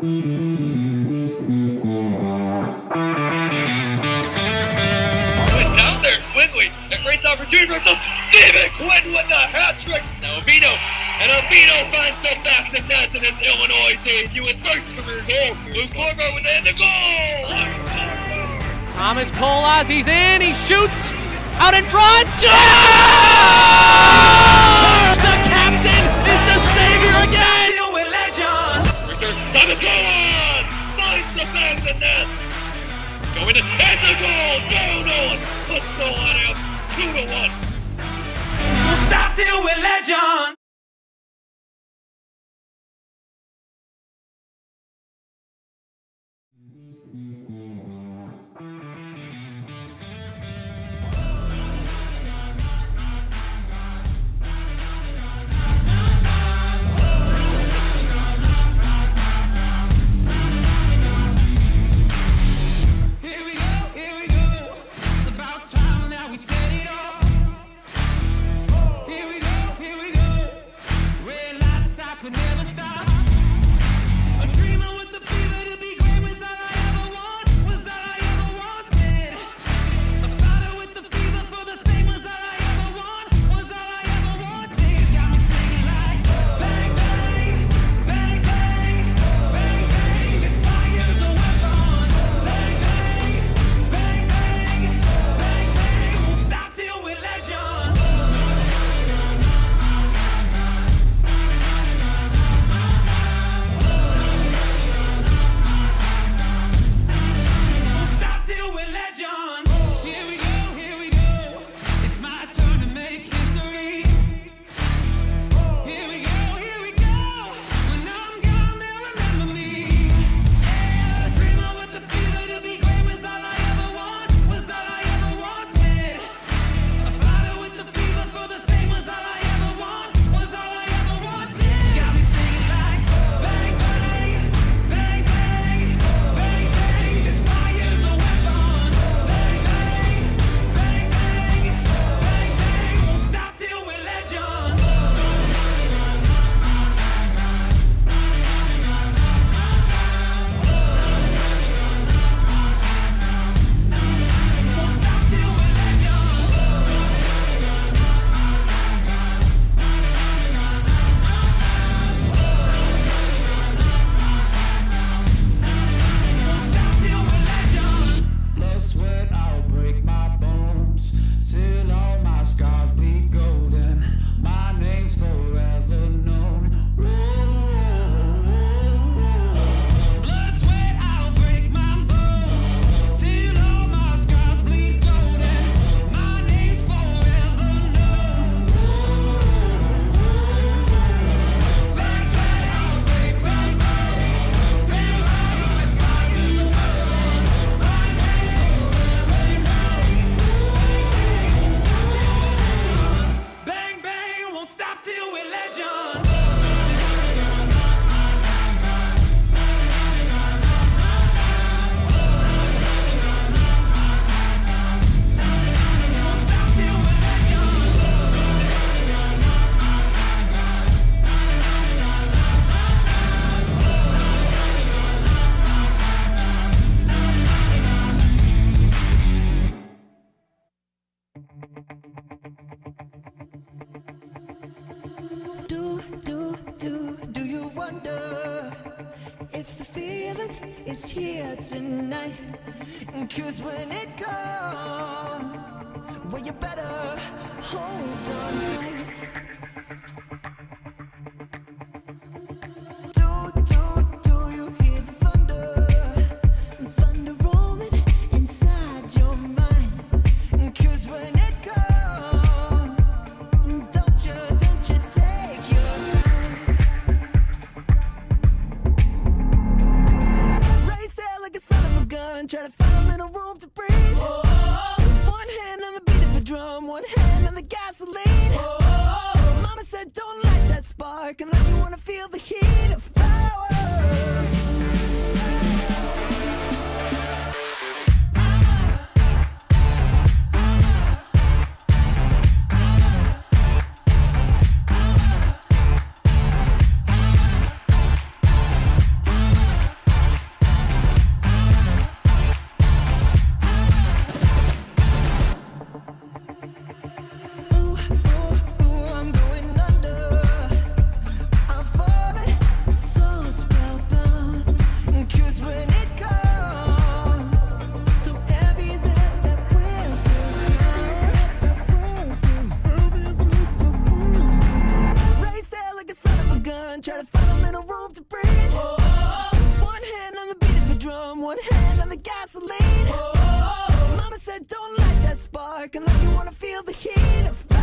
Down there, Quigley. A great opportunity for himself. Stephen Quinn with the hat trick. Now Abino. And Abino finds the back of the net in his Illinois debut. His first career goal. Luke Corver with the goal. Thomas Colas, he's in. He shoots out in front. The captain is the savior again. Thomas Colas finds the back of the net. Going in, it's a goal! Joe Nolan puts the line up 2-1. We'll stop till we're legend. Do you wonder if the feeling is here tonight? 'Cause when it comes, well, you better hold on tight. Do you hear the thunder? Thunder rolling inside your mind. 'Cause when it comes, don't you take your time. Race there like a son of a gun, try to find a little room to breathe. One hand on the beat of a drum, one hand on the gasoline. Mama said don't light that spark unless you want to feel the heat of power. spark unless you wanna feel the heat of power.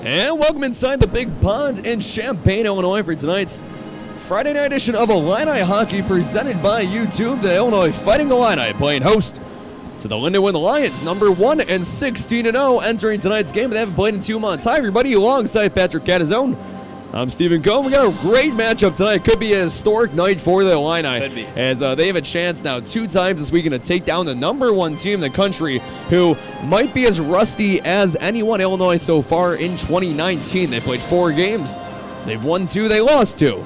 And welcome inside the Big Pond in Champaign, Illinois for tonight's Friday night edition of Illini Hockey presented by YouTube. The Illinois Fighting Illini playing host to the Lindenwood Lions, number 1 and 16-0, entering tonight's game. They haven't played in 2 months. Hi, everybody. Alongside Patrick Catazone, I'm Stephen Cohn. We got a great matchup tonight. Could be a historic night for the Illini. Could be. As they have a chance now 2 times this weekend to take down the number 1 team in the country, who might be as rusty as anyone Illinois so far in 2019. They played 4 games. They've won 2. They lost 2.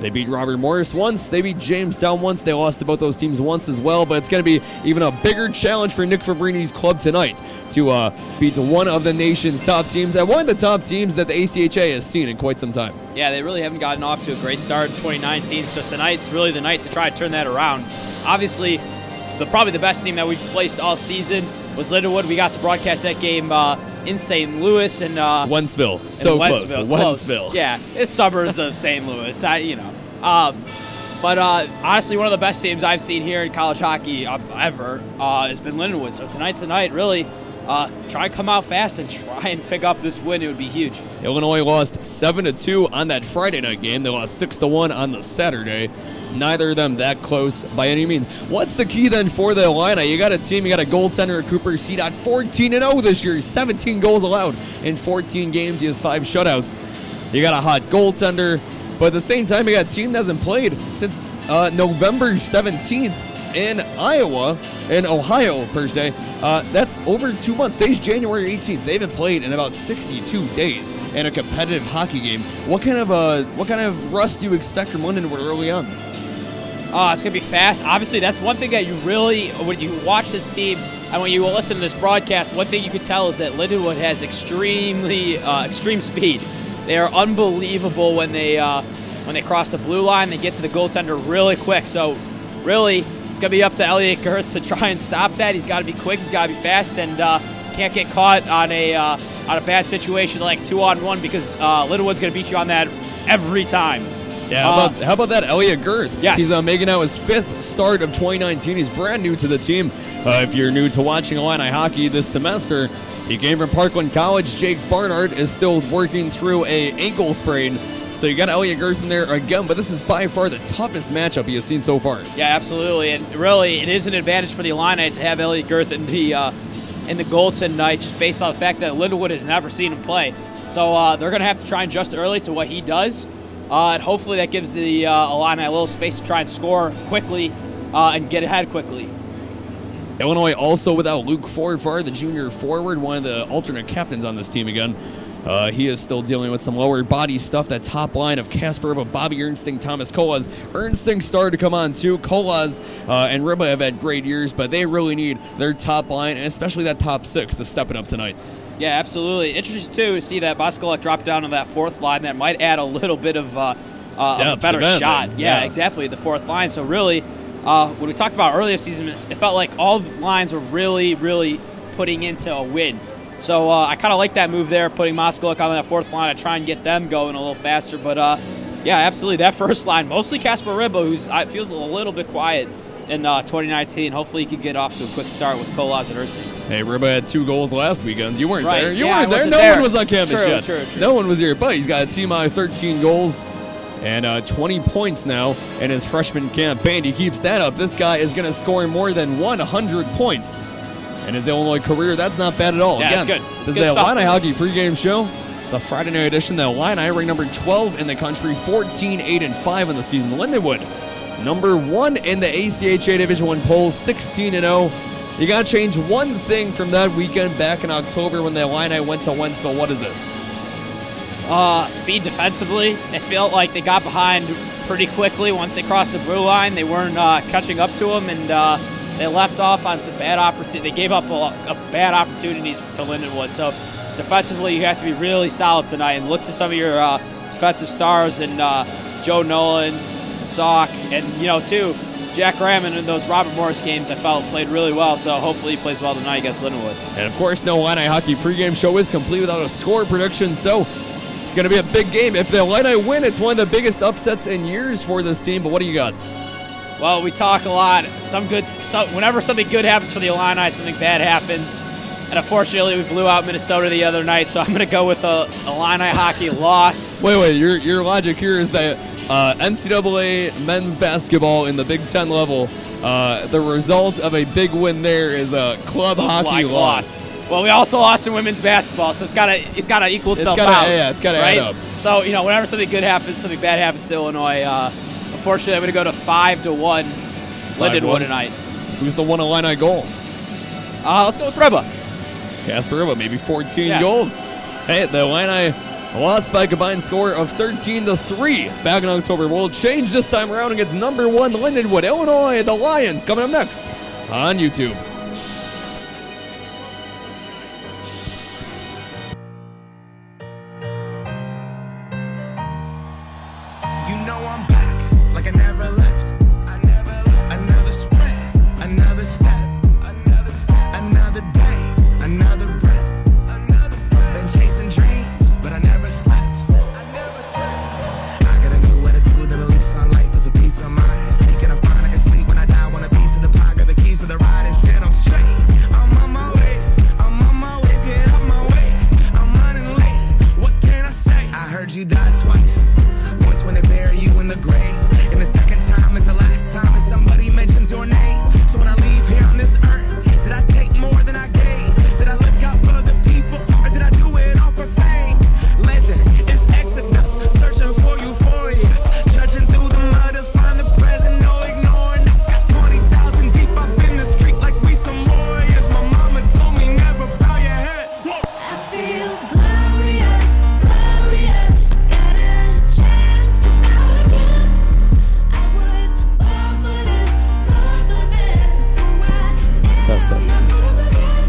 They beat Robert Morris once. They beat Jamestown once. They lost to both those teams once as well. But it's going to be even a bigger challenge for Nick Fabrini's club tonight to beat one of the nation's top teams and one of the top teams that the ACHA has seen in quite some time. Yeah, they really haven't gotten off to a great start in 2019. So tonight's really the night to try to turn that around. Obviously, probably the best team that we've placed all season was Lindenwood. We got to broadcast that game in St. Louis and Wentzville. So close. Wentzville. Yeah, it's suburbs of St. Louis. But honestly, one of the best teams I've seen here in college hockey ever has been Lindenwood. So tonight's the night, really. Try and come out fast and try and pick up this win. It would be huge. Illinois lost 7-2 on that Friday night game. They lost 6-1 on the Saturday. Neither of them that close by any means. What's the key then for the Illini? You got a team, you got a goaltender at Cooper Cedot, 14-0 this year. 17 goals allowed in 14 games. He has 5 shutouts. You got a hot goaltender, but at the same time, you got a team that hasn't played since November 17th in Iowa, in Ohio per se. That's over 2 months. Today's January 18th. They haven't played in about 62 days in a competitive hockey game. What kind of rust do you expect from Lindenwood early on? It's going to be fast. Obviously, that's one thing that you really, when you watch this team and when you listen to this broadcast, one thing you can tell is that Lindenwood has extreme speed. They are unbelievable when they cross the blue line. They get to the goaltender really quick. So, really, it's going to be up to Elliot Girth to try and stop that. He's got to be quick. He's got to be fast, and can't get caught on a bad situation like 2-on-1 because Lindenwood's going to beat you on that every time. Yeah, how about that Elliot Girth? Yes. He's making out his 5th start of 2019. He's brand new to the team. If you're new to watching Illini hockey this semester, he came from Parkland College. Jake Barnard is still working through a ankle sprain. So you got Elliot Girth in there again, but this is by far the toughest matchup he has seen so far. Yeah, absolutely. And really, it is an advantage for the Illini to have Elliot Girth in the goal tonight, just based on the fact that Lindenwood has never seen him play. So they're going to have to try and adjust early to what he does. And hopefully that gives the Illini a little space to try and score quickly and get ahead quickly. Illinois also without Luke Forfar, the junior forward, one of the alternate captains on this team again. He is still dealing with some lower body stuff. That top line of Casper Ribba, Bobby Ernsting, Thomas Kolas. Ernsting started to come on too. Kolas and Ribba have had great years, but they really need their top line, and especially that top 6, to step it up tonight. Yeah, absolutely. Interesting, too, to see that Boscolak drop down to that 4th line. That might add a little bit of a better shot. Yeah, exactly, the 4th line. So really, when we talked about earlier season, it felt like all the lines were really, really putting into a win. So I kind of like that move there, putting Boscolak on that 4th line to try and get them going a little faster. But, yeah, absolutely, that 1st line, mostly Casper Ribba, who feels a little bit quiet in 2019. Hopefully he can get off to a quick start with Kolas and Erskine. Hey, Ribba had 2 goals last weekend. You weren't there. You weren't there. No one was on campus yet. True. No one was here, but he's got a team high 13 goals and 20 points now in his freshman campaign. He keeps that up. This guy is going to score more than 100 points in his Illinois career. That's not bad at all. Yeah, Again, that's good. This is the Illini Hockey pregame show. It's a Friday night edition. The Illini rank number 12 in the country, 14-8-5 in the season. Lindenwood, number 1 in the ACHA Division I poll, 16-0. You got to change one thing from that weekend back in October when the Illini went to Wentzville. What is it? Speed defensively. They felt like they got behind pretty quickly once they crossed the blue line. They weren't catching up to them, and they left off on some bad opportunities. They gave up a bad opportunities to Lindenwood. So defensively, you have to be really solid tonight and look to some of your defensive stars and Joe Nolan, Salk, and too, Jack Rammon in those Robert Morris games I felt played really well. So hopefully he plays well tonight against Lindenwood. And of course, no Illini Hockey pregame show is complete without a score prediction. So it's going to be a big game. If the Illini win, it's one of the biggest upsets in years for this team. But what do you got? Well, we talk a lot. Whenever something good happens for the Illini, something bad happens. And unfortunately, we blew out Minnesota the other night, so I'm going to go with a Illini hockey loss. Wait. Your logic here is that NCAA men's basketball in the Big Ten level The result of a big win there is a club hockey loss. Well, we also lost in women's basketball, so it's gotta equal itself out. Yeah, it's gotta right? add up. So whenever something good happens, something bad happens to Illinois. Unfortunately, I'm gonna go to 5-1 Lindenwood tonight. Who's the one Illini goal? Let's go with Reba. Casper Reba, maybe 14 goals. Hey, the Illini lost by a combined score of 13-3 back in October. We'll change this time around against number 1 Lindenwood, Illinois, the Lions, coming up next on YouTube. You know I'm back, like I never left. Another sprint, another step, another day, another breath. Been chasing dreams, but I never slept. I got a new attitude and a lease on life is a piece of mind. Seeking a find I can sleep when I die. Want a piece of the pie, got the keys to the ride and shit. I'm straight. I'm on my way. Get out my way. I'm running late. What can I say? I heard you died twice. Once when they bury you in the grave, and the second time is the last time that somebody mentions your name. So when I leave here on this earth, did I take more than I gave? Did I look out for the people, or did I do it all for fame? Legend is Exodus, searching for euphoria, judging through the mud to find the present, no ignoring us. Got 20,000 deep off in the street like we some warriors. My mama told me never bow your head. Whoa. I feel glorious, glorious. Got a chance to start again. I was born for this, born for this. It's who I am. Test. Not gonna forget.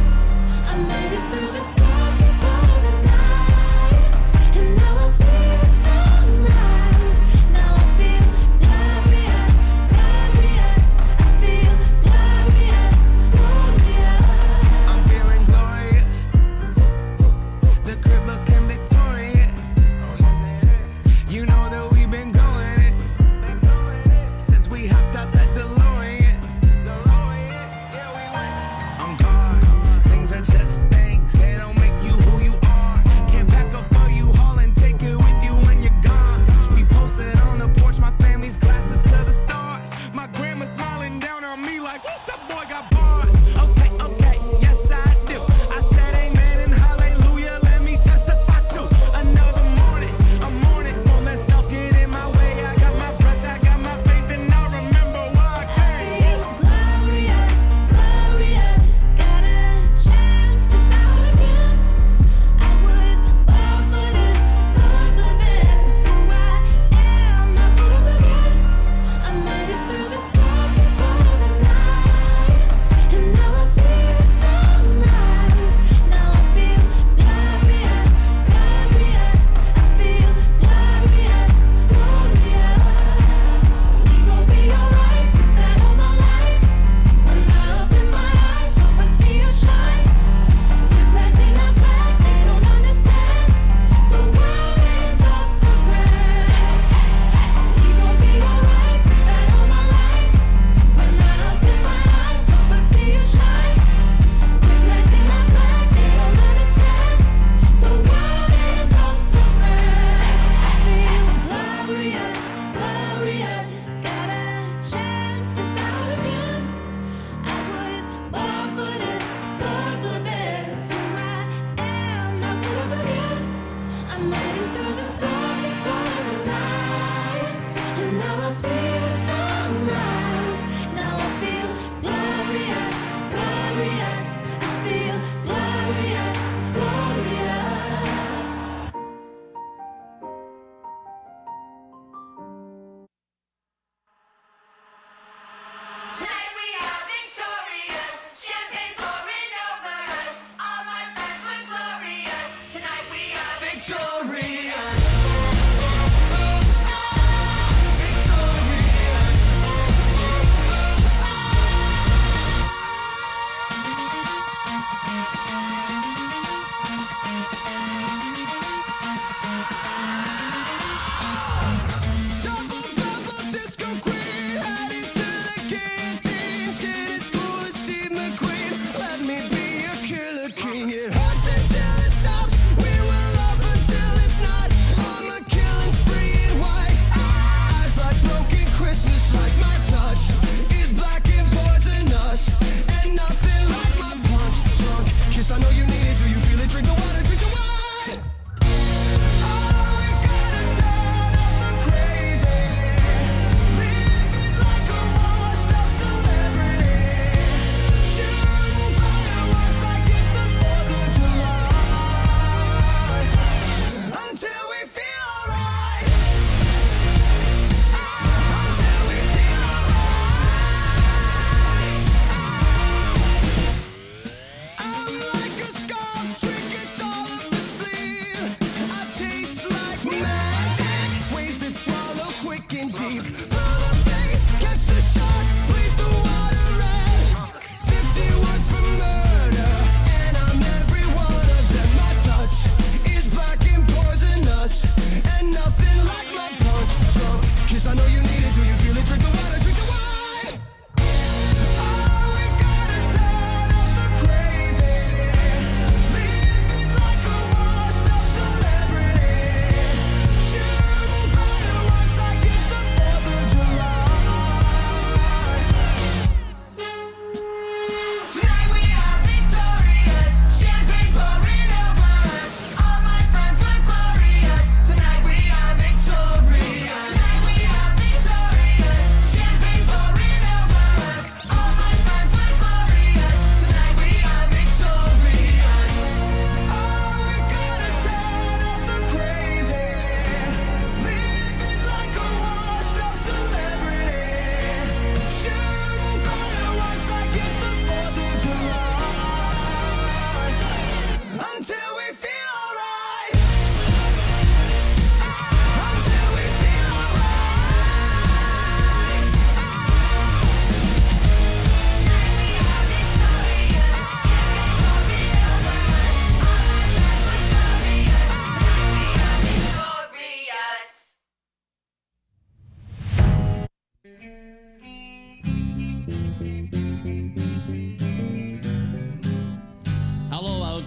I made it through the darkest part of the night, and now I see the sunrise. Now I feel glorious, glorious. I feel glorious, glorious. I'm feeling glorious. The crib looking Victorian. You know that we've been going it since we hopped out that DeLorean. On guard, things are just things. They don't make you who you are. Can't pack up all you haul and take it with you when you're gone. We posted on the porch, my family's glasses to the stars. My grandma smiling down on me like, whoop, that boy got bars. Okay, yes I do. I said amen and hallelujah, let me testify to another morning. A morning, won't let self get in my way. I got my breath, I got my faith, and I remember why I came. I feel glorious, glorious. Got a chance to start again. I was born for this, born for this. It's who I am. Not gonna forget. I made it through the darkest part of the night,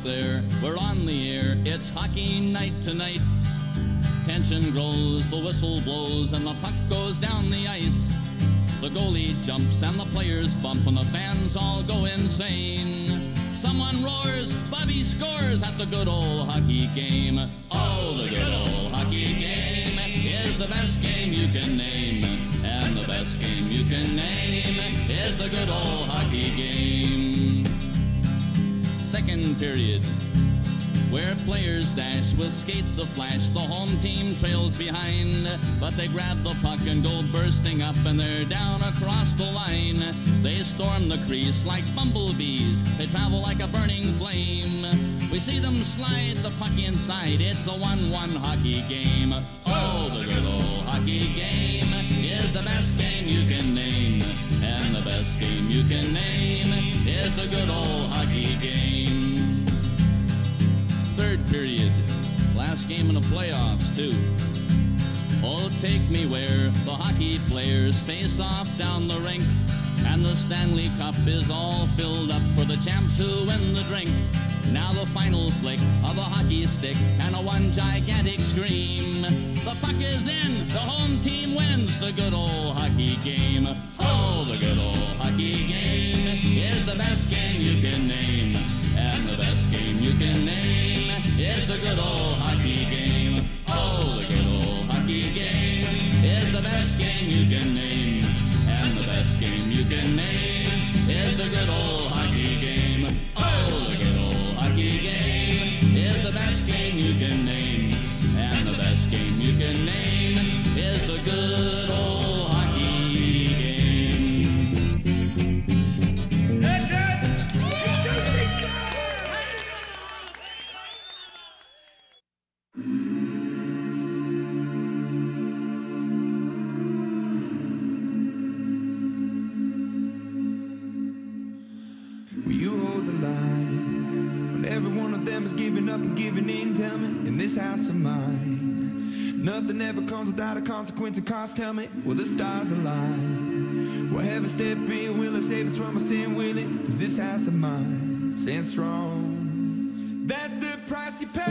there, we're on the air. It's hockey night tonight. Tension grows, the whistle blows, and the puck goes down the ice. The goalie jumps and the players bump and the fans all go insane. Someone roars, Bobby scores at the good old hockey game. Oh, the good old hockey game is the best game you can name. And the best game you can name is the good old hockey game. Second period, where players dash with skates aflash. The home team trails behind, but they grab the puck and go bursting up, and they're down across the line. They storm the crease like bumblebees. They travel like a burning flame. We see them slide the puck inside. It's a 1-1 hockey game. Oh, the good old hockey game is the best game you can name. And the best game you can name is the good old hockey game. Third period, last game in the playoffs too. Oh, take me where the hockey players face off down the rink, and the Stanley Cup is all filled up for the champs who win the drink. Now the final flick of a hockey stick and a one gigantic scream. The puck is in, the home team wins the good old hockey game. Oh, the good old hockey game is the best game you can name. And the best game you can name is the good old hockey game. Oh, the good old hockey game is the best game you can name. And the best game you can name is the good old hockey game. Oh, the good old hockey game is the best game you can name. And the best game you can name is the good old hockey game. Will you hold the line when every one of them is giving up and giving in? Tell me, in this house of mine, nothing ever comes without a consequence and cost. Tell me, will the stars align? Will heaven step in? Will it save us from our sin? Will it? Cause this house of mine stands strong. That's the price you pay.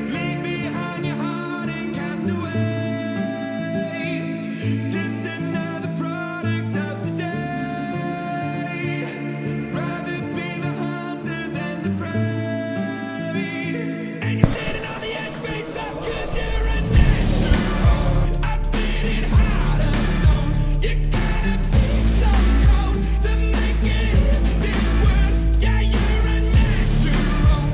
Leave behind your heart and cast away. Just another product of today. Rather be the hunter than the prey. And you're standing on the edge, face up, cause you're a natural. I've been it hard as stone. You gotta be so cold to make it in this world. Yeah, you're a natural.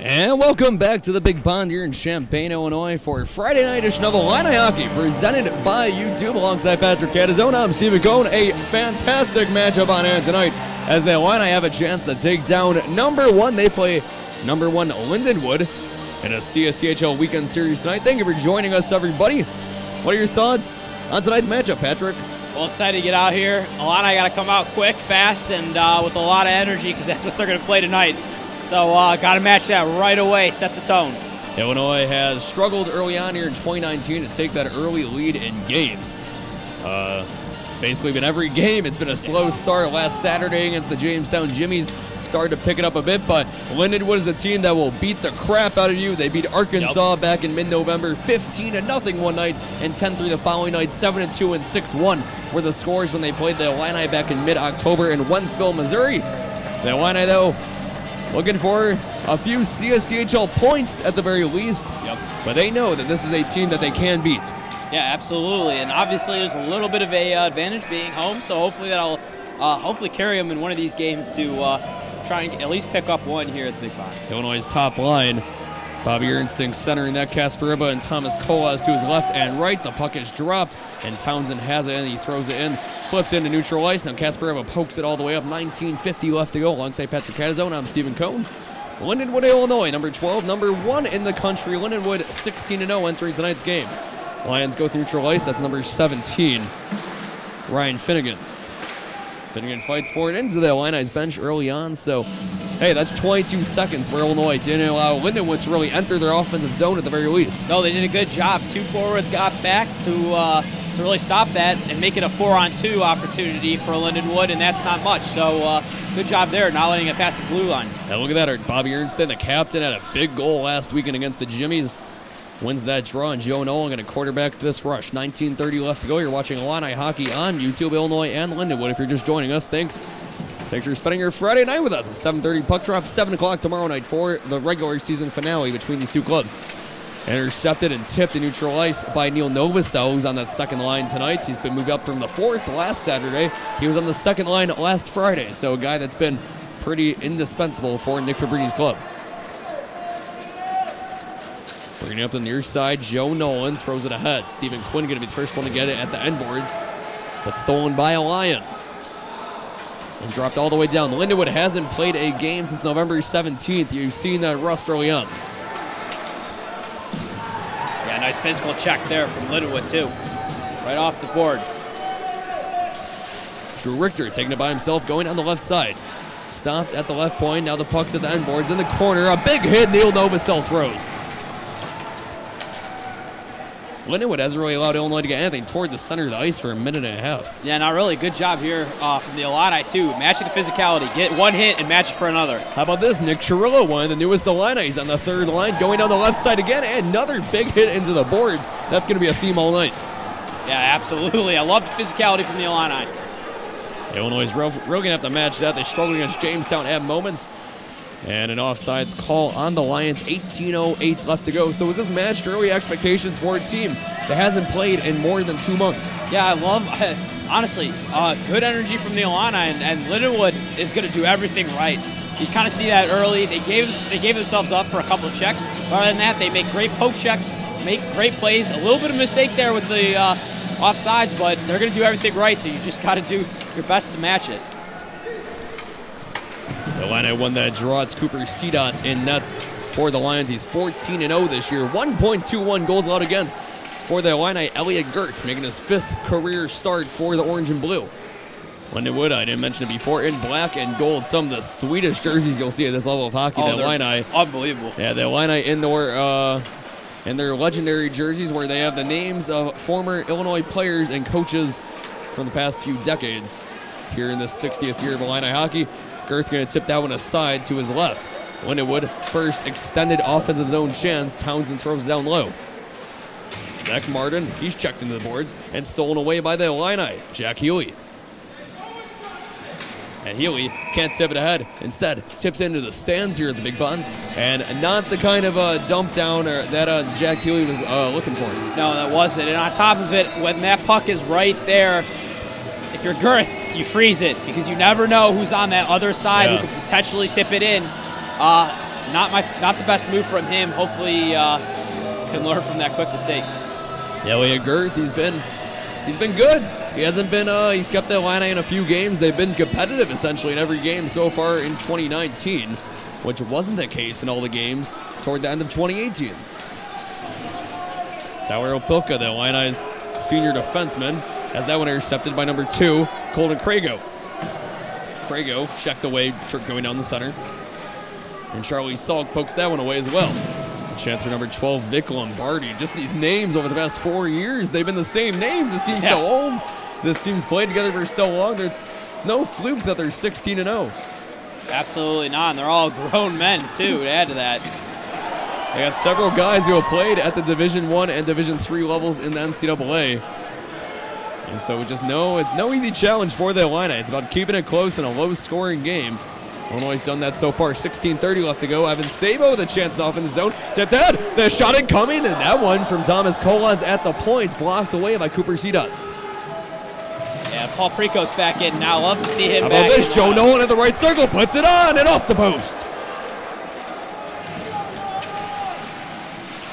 And welcome back to the Big Pond here in Champaign, Illinois for Friday night edition of Illini Hockey presented by YouTube alongside Patrick Catazone. I'm Stephen Cohn. A fantastic matchup on hand tonight as the Illini have a chance to take down number one. They play number one Lindenwood in a CSCHL weekend series tonight. Thank you for joining us, everybody. What are your thoughts on tonight's matchup, Patrick? Well, excited to get out here. Illini got to come out quick, fast, and with a lot of energy because that's what they're going to play tonight. So got to match that right away, set the tone. Illinois has struggled early on here in 2019 to take that early lead in games. It's basically been every game. It's been a slow start. Last Saturday against the Jamestown Jimmies started to pick it up a bit, but Lindenwood is a team that will beat the crap out of you. They beat Arkansas back in mid-November 15-0 one night and 10-3 the following night. 7-2 and 6-1 were the scores when they played the Illini back in mid-October in Wentzville, Missouri. The Illini, though, looking for a few CSCHL points at the very least, but they know that this is a team that they can beat. Yeah, absolutely, and obviously there's a little bit of a advantage being home, so hopefully that'll hopefully carry them in one of these games to try and at least pick up one here at the Big Pond. Illinois' top line, Bobby Ernstink centering that, Casper Ribba and Thomas Kolas to his left and right. The puck is dropped, and Townsend has it, and he throws it in, flips into neutral ice. Now Casper Ribba pokes it all the way up, 19:50 left to go. Alongside Patrick Catazone, I'm Stephen Cohn. Lindenwood, Illinois, number 12, number 1 in the country. Lindenwood 16-0 entering tonight's game. Lions go through neutral ice, that's number 17, Ryan Finnegan. Finnegan fights for it into the Illini's bench early on, so hey, that's 22 seconds where Illinois didn't allow Lindenwood to really enter their offensive zone at the very least. No, they did a good job. Two forwards got back to really stop that and make it a 4-on-2 opportunity for Lindenwood, and that's not much. So good job there, not letting it pass the blue line. Now look at that, Bobby Ernstink, the captain, had a big goal last weekend against the Jimmies. Wins that draw, and Joe Nolan going to quarterback this rush. 19:30 left to go. You're watching Illini Hockey on YouTube, Illinois, and Lindenwood. If you're just joining us, thanks for spending your Friday night with us. It's 7:30 puck drop, 7 o'clock tomorrow night for the regular season finale between these two clubs. Intercepted and tipped in neutral ice by Neil Novosel, who's on that second line tonight. He's been moved up from the fourth last Saturday. He was on the second line last Friday, so a guy that's been pretty indispensable for Nick Fabridi's club. Bringing it up on the near side, Joe Nolan throws it ahead. Stephen Quinn going to be the first one to get it at the end boards, but stolen by a Lion. And dropped all the way down. Lindenwood hasn't played a game since November 17th. You've seen that rust early on. Yeah, nice physical check there from Lindenwood, too. Right off the board. Drew Richter taking it by himself, going down the left side. Stopped at the left point. Now the puck's at the end boards. In the corner, a big hit. Neil Novosel throws. Lindenwood hasn't really allowed Illinois to get anything toward the center of the ice for a minute and a half. Yeah, not really. Good job here from the Illini, too. Matching the physicality. Get one hit and match it for another. How about this? Nick Chirillo, one of the newest Illini. He's on the third line, going down the left side again. And another big hit into the boards. That's going to be a theme all night. Yeah, absolutely. I love the physicality from the Illini. Illinois is really going to have to match that. They struggled against Jamestown at moments. And an offsides call on the Lions, 18:08 left to go. So is this matched early expectations for a team that hasn't played in more than 2 months? Yeah, I love, honestly, good energy from the Illini, and Lindenwood is going to do everything right. You kind of see that early. They gave themselves up for a couple of checks. But other than that, they make great poke checks, make great plays. A little bit of mistake there with the offsides, but they're going to do everything right, so you just got to do your best to match it. The Illini won that draw. It's Cooper Cedot in net for the Lions. He's 14-0 this year. 1.21 goals allowed against for the Illini. Elliot Girth making his 5th career start for the Orange and Blue. Lindenwood, I didn't mention it before, in black and gold. Some of the sweetest jerseys you'll see at this level of hockey. The Illini, unbelievable. Yeah, the Illini in their legendary jerseys where they have the names of former Illinois players and coaches from the past few decades. Here in this 60th year of Illini hockey, Girth going to tip that one aside to his left. Lindenwood, first extended offensive zone chance. Townsend throws it down low. Zach Martin, he's checked into the boards and stolen away by the Illini. Jack Healy. And Healy can't tip it ahead. Instead, tips into the stands here at the Big Pond. And not the kind of dump down that Jack Healy was looking for. No, that wasn't. And on top of it, when that puck is right there, if you're Girth, you freeze it because you never know who's on that other side who could potentially tip it in. not the best move from him. Hopefully, can learn from that quick mistake. Elliot Girth, he's been good. He hasn't been. He's kept the Illini in a few games. They've been competitive essentially in every game so far in 2019, which wasn't the case in all the games toward the end of 2018. Tyler Opilka, the Illini's senior defenseman, has that one intercepted by number 2, Colton Crago. Crago checked away, going down the center. And Charlie Salk pokes that one away as well. A chance for number 12, Vic Lombardi. Just these names over the past 4 years, they've been the same names. This team's so old. This team's played together for so long. It's no fluke that they're 16-0. Absolutely not. And they're all grown men, too, to add to that. They got several guys who have played at the Division I and Division III levels in the NCAA. And so it's no easy challenge for the Illini. It's about keeping it close in a low-scoring game. Illinois done that so far. 16:30 left to go. Evan Sabo with a chance in the offensive zone. Tipped ahead. The shot incoming, and that one from Thomas Colas at the point, blocked away by Cooper Cedot. Yeah, Paul Preco's back in now. Love to see him How back. about this? Joe Nolan at the right circle, puts it on and off the post.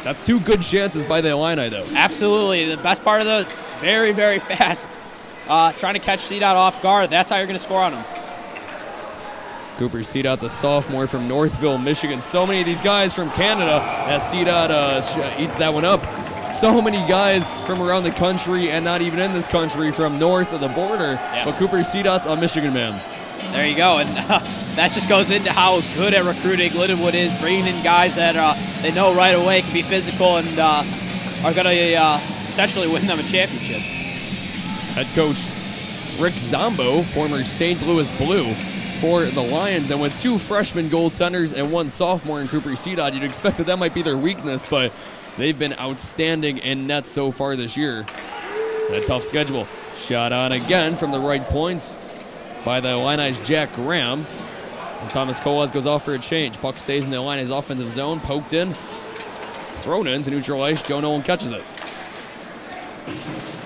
That's 2 good chances by the Illini, though. Absolutely. The best part of the very, very fast. Trying to catch Cedot off guard. That's how you're going to score on him. Cooper Cedot, the sophomore from Northville, Michigan. So many of these guys from Canada as Cedot eats that one up. So many guys from around the country and not even in this country from north of the border. Yeah. But Cooper Cedot's a Michigan man. There you go. And that just goes into how good at recruiting Lindenwood is, bringing in guys that they know right away can be physical and are going to potentially win them a championship. Head coach Rick Zombo, former St. Louis Blue, for the Lions, and with 2 freshman goaltenders and 1 sophomore in Cooper Cedot, you'd expect that might be their weakness, but they've been outstanding in net so far this year. A tough schedule. Shot on again from the right point by the Illini's Jack Graham. And Thomas Colas goes off for a change. Puck stays in the Illini's offensive zone, poked in, thrown in to neutral ice. Joe Nolan catches it.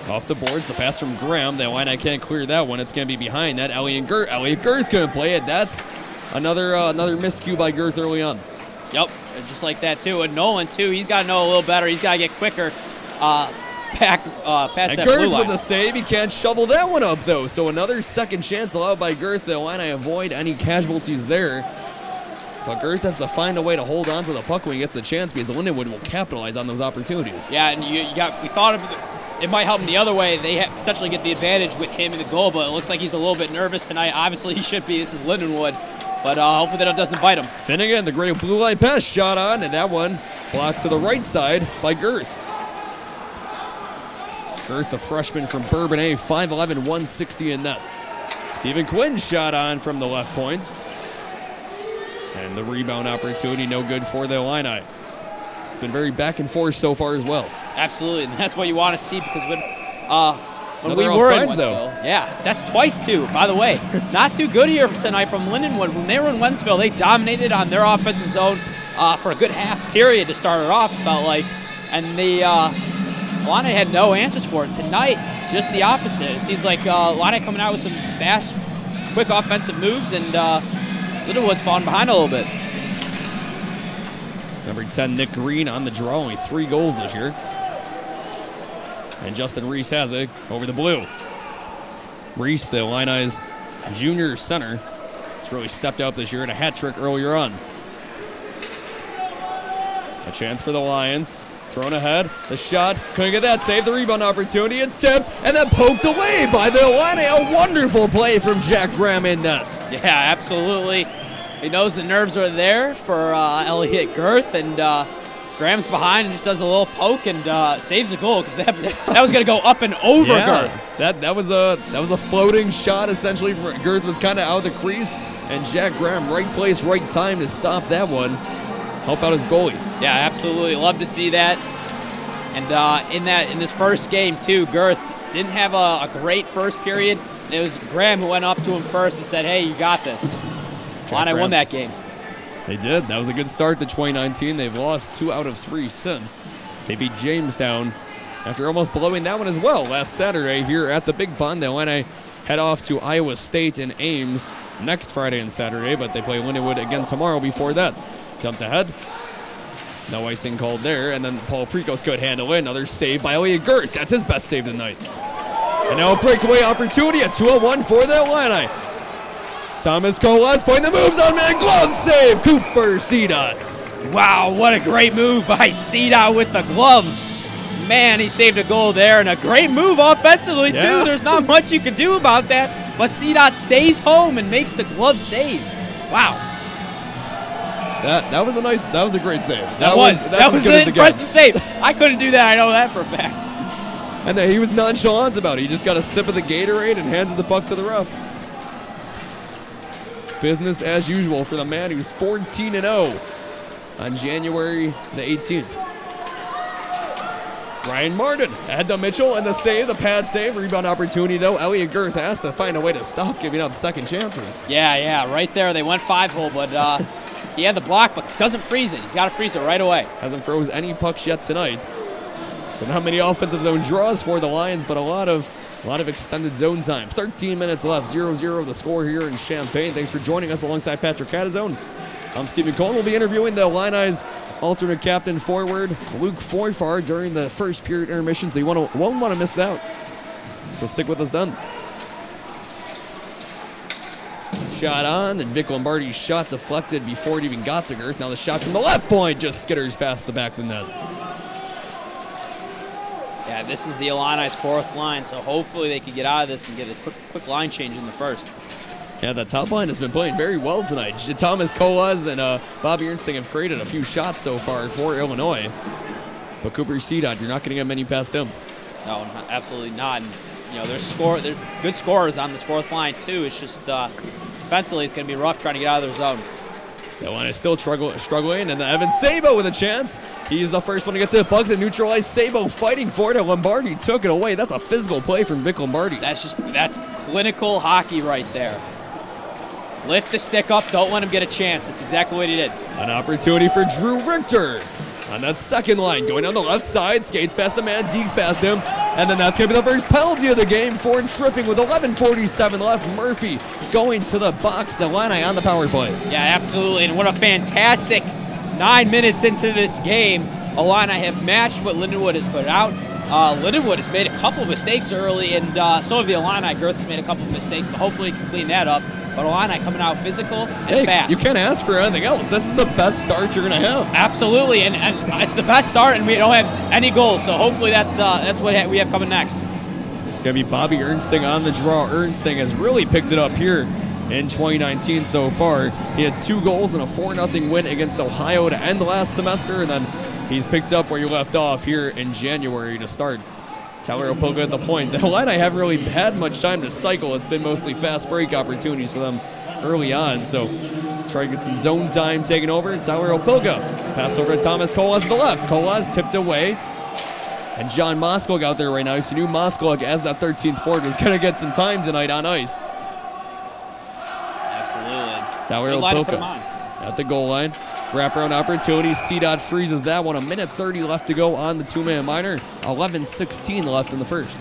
Off the boards, the pass from Graham. The Illini can't clear that one. It's going to be behind that. Elliot Girth couldn't play it. That's another miscue by Girth early on. Yep, just like that too. And Nolan too, he's got to know a little better. He's got to get quicker past that Girth blue line. with a save. He can't shovel that one up though. So another second chance allowed by Girth. The Illini avoid any casualties there. But Girth has to find a way to hold on to the puck when he gets the chance because Lindenwood will capitalize on those opportunities. Yeah, and we thought of it might help him the other way. They potentially get the advantage with him in the goal, but it looks like he's a little bit nervous tonight. Obviously, he should be. This is Lindenwood, but hopefully that doesn't bite him. Finnegan, the great blue line pass, shot on, and that one blocked to the right side by Girth. Girth, the freshman from Bourbonnais, 5'11", 160 in net. Stephen Quinn shot on from the left point. And the rebound opportunity, no good for the Illini. It's been very back and forth so far as well. Absolutely, and that's what you want to see because when we they're were in offsides, Wentzville, though. yeah, that's twice too. By the way, not too good here tonight from Lindenwood. When they were in Wentzville, they dominated on their offensive zone for a good half period to start it off. It felt like, and the Illini had no answers for it tonight. Just the opposite. It seems like Illini coming out with some fast, quick offensive moves, and Lindenwood's falling behind a little bit. Number 10, Nick Green on the draw, only 3 goals this year. And Justin Reese has it over the blue. Reese, the Illini's junior center, has really stepped out this year in a hat trick earlier on. A chance for the Lions. Thrown ahead. The shot. Couldn't get that save. The rebound opportunity. It's tipped and then poked away by the Illini. A wonderful play from Jack Graham in net. Yeah, absolutely. He knows the nerves are there for Elliot Girth, and Graham's behind and just does a little poke and saves the goal because that was going to go up and over Girth. That was a floating shot essentially. From Girth was kind of out of the crease, and Jack Graham, right place, right time to stop that one. Help out his goalie. Yeah, absolutely. Love to see that. And in this first game too, Girth didn't have a great first period. It was Graham who went up to him first and said, "Hey, you got this." Illini won that game. They did. That was a good start to 2019. They've lost 2 out of 3 since. They beat Jamestown after almost blowing that one as well last Saturday here at the Big Pond. The Illini head off to Iowa State and Ames next Friday and Saturday, but they play Lindenwood again tomorrow before that. Jumped ahead. No icing called there, and then Paul Prikos could handle it. Another save by Elliot Girth. That's his best save tonight. And now a breakaway opportunity, a 2-on-1 for the Illini. Thomas Colas putting the moves on, man. Glove save, Cooper Cedot. Wow, what a great move by Cedot with the glove. Man, he saved a goal there, and a great move offensively, too. There's not much you can do about that, but Cedot stays home and makes the glove save. Wow. That was a great save. That was an impressive save. I couldn't do that. I know that for a fact. And then he was nonchalant about it. He just got a sip of the Gatorade and handed the puck to the ref. Business as usual for the man who's 14-0 on January the 18th. Ryan Martin ahead to Mitchell, and the save, the pad save, rebound opportunity though. Elliot Girth has to find a way to stop giving up second chances. Yeah, right there. They went 5-hole, but he had the block, but doesn't freeze it. He's got to freeze it right away. Hasn't froze any pucks yet tonight. So not many offensive zone draws for the Lions, but a lot of extended zone time. 13 minutes left, 0-0 the score here in Champaign. Thanks for joining us alongside Patrick Catazone. I'm Stephen Cohen. We'll be interviewing the Illini's alternate captain forward, Luke Foyfar, during the first period intermission, so you won't want to miss that. So stick with us then. Shot on, and Vic Lombardi's shot deflected before it even got to Girth. Now the shot from the left point just skitters past the back of the net. Yeah, this is the Illini's fourth line, so hopefully they can get out of this and get a quick line change in the first. Yeah, the top line has been playing very well tonight. Thomas Colas and Bobby Ernsting have created a few shots so far for Illinois. But Cooper Cedot, you're not going to get many past him. No, absolutely not. And, you know, there's good scorers on this fourth line too. It's just defensively, it's going to be rough trying to get out of their zone. That one is still struggling, and Evan Sabo with a chance. He's the first one to get to the puck to neutralize. Sabo fighting for it, and Lombardi took it away. That's a physical play from Vic Lombardi. That's clinical hockey right there. Lift the stick up, don't let him get a chance. That's exactly what he did. An opportunity for Drew Richter on that second line, going on the left side, skates past the man, digs past him, and then that's going to be the first penalty of the game for tripping with 11:47 left. Murphy going to the box, the Illini on the power play. Yeah, absolutely, and what a fantastic 9 minutes into this game. Illini have matched what Lindenwood has put out. Lindenwood has made a couple of mistakes early, and so have the Illini. Girth has made a couple of mistakes, but hopefully he can clean that up. But Illini coming out physical and fast. You can't ask for anything else. This is the best start you're going to have. Absolutely, and it's the best start, and we don't have any goals, so hopefully that's what we have coming next. It's going to be Bobby Ernsting on the draw. Ernsting has really picked it up here in 2019 so far. He had 2 goals and a 4-0 win against Ohio to end the last semester, and then he's picked up where you left off here in January to start. Tyler Opilka at the point. The Illini haven't really had much time to cycle. It's been mostly fast break opportunities for them early on. So try to get some zone time taken over. Tyler Opilka passed over to Thomas Colas to the left. Colas tipped away. And John Moskowik out there right now. So you knew Moskowik as that 13th forward was going to get some time tonight on ice. Absolutely. Tyler Opilka at the goal line. Wraparound opportunity. Cedot freezes that one. 1:30 left to go on the 2-man minor. 11:16 left in the first.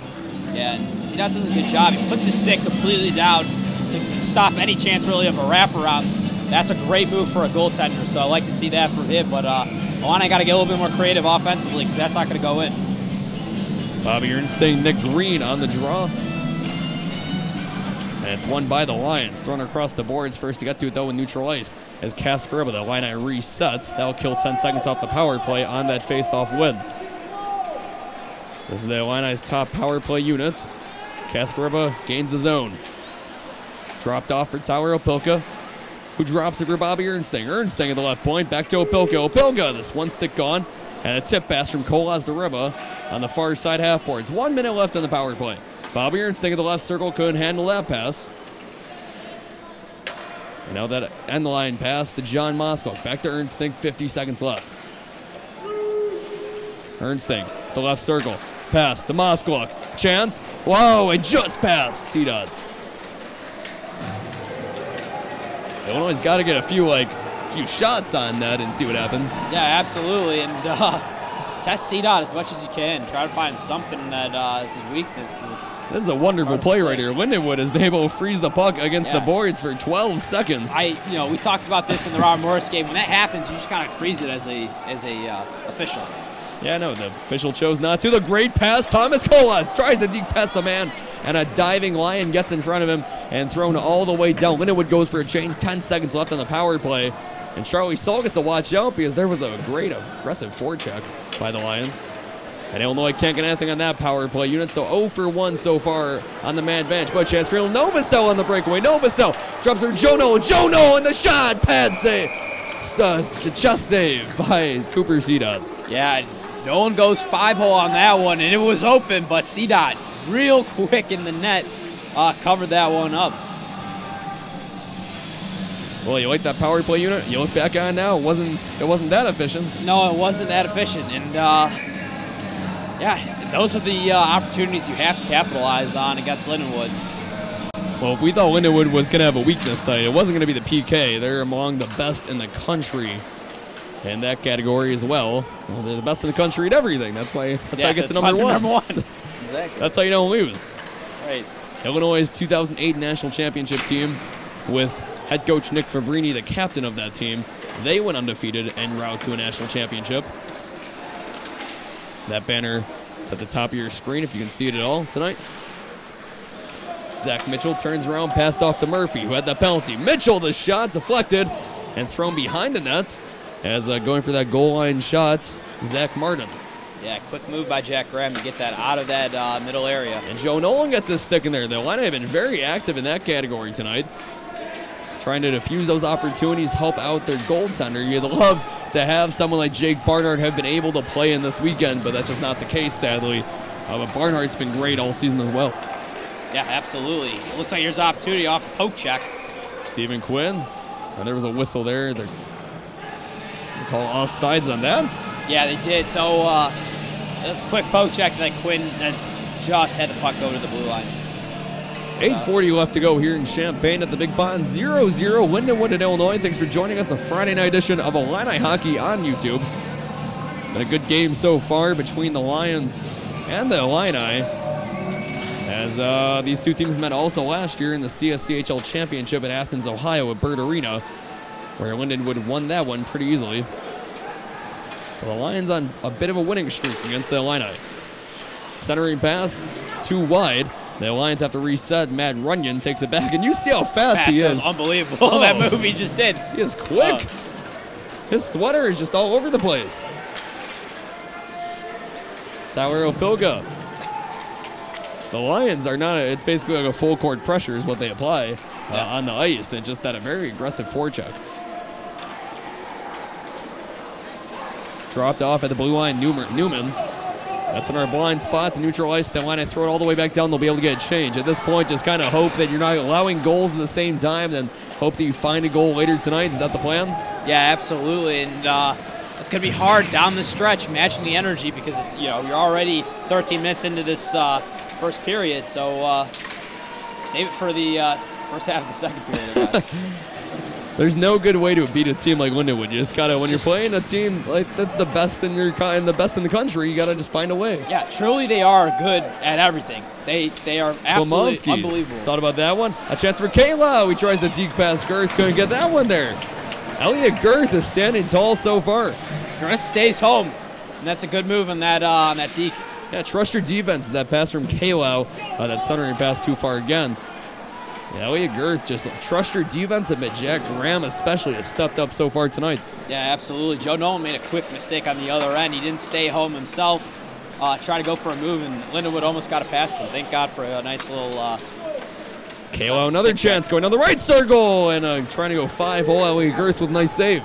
Yeah, and Cedot does a good job. He puts his stick completely down to stop any chance really of a wraparound. That's a great move for a goaltender, so I like to see that from him. But Illini got to get a little bit more creative offensively because that's not going to go in. Bobby Ernsting, Nick Green on the draw. And it's won by the Lions. Thrown across the boards. First to get to it, though, in neutral ice. As Casper, but the Illini resets. That'll kill 10 seconds off the power play on that face-off win. This is the Illini's top power play unit. Kasparova gains the zone. Dropped off for Tyler Opilka, who drops it for Bobby Ernsting. Ernsting at the left point. Back to Opilka. Opilka, this one stick gone. And a tip pass from Colas to Riba on the far side half boards. 1 minute left on the power play. Bobby Ernsting at the left circle couldn't handle that pass. And now that end the line pass to John Moskowik. Back to Ernsting, 50 seconds left. Ernsting, the left circle. Pass to Moskowik. Chance. Whoa, and just past Cedot. Illinois got to get a few shots on that and see what happens. Yeah, absolutely. And test CDOT as much as you can. Try to find something that is his weakness. This is a wonderful play right here. Lindenwood has been able to freeze the puck against the boards for 12 seconds. We talked about this in the Robert Morris game. When that happens, you just kind of freeze it as a official. Yeah, no, the official chose not to. The great pass. Thomas Colas tries to deke past the man, and a diving Lion gets in front of him and thrown all the way down. Lindenwood goes for a change. 10 seconds left on the power play. And Charlie Saul gets to watch out because there was a great aggressive forecheck by the Lions. And Illinois can't get anything on that power play unit, so 0 for 1 so far on the man advantage. But chance for Novosel on the breakaway. Novosel drops for Joe Nolan. Joe Nolan, the shot. Pad save. Just save by Cooper CDOT. Yeah, Nolan goes 5-hole on that one, and it was open, but CDOT real quick in the net covered that one up. Well, you like that power play unit? You look back on it now, it wasn't that efficient. No, it wasn't that efficient, and yeah, those are the opportunities you have to capitalize on against Lindenwood. Well, if we thought Lindenwood was going to have a weakness tonight, it wasn't going to be the PK. They're among the best in the country in that category as well. Well, they're the best in the country at everything. That's how it gets to number one. Exactly. That's how you don't lose. Right. Illinois' 2008 national championship team with head coach Nick Fabrini, the captain of that team. They went undefeated en route to a national championship. That banner is at the top of your screen if you can see it at all tonight. Zach Mitchell turns around, passed off to Murphy, who had that penalty. Mitchell, the shot deflected and thrown behind the net as going for that goal line shot, Zach Martin. Yeah, quick move by Jack Graham to get that out of that middle area. And Joe Nolan gets his stick in there. The Illini have been very active in that category tonight, trying to diffuse those opportunities, help out their goaltender. You'd love to have someone like Jake Barnhart have been able to play in this weekend, but that's just not the case, sadly. But Barnhart's been great all season as well. Yeah, absolutely. It looks like here's an opportunity off a poke check. Stephen Quinn. And there was a whistle there. They call offsides on that. Yeah, they did. So it was a quick poke check, and then Quinn just had the puck go to the blue line. 8:40 left to go here in Champaign at the Big Pond. 0-0 Lindenwood at Illinois. Thanks for joining us on a Friday night edition of Illini Hockey on YouTube. It's been a good game so far between the Lions and the Illini, as these two teams met also last year in the CSCHL Championship at Athens, Ohio at Bird Arena, where Lindenwood won that one pretty easily. So the Lions on a bit of a winning streak against the Illini. Centering pass, too wide. The Lions have to reset. Matt Runyon takes it back, and you see how fast he is. Unbelievable. Oh. That move he just did. He is quick. His sweater is just all over the place. Tyler Opilka. The Lions are not, it's basically like a full court pressure is what they apply on the ice, and just that a very aggressive forecheck. Dropped off at the blue line, Newman. That's in our blind spots, neutral ice. They want to throw it all the way back down. They'll be able to get a change. At this point, just kind of hope that you're not allowing goals at the same time, then hope that you find a goal later tonight. Is that the plan? Yeah, absolutely. And it's going to be hard down the stretch, matching the energy, because it's, you're already 13 minutes into this first period. So save it for the first half of the second period, I guess. There's no good way to beat a team like Lindenwood. You just gotta, when you're playing a team like that's the best in your kind, the best in the country, you gotta just find a way. Yeah, truly they are good at everything. They are absolutely Klomovsky. Unbelievable. Thought about that one. A chance for Kayla. He tries to deke past Girth. Couldn't get that one there. Elliot Girth is standing tall so far. Girth stays home, and that's a good move on that deke. Yeah, trust your defense. That pass from Kayla. That centering pass too far again. Yeah, Elliot Girth, just trust your defense a bit. Jack Graham especially has stepped up so far tonight. Yeah, absolutely. Joe Nolan made a quick mistake on the other end. He didn't stay home himself, try to go for a move, and Lindenwood almost got a pass him. Thank God for a nice little Kayla, another chance going down the right circle, and trying to go 5-hole. Elliot Girth with a nice save.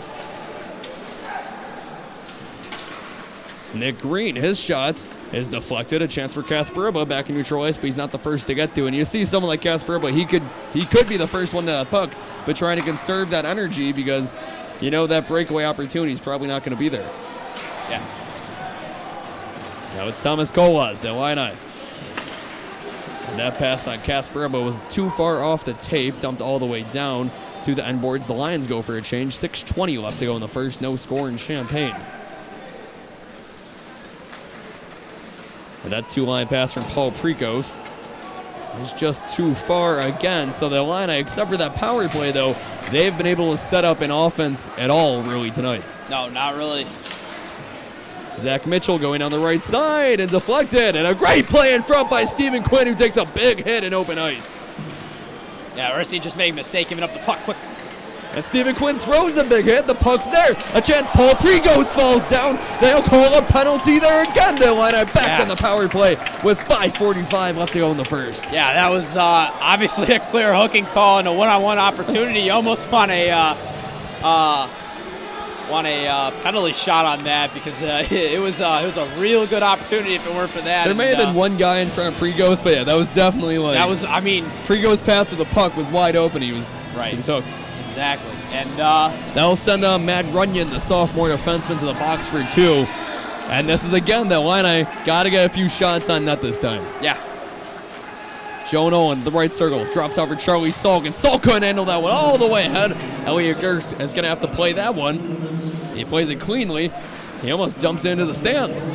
Nick Green, his shot is deflected. A chance for Kasparova back in neutral ice, but he's not the first to get to. And you see someone like Kasparova, he could be the first one to that puck, but trying to conserve that energy because that breakaway opportunity is probably not going to be there. Yeah. Now it's Thomas Colas, the Illini. And that pass on Kasparova was too far off the tape, dumped all the way down to the end boards. The Lions go for a change. 6:20 left to go in the first. No score in Champaign. And that two-line pass from Paul Pregos was just too far again. So the Illini, except for that power play, though, they've been able to set up an offense at all really tonight. No, not really. Zach Mitchell going down the right side and deflected. And a great play in front by Stephen Quinn, who takes a big hit in open ice. Yeah, Ursi just made a mistake giving up the puck quick. And Stephen Quinn throws a big hit. The puck's there. A chance. Paul Pregos falls down. They'll call a penalty there again. The Illini back on the power play with 5:45 left to go in the first. Yeah, that was obviously a clear hooking call and a one-on-one opportunity. You almost want a penalty shot on that because it was a real good opportunity if it weren't for that. There may have been one guy in front of Pregos, but yeah, that was definitely like Pregos' path to the puck was wide open. He was hooked. Exactly. And that'll send Matt Runyon, the sophomore defenseman, to the box for 2. And this is again the Illini got to get a few shots on net this time. Yeah. Joe Nolan, the right circle, drops out for Charlie Salk, and Salk couldn't handle that one all the way ahead. Elliot Gerst is going to have to play that one. He plays it cleanly. He almost dumps it into the stands.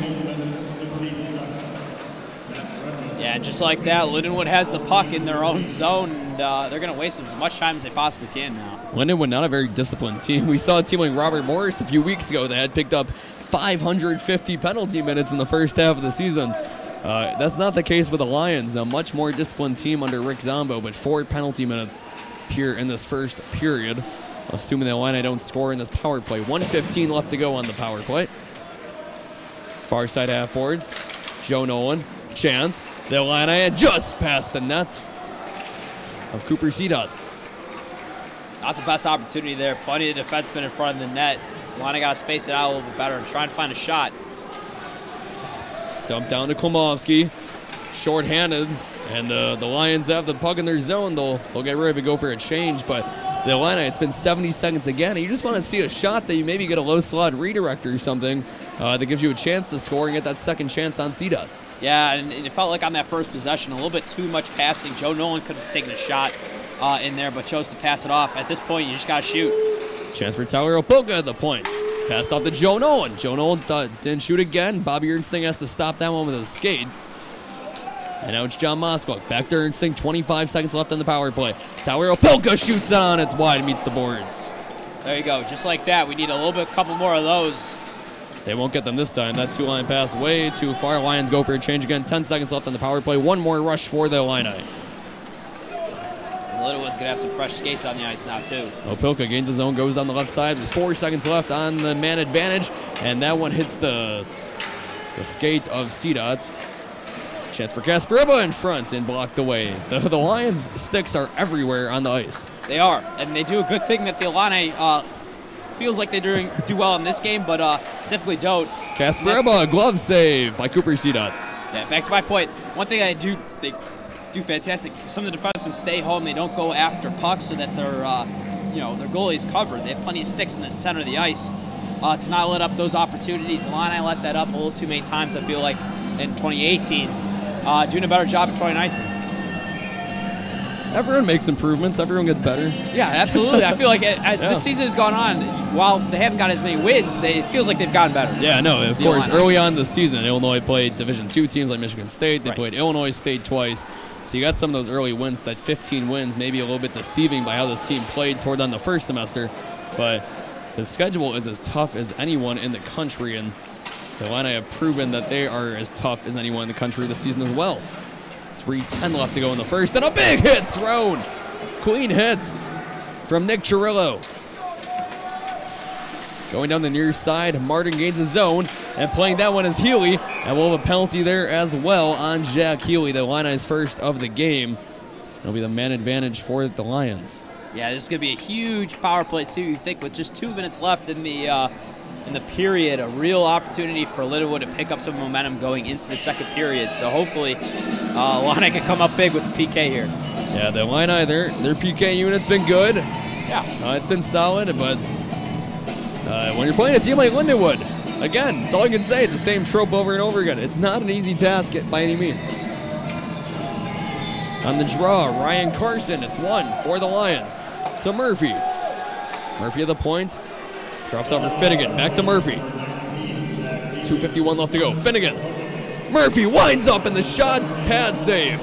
Yeah, and just like that, Lindenwood has the puck in their own zone, and they're going to waste as much time as they possibly can now. Lindenwood, not a very disciplined team. We saw a team like Robert Morris a few weeks ago that had picked up 550 penalty minutes in the first half of the season. That's not the case with the Lions. A much more disciplined team under Rick Zombo, but 4 penalty minutes here in this first period. Assuming the Illini don't score in this power play. 1:15 left to go on the power play. Far side half boards. Joe Nolan, chance. The Illini just past the net of Cooper Cedot. Not the best opportunity there. Plenty of defensemen in front of the net. Illini got to space it out a little bit better and try and find a shot. Dump down to Klimowski. Short-handed. And the Lions have the puck in their zone. They'll get rid of it, go for a change. But the Illini, it's been 70 seconds again. And you just want to see a shot that you maybe get a low slot redirect or something that gives you a chance to score and get that second chance on Cedot. Yeah, and it felt like on that first possession, a little bit too much passing. Joe Nolan could have taken a shot in there, but chose to pass it off. At this point, you just got to shoot. Chance for Tyler Opilka at the point. Passed off to Joe Nolan. Joe Nolan didn't shoot again. Bobby Ernstling has to stop that one with a skate. And now it's John Moskowitz. Back to Ernstling, 25 seconds left on the power play. Tyler Opilka shoots on. It's wide, meets the boards. There you go. Just like that. We need a couple more of those. They won't get them this time. That two-line pass way too far. Lions go for a change again. 10 seconds left on the power play. One more rush for the Illini. The little one's going to have some fresh skates on the ice now, too. Opilka gains his own, goes on the left side with 4 seconds left on the man advantage. And that one hits the skate of Cedot. Chance for Kasparova in front and blocked away. The Lions' sticks are everywhere on the ice. They are, and they do a good thing that the Illini feels like they do well in this game, but typically don't. Kasparova, glove save by Cooper Cedot. Yeah, back to my point. One thing they do fantastic. Some of the defensemen stay home. They don't go after pucks so that their goalie is covered. They have plenty of sticks in the center of the ice to not let up those opportunities. Illini let that up a little too many times, I feel like, in 2018. Doing a better job in 2019. Everyone makes improvements. Everyone gets better. Yeah, absolutely. I feel like as this season has gone on, while they haven't got as many wins, it feels like they've gotten better. Yeah, no, of course. Early on this season, Illinois played Division II teams like Michigan State. They played Illinois State twice. So you got some of those early wins, that 15 wins, maybe a little bit deceiving by how this team played toward on the first semester. But the schedule is as tough as anyone in the country, and the Illini have proven that they are as tough as anyone in the country this season as well. 3:10 left to go in the first, and a big hit thrown. Clean hit from Nick Chirillo. Going down the near side, Martin gains his zone, and playing that one is Healy, and we'll have a penalty there as well on Jack Healy, the Illini's first of the game. It'll be the man advantage for the Lions. Yeah, this is going to be a huge power play, too. You think with just 2 minutes left in the period, a real opportunity for Lindenwood to pick up some momentum going into the second period. So hopefully, Illini can come up big with the PK here. Yeah, the Illini, their PK unit's been good. Yeah. It's been solid, but when you're playing a team like Lindenwood, again, it's all I can say. It's the same trope over and over again. It's not an easy task by any means. On the draw, Ryan Carson, it's 1 for the Lions. To Murphy. Murphy at the point. Drops off for Finnegan. Back to Murphy. 2:51 left to go. Finnegan Murphy winds up in the shot. Pad save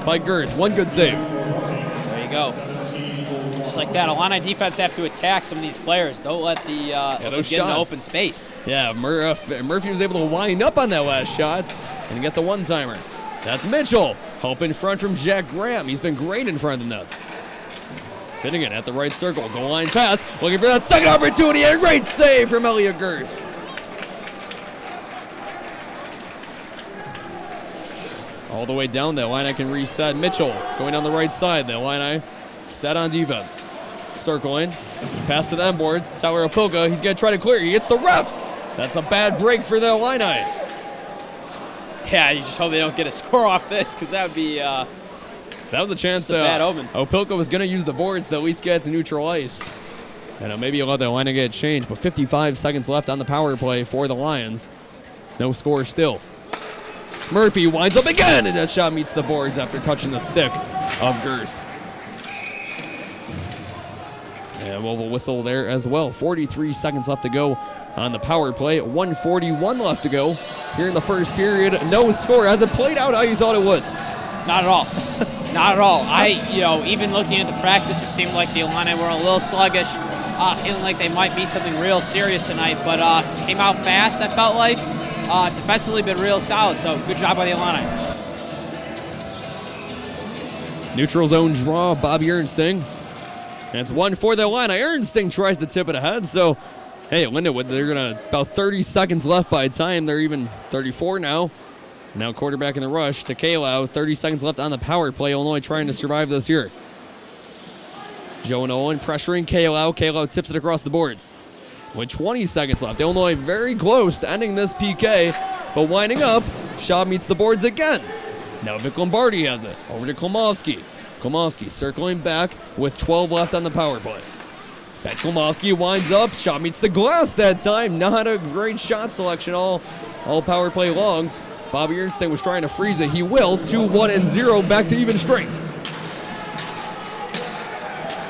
by Girth. One good save. There you go. Just like that, Illini defense have to attack some of these players. Don't let the get into open space. Yeah, Murphy was able to wind up on that last shot and get the one-timer. That's Mitchell. Help in front from Jack Graham. He's been great in front of the net. Finnegan at the right circle. Goal line pass. Looking for that second opportunity. A great save from Elliot Girth. All the way down, the Illini can reset. Mitchell going down the right side. The Illini set on defense. Circling. Pass to the end boards. Tyler Opilka. He's going to try to clear. He hits the ref. That's a bad break for the Illini. Yeah, you just hope they don't get a score off this, because that would be that was a chance. A bad omen. Opilka was going to use the boards to at least get to neutral ice. And maybe let the Illini get changed, but 55 seconds left on the power play for the Lions. No score still. Murphy winds up again, and that shot meets the boards after touching the stick of Girth. And we'll have a whistle there as well. 43 seconds left to go on the power play. 1:41 left to go here in the first period. No score. Has it played out how you thought it would? Not at all. Not at all. Even looking at the practice, it seemed like the Illini were a little sluggish, feeling like they might beat something real serious tonight, but came out fast, I felt like. Defensively been real solid, so good job by the Illini. Neutral zone draw, Bobby Ernsting. And it's one for the Illini. Ernsting tries to tip it ahead, so hey, Lindenwood, they're gonna about 30 seconds left by time. They're even 34 now. Now quarterback in the rush to Kalo. 30 seconds left on the power play. Illinois trying to survive this here. Joe and Owen pressuring Kalo. Kalo tips it across the boards. With 20 seconds left, Illinois very close to ending this PK, but winding up, shot meets the boards again. Now Vic Lombardi has it. Over to Klomovsky. Klomovsky circling back with 12 left on the power play. Pat Klomovsky winds up, shot meets the glass that time. Not a great shot selection all power play long. Bobby Ernsting was trying to freeze it. He will. 2-1-0, back to even strength.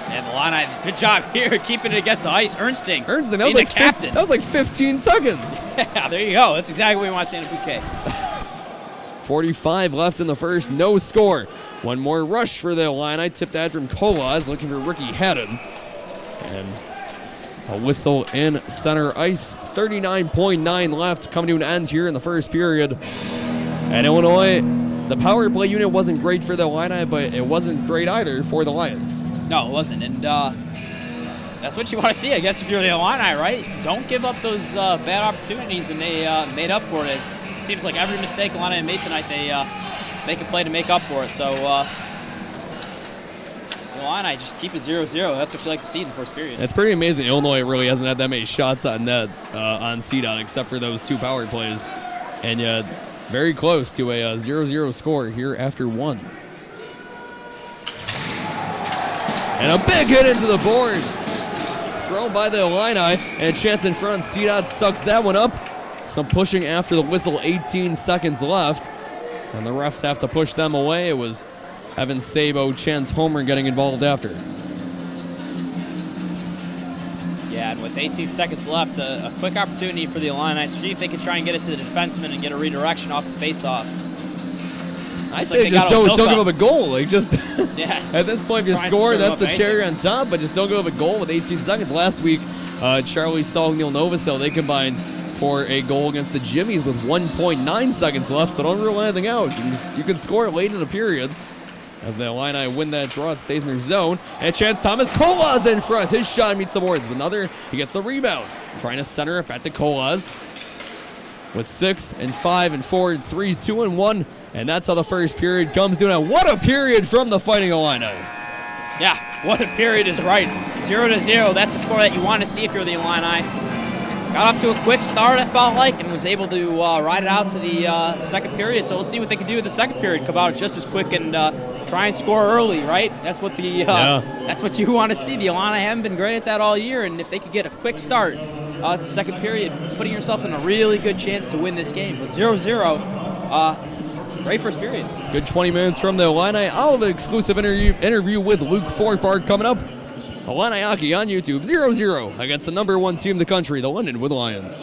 And the Illini, good job here keeping it against the ice. Ernsting, that was like captain. That was like 15 seconds. Yeah, there you go. That's exactly what we want to see in a PK. 45 left in the first, no score. One more rush for the Illini. Tip that from Kolas, looking for Ricky Haddon. And a whistle in center ice. 39.9 left, coming to an end here in the first period. And Illinois, the power play unit wasn't great for the Illini, but it wasn't great either for the Lions. No, it wasn't. And that's what you want to see, I guess, if you're the Illini, right? Don't give up those bad opportunities, and they made up for it. It seems like every mistake Illini made tonight, they make a play to make up for it. So Illini just keep it 0-0. That's what you like to see in the first period. It's pretty amazing. Illinois really hasn't had that many shots on net on CDOT except for those two power plays. And yet, very close to a 0-0 score here after one. And a big hit into the boards. Thrown by the Illini, and a chance in front. CDOT sucks that one up. Some pushing after the whistle, 18 seconds left. And the refs have to push them away. It was Evan Sabo, Chen's homer getting involved after. Yeah, and with 18 seconds left, a quick opportunity for the Illini. See if they can try and get it to the defenseman and get a redirection off the faceoff. I say just don't give up a goal. Like just yeah, at this point, if you score, that's the cherry on top. But just don't give up a goal with 18 seconds. Last week, Charlie Saul, Neil Novosel, they combined for a goal against the Jimmies with 1.9 seconds left. So don't rule anything out. You can score it late in the period. As the Illini win that draw, it stays in their zone. And a chance, Thomas Kolas in front. His shot meets the boards. With another, he gets the rebound. Trying to center it back to Kolas. With 6 and 5 and 4 and 3, 2 and 1. And that's how the first period comes to an end. What a period from the Fighting Illini. Yeah, what a period is right. 0-0, that's the score that you want to see if you're the Illini. Got off to a quick start, I felt like, and was able to ride it out to the second period. So we'll see what they can do with the second period. Come out just as quick and try and score early, right? That's what that's what you want to see. The Illini haven't been great at that all year, and if they could get a quick start, it's the second period, putting yourself in a really good chance to win this game. But 0-0, great first period. Good 20 minutes from the Illini. I'll have an exclusive interview with Luke Forfard coming up. Illini hockey on YouTube, 0-0 against the #1 team in the country, the Lindenwood Lions.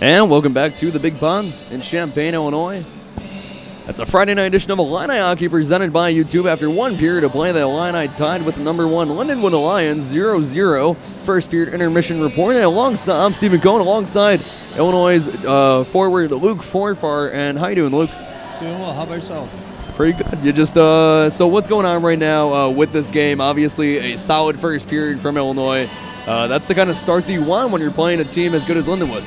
And welcome back to the Big Ponds in Champaign, Illinois. That's a Friday night edition of Illini Hockey presented by YouTube. After one period of play, the Illini tied with the number 1 Lindenwood Lions 0-0. First period intermission report. And alongside, I'm Stephen Cohn, alongside Illinois' forward Luke Forfar. And how you doing, Luke? Doing well. How about yourself? Pretty good. You just so what's going on right now with this game? Obviously, a solid first period from Illinois. That's the kind of start that you want when you're playing a team as good as Lindenwood.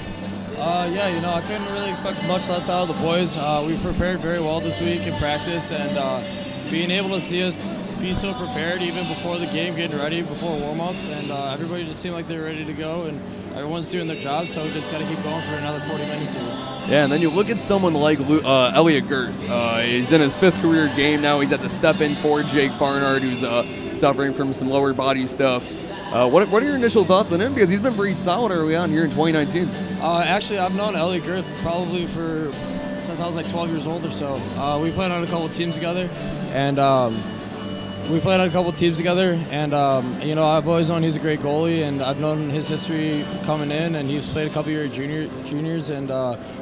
Yeah, you know, I couldn't really expect much less out of the boys. We prepared very well this week in practice, and being able to see us be so prepared even before the game, getting ready before warm-ups, and everybody just seemed like they were ready to go, and everyone's doing their job, so we just got to keep going for another 40 minutes here. Yeah, and then you look at someone like Elliot Girth. He's in his 5th career game now. He's had to step in for Jake Barnard, who's suffering from some lower body stuff. What are your initial thoughts on him? Because he's been pretty solid early on here in 2019. Actually, I've known Elliot Girth probably since I was like 12 years old or so. We played on a couple teams together, and you know, I've always known he's a great goalie, and I've known his history coming in, and he's played a couple years juniors and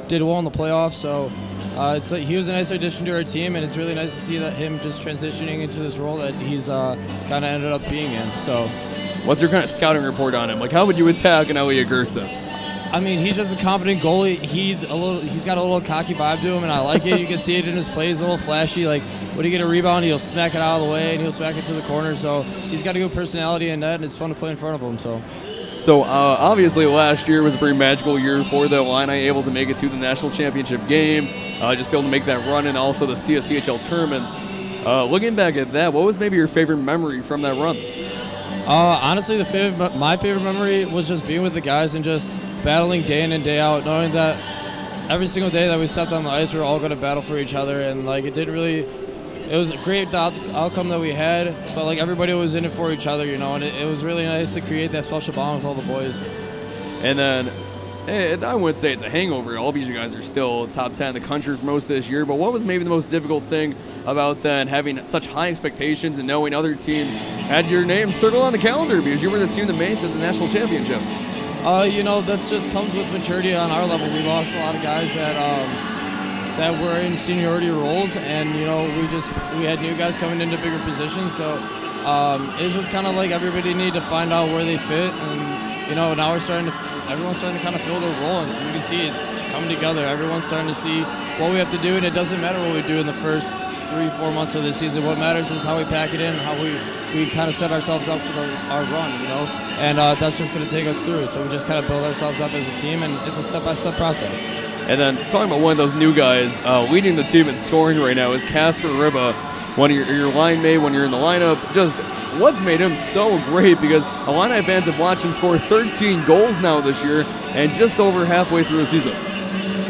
did well in the playoffs. So it's like he was a nice addition to our team, and it's really nice to see that him just transitioning into this role that he's kind of ended up being in. So. What's your kind of scouting report on him? Like, how would you attack an Elliot Girth then? I mean, he's just a confident goalie. He's got a little cocky vibe to him, and I like it. You can see it in his plays, a little flashy. Like, when he get a rebound, he'll smack it out of the way, and he'll smack it to the corner. So he's got a good personality in net, and it's fun to play in front of him. So obviously last year was a pretty magical year for the Illini, able to make it to the national championship game, just be able to make that run, and also the CSCHL tournament. Looking back at that, what was maybe your favorite memory from that run? Honestly, my favorite memory was just being with the guys and just battling day in and day out, knowing that every single day that we stepped on the ice, we were all going to battle for each other, and like it was a great outcome that we had, but like everybody was in it for each other, you know, and it was really nice to create that special bond with all the boys. And then, I wouldn't say it's a hangover. All of you guys are still top 10 in the country for most of this year, but what was maybe the most difficult thing about then having such high expectations and knowing other teams had your name circled on the calendar because you were the team that made it to the national championship? You know, that just comes with maturity on our level. We lost a lot of guys that were in seniority roles, and you know, we had new guys coming into bigger positions, so it was just kind of like everybody needed to find out where they fit, and you know, now everyone's starting to kind of fill their role, and so you can see it's coming together. Everyone's starting to see what we have to do, and it doesn't matter what we do in the first 3-4 months of the season. What matters is how we pack it in, how we kind of set ourselves up for our run, you know, and that's just going to take us through. So we just kind of build ourselves up as a team, and it's a step-by-step process. And then talking about one of those new guys leading the team in scoring right now is Casper Ribba. One of your line mate when you're in the lineup. Just what's made him so great, because Illini fans have watched him score 13 goals now this year and just over halfway through the season.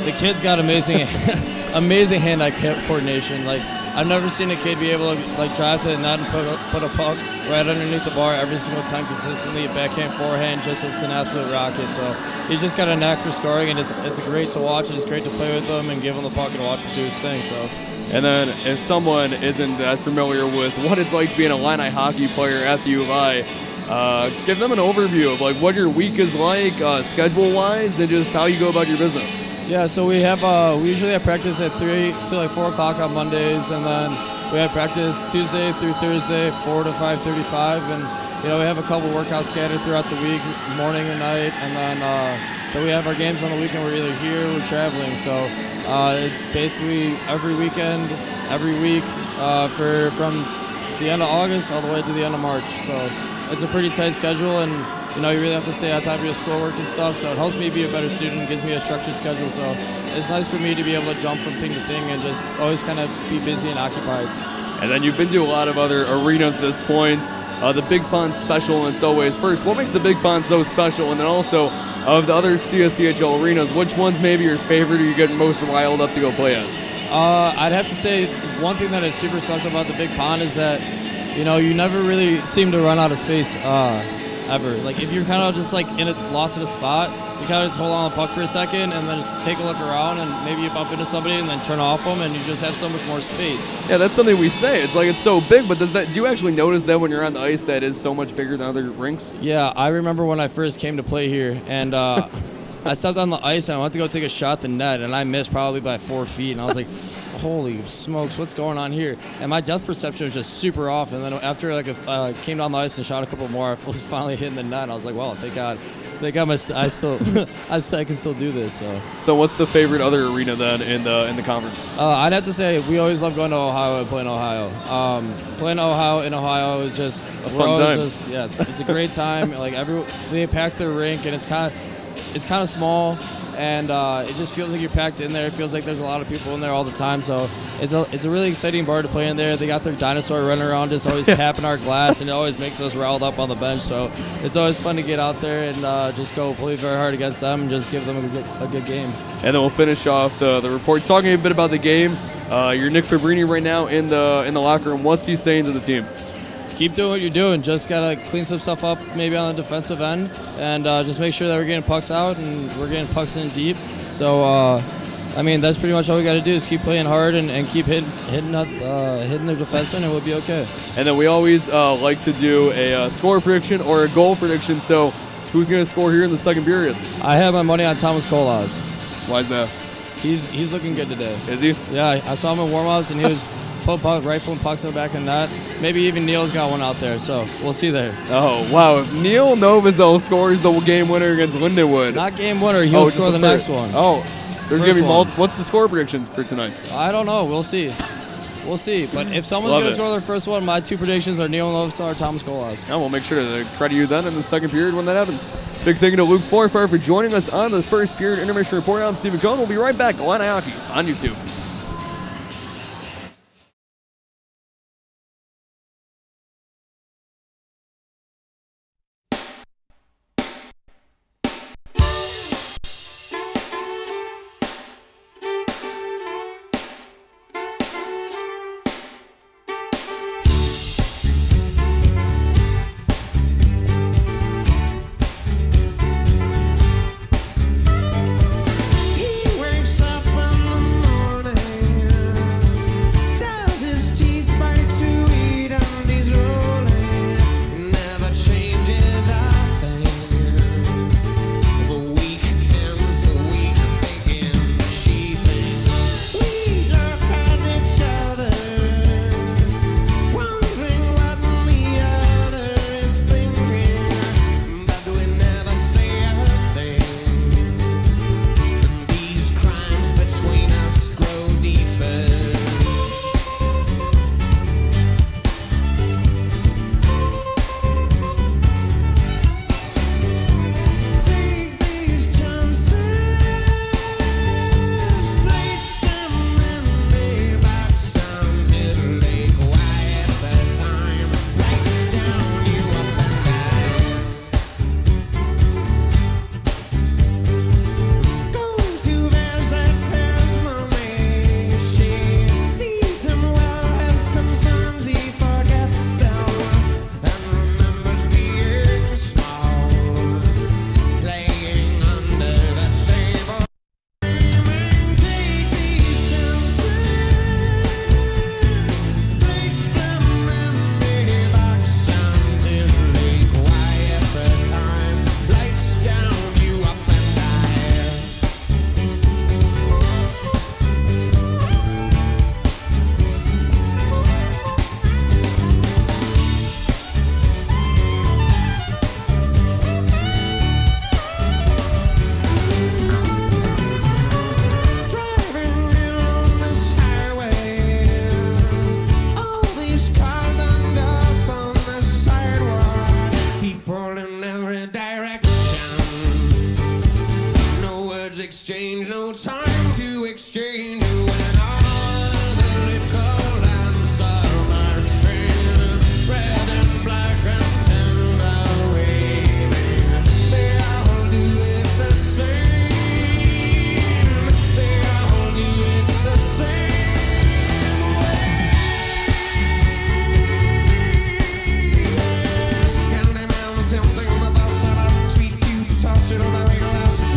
The kid's got amazing hand-eye coordination. Like, I've never seen a kid be able to like drive to the net and put a puck right underneath the bar every single time consistently. Backhand, forehand, just it's an absolute rocket. So he's just got a knack for scoring, and it's great to watch. It's great to play with him and give him the puck and watch him do his thing. So. And then if someone isn't that familiar with what it's like to be an Illini hockey player at the U of I, give them an overview of like what your week is like schedule-wise and just how you go about your business. Yeah, so we usually have practice at 3 to like 4 o'clock on Mondays, and then we have practice Tuesday through Thursday, 4 to 5:35, and you know, we have a couple workouts scattered throughout the week, morning and night, and then we have our games on the weekend. We're either here or we're traveling, so it's basically every weekend, every week from the end of August all the way to the end of March. So it's a pretty tight schedule, and you know, you really have to stay on top of your schoolwork and stuff, so it helps me be a better student, gives me a structured schedule, so it's nice for me to be able to jump from thing to thing and just always kind of be busy and occupied. And then you've been to a lot of other arenas at this point. The Big Pond Special in so ways. First, what makes the Big Pond so special? And then also, of the other CSCHL arenas, which one's maybe your favorite or you get most riled up to go play at? I'd have to say one thing that is super special about the Big Pond is that, you know, you never really seem to run out of space. Ever. Like, if you're kind of just like lost in a spot, you kind of just hold on the puck for a second and then just take a look around, and maybe you bump into somebody and then turn off them, and you just have so much more space. Yeah, that's something we say. It's like it's so big, but do you actually notice that when you're on the ice that is so much bigger than other rinks? Yeah, I remember when I first came to play here, and I stepped on the ice and I went to go take a shot at the net, and I missed probably by 4 feet. And I was like, holy smokes, what's going on here? And my depth perception was just super off. And then after I came down the ice and shot a couple more, I was finally hitting the net. And I was like, well, thank God. I can still do this. So what's the favorite other arena then in the conference? I'd have to say we always love going to Ohio and playing Ohio. Playing Ohio in Ohio is just a fun time. It's a great time. Like they pack their rink, and it's kind of small, and it just feels like you're packed in there. It feels like there's a lot of people in there all the time. So it's a really exciting bar to play in there. They got their dinosaur running around, just always tapping our glass, and it always makes us riled up on the bench. So it's always fun to get out there and just go play very hard against them and just give them a good game. And then we'll finish off the report talking a bit about the game. You're Nick Fabrini right now in the locker room. What's he saying to the team? Keep doing what you're doing. Just gotta clean some stuff up, maybe on the defensive end, and just make sure that we're getting pucks out and we're getting pucks in deep. So, that's pretty much all we got to do is keep playing hard and keep hitting the defenseman, and we'll be okay. And then we always like to do a score prediction or a goal prediction. So, who's going to score here in the second period? I have my money on Thomas Kolas. Why is that? He's looking good today. Is he? Yeah, I saw him in warm-ups, and he was rifling pucks in the back of the net. Maybe even Neil's got one out there, so we'll see there. Oh, wow. If Neil Novosel scores the game winner against Lindenwood. Not game winner, he'll score the next one. Oh, there's going to be multiple. What's the score prediction for tonight? I don't know. We'll see. But if someone's going to score their first one, my two predictions are Neil Novosel or Thomas Kolas. And we'll make sure to credit you then in the second period when that happens. Big thank you to Luke Forfar for joining us on the first period intermission report. I'm Stephen Cohn. We'll be right back. Illini Hockey on YouTube.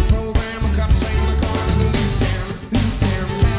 Program a cup, shake my corners, loose and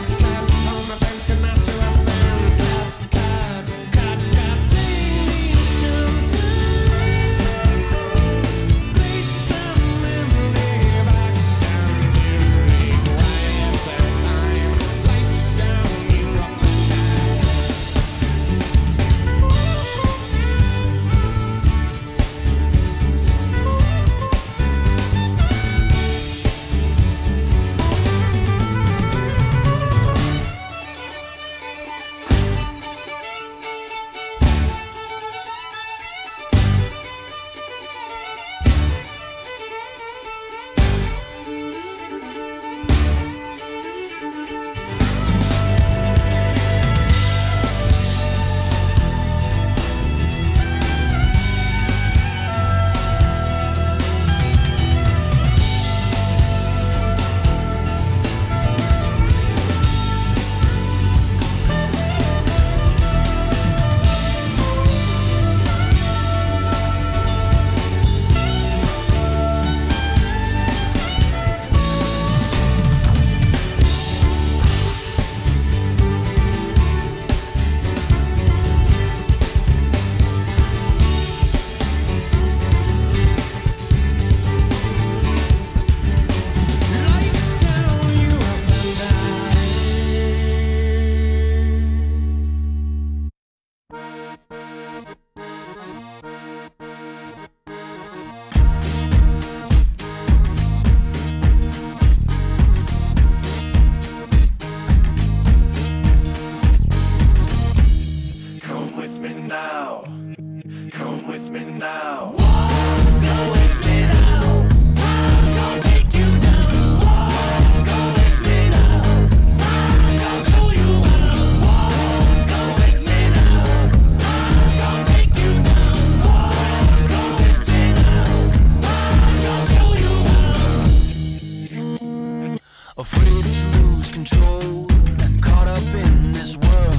control and caught up in this world.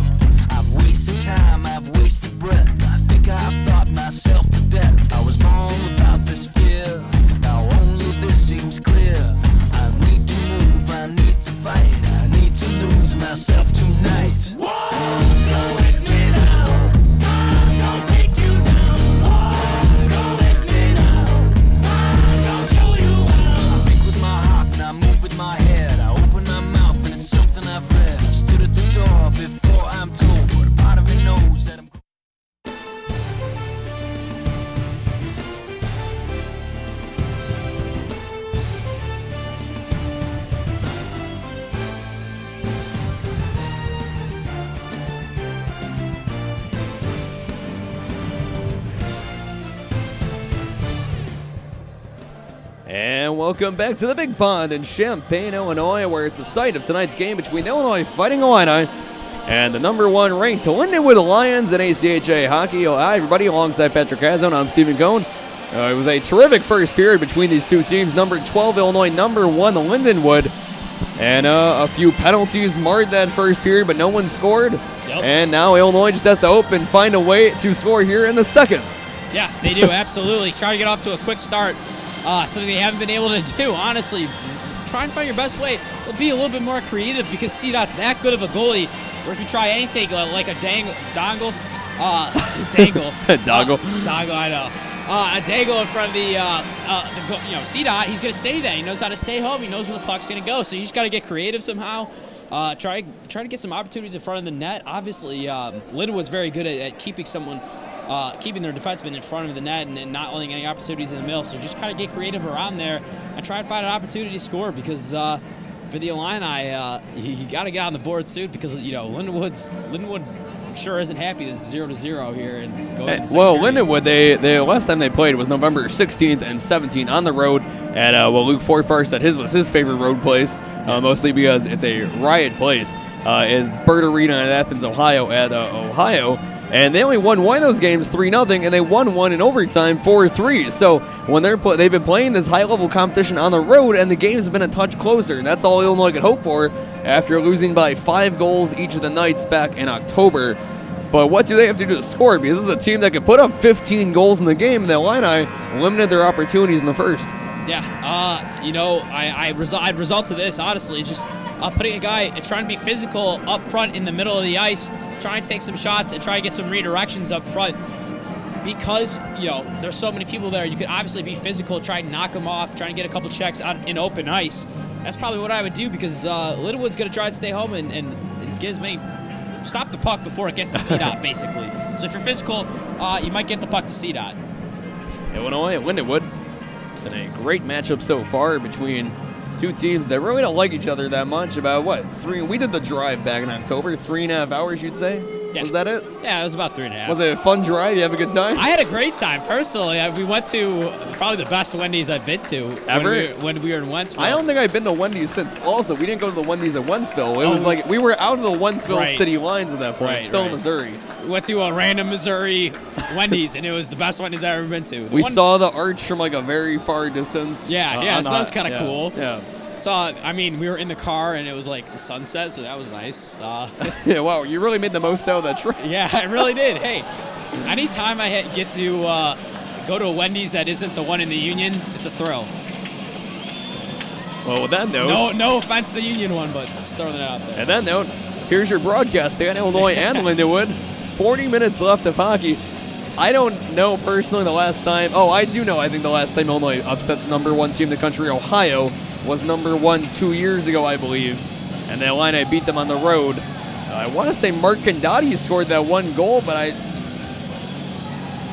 I've wasted time, I've wasted breath. I think I've thought myself to death. I was born without this fear. Now only this seems clear. I need to move, I need to fight. I need to lose myself tonight. Go with me now. I'm gonna take you down. Go with me now. I'm gonna show you how. I think with my heart and I move with my head. I open my mouth and it's something I've read. I stood at the store before I'm told, but a part of me knows that I'm. And welcome back to the Big Pond in Champaign, Illinois, where it's the site of tonight's game between Illinois Fighting Illini and the #1 ranked Lindenwood Lions in ACHA hockey. Hi, everybody. Alongside Patrick Hazone, I'm Stephen Cohn. It was a terrific first period between these two teams. Number 12 Illinois, #1 Lindenwood, and a few penalties marred that first period, but no one scored. Yep. And now Illinois just has to find a way to score here in the second. Yeah, they do, absolutely. Try to get off to a quick start. Something they haven't been able to do, honestly. Try and find your best way. It'll be a little bit more creative because CDOT's that good of a goalie, where if you try anything like a dangle, I know. A dangle in front of the CDOT, he's going to save that. He knows how to stay home. He knows where the puck's going to go. So you just got to get creative somehow. Try to get some opportunities in front of the net. Obviously, Lindenwood's very good at keeping someone. Keeping their defenseman in front of the net and not letting any opportunities in the middle. So just kind of get creative around there and try and find an opportunity to score because for the Illini, you got to get on the board soon because, Lindenwood sure isn't happy that it's 0-0 here. And going well, Lindenwood, they last time they played was November 16th and 17th on the road at Luke Forfar said was his favorite road place, mostly because it's a riot place. Is Bird Arena in Athens, Ohio at Ohio. And they only won one of those games 3-0, and they won one in overtime 4-3. So when they've been playing this high-level competition on the road, and the games have been a touch closer, and that's all Illinois could hope for after losing by 5 goals each of the nights back in October. But what do they have to do to score? Because this is a team that could put up 15 goals in the game, and the Illini limited their opportunities in the first. Yeah, I'd result to this, honestly. It's just putting a guy, trying to be physical up front in the middle of the ice, try and take some shots and try to get some redirections up front. Because, there's so many people there, you could obviously be physical, try and knock them off, try and get a couple checks out in open ice. That's probably what I would do because Lindenwood's going to try to stay home and get as many, stop the puck before it gets to CDOT, basically. So if you're physical, you might get the puck to CDOT. Illinois and Lindenwood. It's been a great matchup so far between two teams that really don't like each other that much. About we did the drive back in October, 3.5 hours, you'd say? Yeah. Was that it? Yeah, it was about 3.5. Was it a fun drive? You have a good time? I had a great time, personally. We went to probably the best Wendy's I've been to ever when we were in Wentzville. I don't think I've been to Wendy's since. Also, we didn't go to the Wendy's at Wentzville. It was like we were out of the Wentzville city lines at that point, still in Missouri. We went to a random Missouri Wendy's, and it was the best Wendy's I've ever been to. We saw the arch from like a very far distance. Yeah, so that was kind of cool. Yeah. We were in the car and it was like the sunset, so that was nice. Yeah, wow, you really made the most out of that trip. Yeah, I really did. Hey, anytime I get to go to a Wendy's that isn't the one in the Union, it's a thrill. Well, with that note... No offense to the Union one, but just throwing it out there. And that note, here's your broadcast on Illinois and Lindenwood. 40 minutes left of hockey. I don't know personally the last time... Oh, I do know. I think the last time Illinois upset the #1 team in the country, Ohio, was #1 2 years ago, I believe. And the Illini beat them on the road. I want to say Mark Condotti scored that one goal, but I...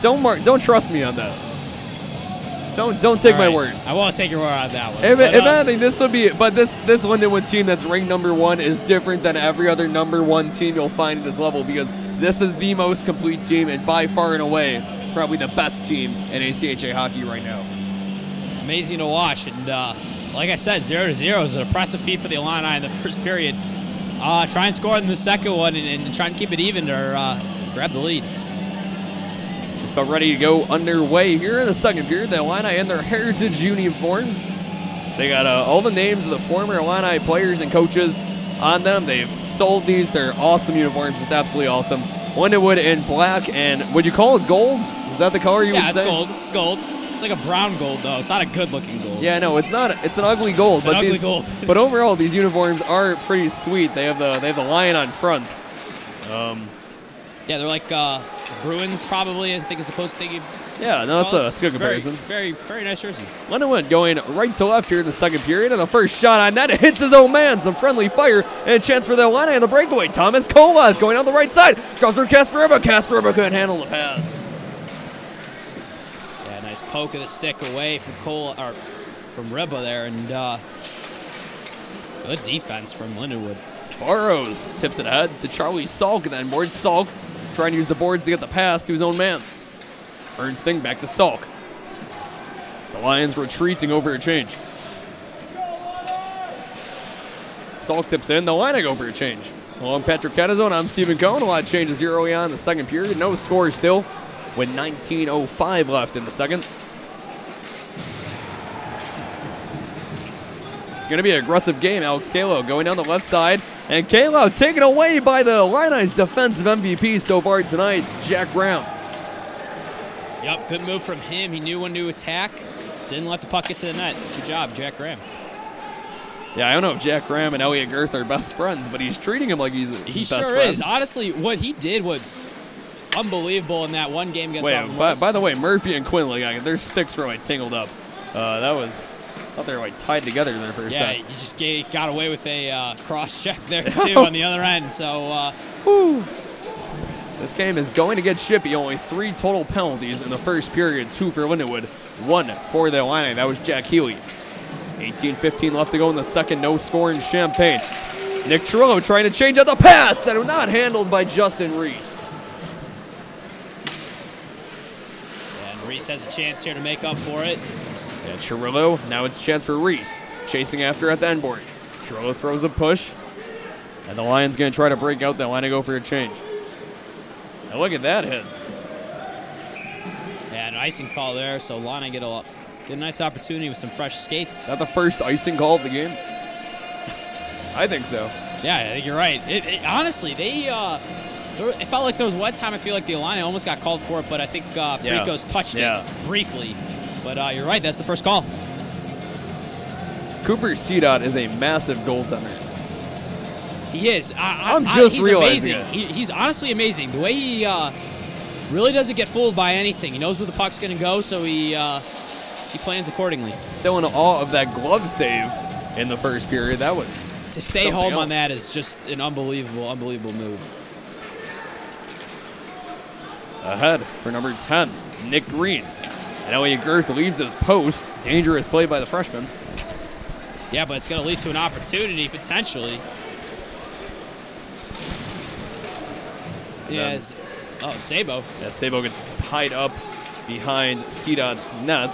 Don't trust me on that. Don't take my word. I won't take your word on that one. If anything, this would be... But this Lindenwood team that's ranked #1 is different than every other #1 team you'll find at this level because this is the most complete team and by far and away probably the best team in ACHA hockey right now. Amazing to watch. And like I said, 0-0 is an impressive feat for the Illini in the first period. Try and score in the second one and try and keep it even or grab the lead. Just about ready to go underway here in the second period. The Illini in their heritage uniforms. So they got all the names of the former Illini players and coaches on them. They've sold these. They're awesome uniforms, just absolutely awesome. Lindenwood in black, and would you call it gold? Is that the color you would say? Yeah, it's gold. It's gold. It's like a brown gold, though. It's not a good-looking gold. Yeah, no, it's not. It's an ugly gold. It's an ugly gold. But overall, these uniforms are pretty sweet. They have the lion on front. Yeah, they're like Bruins, probably. I think is the closest thing. Yeah, no, that's a good comparison. Very, very nice jerseys. Lindenwood going right to left here in the second period, and the first shot on net hits his own man. Some friendly fire and a chance for the Illini on the breakaway. Thomas Colas going on the right side, drops through Casper Riba. Casper Riba couldn't handle the pass. Yeah, nice poke of the stick away from from Riba there, and good defense from Lindenwood. Burrows tips it ahead to Charlie Salk, and then boards Salk, trying to use the boards to get the pass to his own man. Ernsting back to Salk. The Lions retreating over a change. Salk tips in. The Lions go for a change. Along Patrick Catazone, I'm Stephen Cohen. A lot of changes here early on in the second period. No score still with 19:05 left in the second. It's going to be an aggressive game. Alex Kalo going down the left side. And Kalo taken away by the Illini's defensive MVP so far tonight, Jack Graham. Yep, good move from him. He knew when to attack. Didn't let the puck get to the net. Good job, Jack Graham. Yeah, I don't know if Jack Graham and Elliot Girth are best friends, but he's treating him like he's his he best sure friend. is. Honestly, what he did was unbelievable in that one game against Wait, by the way, Murphy and Quinn, like, their sticks were like tangled up. I thought they were like tied together there for a second. Yeah, he just got away with a cross check there too on the other end. So, this game is going to get chippy. Only 3 total penalties in the first period. 2 for Lindenwood, 1 for the Illini. That was Jack Healy. 18:15 left to go in the second. No score in Champaign. Nick Chirillo trying to change out the pass that was not handled by Justin Reese. And Reese has a chance here to make up for it. Yeah, Chirillo, now it's a chance for Reese. Chasing after at the end boards. Chirillo throws a push. And the Lions going to try to break out. The Illini go for a change. Now look at that hit. Yeah, an icing call there, so Lana get a nice opportunity with some fresh skates. Is that the first icing call of the game? I think so. Yeah, I think you're right. Honestly, it felt like there was one time I feel like the Illini almost got called for it, but I think Pricos touched it briefly. But you're right, that's the first call. Cooper Cedot is a massive goaltender. He is. I'm just he's realizing amazing. He's honestly amazing. The way he really doesn't get fooled by anything. He knows where the puck's going to go, so he plans accordingly. Still in awe of that glove save in the first period. That was to stay home on that is just an unbelievable move. Ahead for number 10, Nick Green. And Elliot Girth leaves his post. Dangerous play by the freshman. Yeah, but it's going to lead to an opportunity potentially. Yes. Oh, Sabo. Yeah, Sabo gets tied up behind Cedot's net.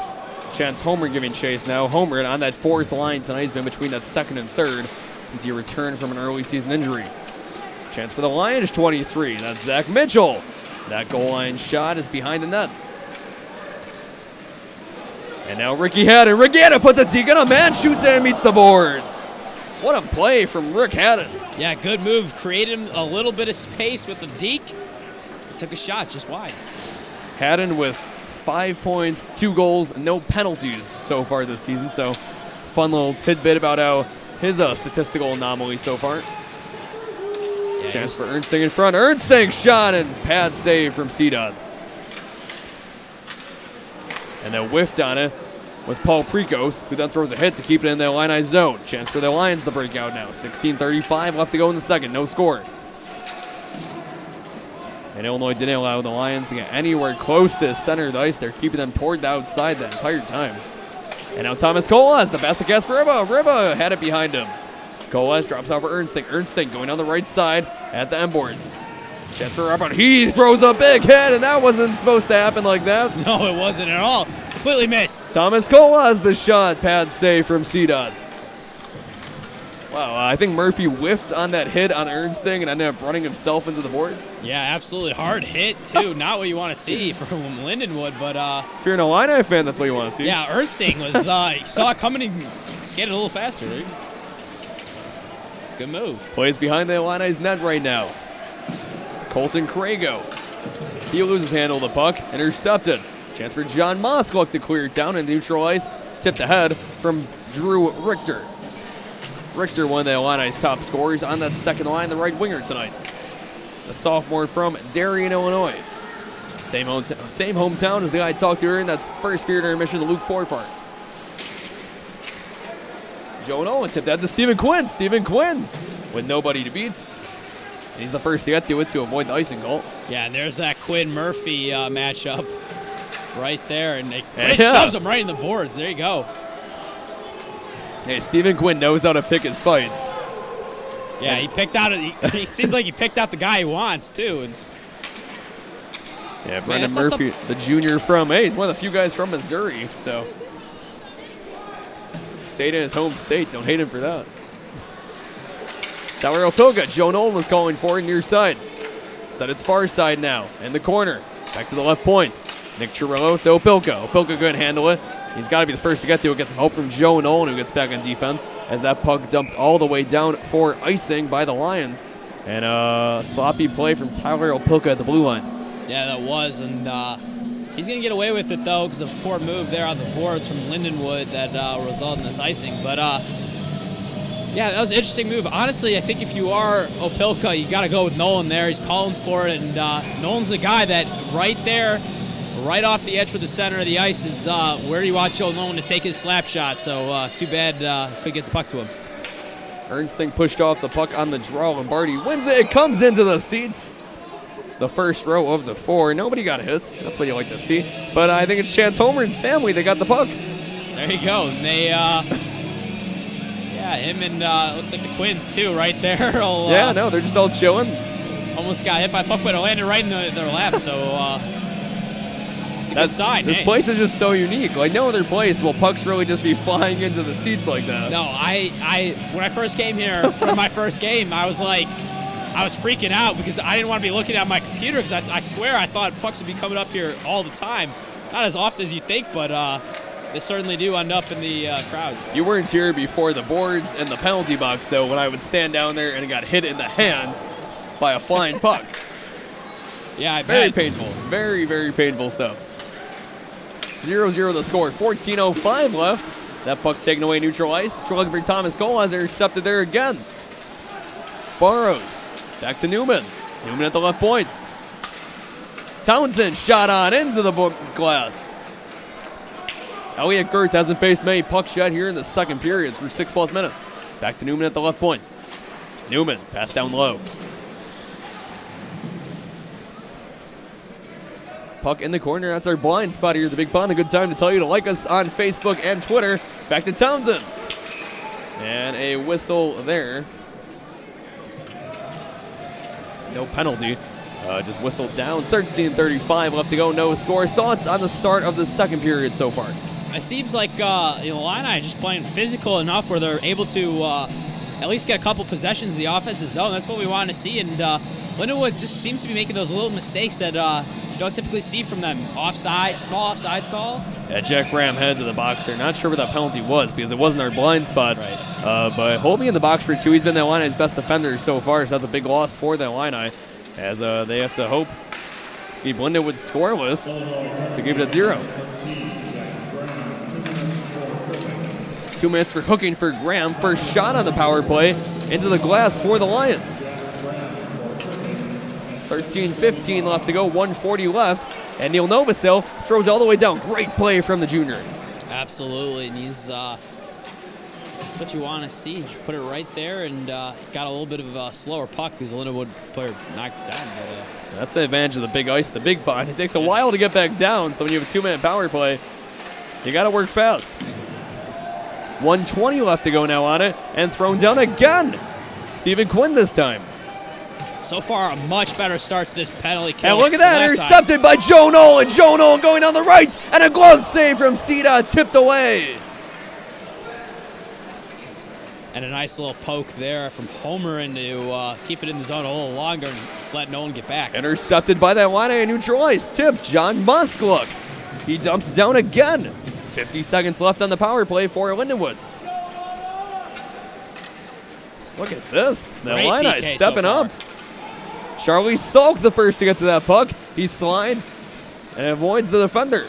Chance Homer giving chase now. Homer on that fourth line tonight. He's been between that second and third since he returned from an early season injury. Chance for the Lions, 23. That's Zach Mitchell. That goal line shot is behind the net. And now Ricky Haddon. Ricky Haddon puts a deke on a man, shoots and meets the boards. What a play from Rick Haddon. Yeah, good move. Created him a little bit of space with the deke. Took a shot just wide. Haddon with 5 points, 2 goals, no penalties so far this season. So fun little tidbit about how his statistical anomaly so far. Yeah, chance for Ernsting in front. Ernsting shot and pad save from Cedot. And then whiffed on it was Paul Pricos, who then throws a hit to keep it in the Illini zone. Chance for the Lions to break out now. 16:35 left to go in the second. No score. And Illinois didn't allow the Lions to get anywhere close to the center of the ice. They're keeping them toward the outside the entire time. And now Thomas Colas, the best of Casper Riba. Riba had it behind him. Colas drops out for Ernsting. Ernsting going on the right side at the end boards. Chance for Riba. He throws a big hit, and that wasn't supposed to happen like that. No, it wasn't at all. Completely missed. Thomas Colas, the shot, pad save from Cedot. Wow, I think Murphy whiffed on that hit on Ernsting and ended up running himself into the boards. Yeah, absolutely. Hard hit, too. Not what you want to see from Lindenwood, but... if you're an Illini fan, that's what you want to see. Yeah, Ernsting was... he saw it coming and skated a little faster, dude. Good move. Plays behind the Illini's net right now. Colton Crago. He loses handle of the puck. Intercepted. Chance for John Moskluck to clear it down and neutral ice. Tipped ahead from Drew Richter. Richter, one of the Illini's top scorers on that second line, the right winger tonight. A sophomore from Darien, Illinois. Same hometown as the guy I talked to earlier in that first period intermission, Luke Forfart. Joe Nolan tipped that to Stephen Quinn. Stephen Quinn with nobody to beat. And he's the first to get to it to avoid the icing goal. Yeah, and there's that Quinn-Murphy matchup right there. And Quinn shoves him right in the boards. There you go. Hey, Stephen Quinn knows how to pick his fights. Yeah, he picked out. He seems like he picked out the guy he wants too. And yeah, Brendan Murphy, the junior from, he's one of the few guys from Missouri, so stayed in his home state. Don't hate him for that. Tyler Opilka, Joe Nolan was calling for it near side. Instead, it's far side now, in the corner. Back to the left point. Nick Chirillo to Opilka. Opilka couldn't handle it. He's got to be the first to get to it. Gets some help from Joe Nolan, who gets back on defense as that puck dumped all the way down for icing by the Lions. And a sloppy play from Tyler Opilka at the blue line. Yeah, that was. And he's going to get away with it, though, because of a poor move there on the boards from Lindenwood that resulted in this icing. But, yeah, that was an interesting move. Honestly, I think if you are Opilka, you got to go with Nolan there. He's calling for it. And Nolan's the guy that right there, right off the edge for the center of the ice is where you want Joe Nolan to take his slap shot. So too bad couldn't get the puck to him. Ernsting pushed off the puck on the draw. Lombardi wins it. It comes into the seats. The first row of the four. Nobody got hit. That's what you like to see. But I think it's Chance Homer's family that got the puck. There you go. And they, yeah, him and looks like the Quins too, right there. Yeah, no, they're just all chilling. Almost got hit by a puck, but it landed right in their lap. So. It's a good sign. This place is just so unique. Like no other place will pucks really just be flying into the seats like that. No, when I first came here for my first game, I was freaking out because I didn't want to be looking at my computer because I swear I thought pucks would be coming up here all the time. Not as often as you think, but they certainly do end up in the crowds. You weren't here before the boards and the penalty box, though, when I would stand down there and it got hit in the hand by a flying puck. Yeah, I bet. Very painful. Very, very painful stuff. 0-0 the score. 14:05 left. That puck taken away neutral ice. The looking for Thomas Cole has intercepted there again. Burrows. Back to Newman. Newman at the left point. Townsend shot on into the glass. Elliot Girth hasn't faced many pucks yet here in the second period through 6+ minutes. Back to Newman at the left point. Newman, pass down low. Puck in the corner. That's our blind spot here at the Big Pond. A good time to tell you to like us on Facebook and Twitter. Back to Townsend. And a whistle there. No penalty. Just whistled down. 13:35 left to go. No score. Thoughts on the start of the second period so far? It seems like Illini just playing physical enough where they're able to at least get a couple possessions in the offensive zone. That's what we want to see. And Lindenwood just seems to be making those little mistakes that you don't typically see from them. Offside, small offsides call. Yeah, Jack Graham headed to the box there. Not sure what that penalty was because it wasn't our blind spot. Right. But Holby in the box for two. He's been the Illini's best defender so far, so that's a big loss for the Illini as they have to hope to keep Lindenwood scoreless to keep it at 0. 2 minutes for hooking for Graham. First shot on the power play into the glass for the Lions. 13:15 left to go, 1:40 left, and Neil Novosil throws all the way down. Great play from the junior. Absolutely, and he's that's what you want to see. Just put it right there, and got a little bit of a slower puck because the Lindenwood player knocked it down. But, that's the advantage of the big ice, the big pond. It takes a while to get back down, so when you have a 2-minute power play, you got to work fast. 1:20 left to go now on it, and thrown down again. Stephen Quinn this time. So far, a much better start to this penalty kill. And look at that, intercepted by Joe Nolan. Joe Nolan going down the right, and a glove save from Sita, tipped away. And a nice little poke there from Homer to keep it in the zone a little longer and let Nolan get back. Intercepted by that line and neutral ice. Tip, John Moskluck. He dumps down again. 50 seconds left on the power play for Lindenwood. Look at this. The Great Illini PK stepping so far. up. Charlie Salk the first to get to that puck. He slides and avoids the defender.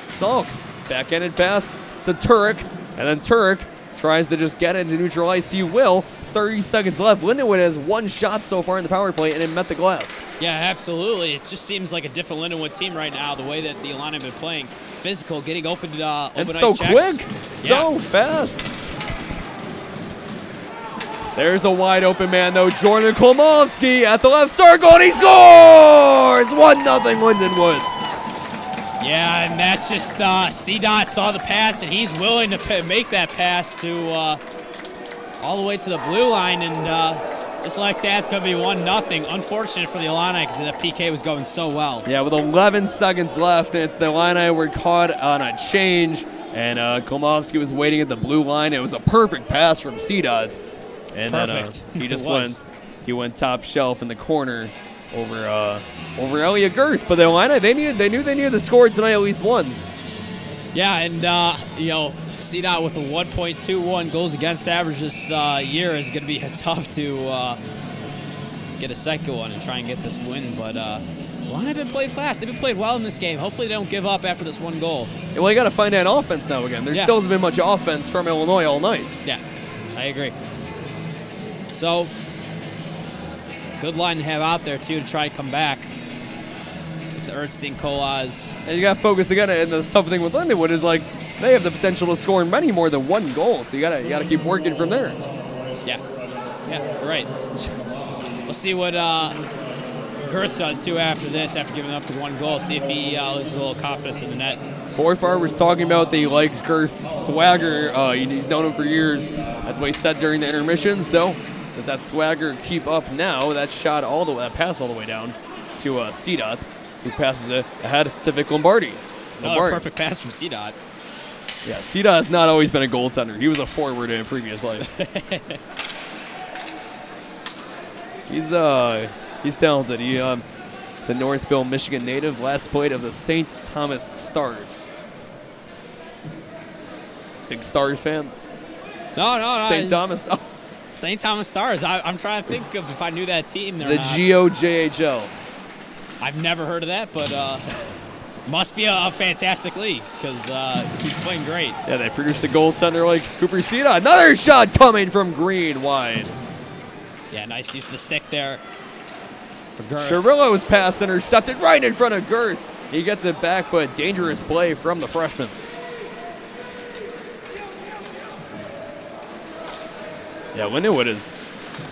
Salk, backhanded pass to Turek, and then Turek tries to just get it into neutral ice. He will. 30 seconds left. Lindenwood has one shot so far in the power play, and it met the glass. Yeah, absolutely. It just seems like a different Lindenwood team right now, the way that the Illini have been playing. Physical, getting open And ice so checks. quick, so fast. There's a wide open man, though. Jordan Kolmovsky at the left circle, and he scores! 1-0 Lindenwood. Yeah, and that's just C-Dot saw the pass, and he's willing to make that pass to all the way to the blue line, and just like that, it's going to be 1-0. Unfortunate for the Illini because the PK was going so well. Yeah, with 11 seconds left, and it's the Illini were caught on a change, and Kolmovsky was waiting at the blue line. It was a perfect pass from C-Dot. And Perfect. Then he just was. went top shelf in the corner over Elliot Girth. But the Illini, they knew they needed to score tonight, at least one. Yeah, and you know, C-Dot with a 1.21 goals against average this year is going to be tough to get a second one and try and get this win. But Illini have been played fast. They've been played well in this game. Hopefully they don't give up after this one goal. Well, you got to find that offense now again. There still hasn't been much offense from Illinois all night. Yeah, I agree. So, good line to have out there, too, to try and come back with Ernstine, Kolas. And you got to focus again. And the tough thing with Lindenwood is, like, they have the potential to score many more than one goal. So you got to keep working from there. Yeah, right. We'll see what Girth does, too, after this, after giving up the one goal. See if he loses a little confidence in the net. Ford Farmer's talking about that he likes Girth's swagger. He's known him for years. That's what he said during the intermission. So, does that swagger keep up now? That pass all the way down to C-Dot, who passes it ahead to Vic Lombardi. Another perfect pass from C-Dot. Yeah, C-Dot has not always been a goaltender. He was a forward in a previous life. He's talented. He the Northville, Michigan native, last played of the St. Thomas Stars. Big Stars fan? No. St. Thomas? Oh. St. Thomas Stars. I'm trying to think of if I knew that team. The GOJHL. I've never heard of that, but must be a fantastic league because he's playing great. Yeah, they produced a goaltender like Cooper Ceda. Another shot coming from Green wide. Yeah, nice use of the stick there for Girth. Chirillo's pass intercepted right in front of Girth. He gets it back, but dangerous play from the freshman. Yeah, Lindenwood it's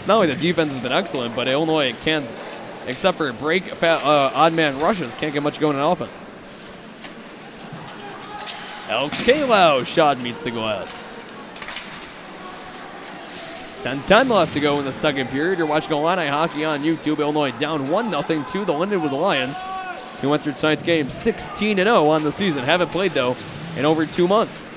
not only the defense has been excellent, but Illinois can't, except for odd man rushes, can't get much going in offense. Alex Kalow's shot meets the glass. 10-10 left to go in the second period. You're watching Illini hockey on YouTube. Illinois down 1-0 to the Lindenwood Lions, who went through tonight's game 16-0 on the season. Haven't played, though, in over 2 months.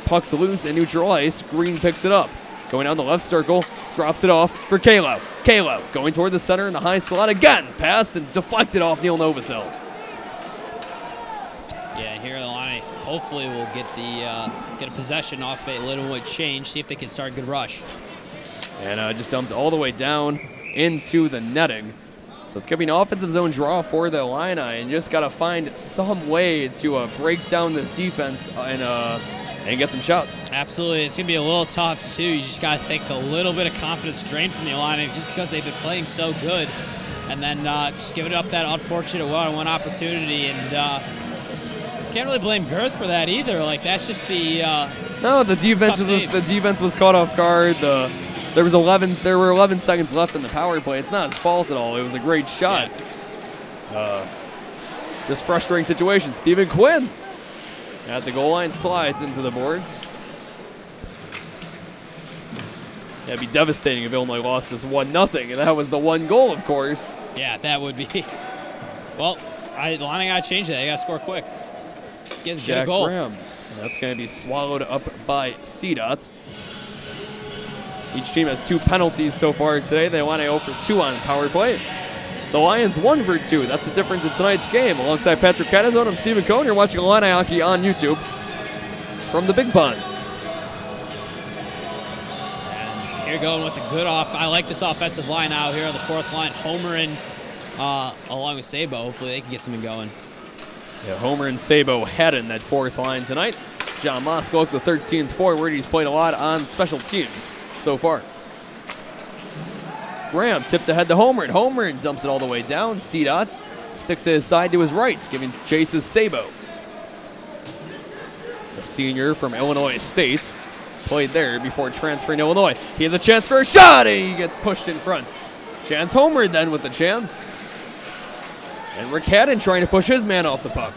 Puck's loose in neutral ice. Green picks it up. Going down the left circle, drops it off for Kalo. Kalo going toward the center in the high slot again. Pass and deflected off Neil Novosel. Yeah, here the line hopefully will get a possession off a Lindenwood change. See if they can start a good rush. And just dumped all the way down into the netting. So it's going to be an offensive zone draw for the Illini, and you just got to find some way to break down this defense and get some shots. Absolutely. It's going to be a little tough, too. You just got to think a little bit of confidence drained from the Illini just because they've been playing so good. And then just giving up that unfortunate one-on-one opportunity. And can't really blame Girth for that either. Like, that's just the no, the defense was caught off guard. There were 11 seconds left in the power play. It's not his fault at all. It was a great shot. Yeah. Just frustrating situation. Stephen Quinn at the goal line slides into the boards. Yeah, it'd be devastating if Illinois lost this 1-0, and that was the one goal, of course. Yeah, that would be. Well, the line got to change that. They got to score quick. Get a goal. Graham. And that's going to be swallowed up by C-Dot. Each team has 2 penalties so far today. They want 0 for 2 on power play. The Lions 1 for 2. That's the difference in tonight's game. Alongside Patrick Catazone, I'm Stephen Cohn. You're watching Illini hockey on YouTube from the Big Pond. And Here going with a good off. I like this offensive line out here on the fourth line. Homer and along with Sabo. Hopefully they can get something going. Yeah, Homer and Sabo heading that fourth line tonight. John Moskowik, the 13th forward. He's played a lot on special teams so far. Graham tipped ahead to Homer, and Homer dumps it all the way down. CDOT sticks his side to his right, giving chase is Sabo. The senior from Illinois State played there before transferring to Illinois. He has a chance for a shot, and he gets pushed in front. Chance Homer then with the chance. And Rick Haddon trying to push his man off the puck.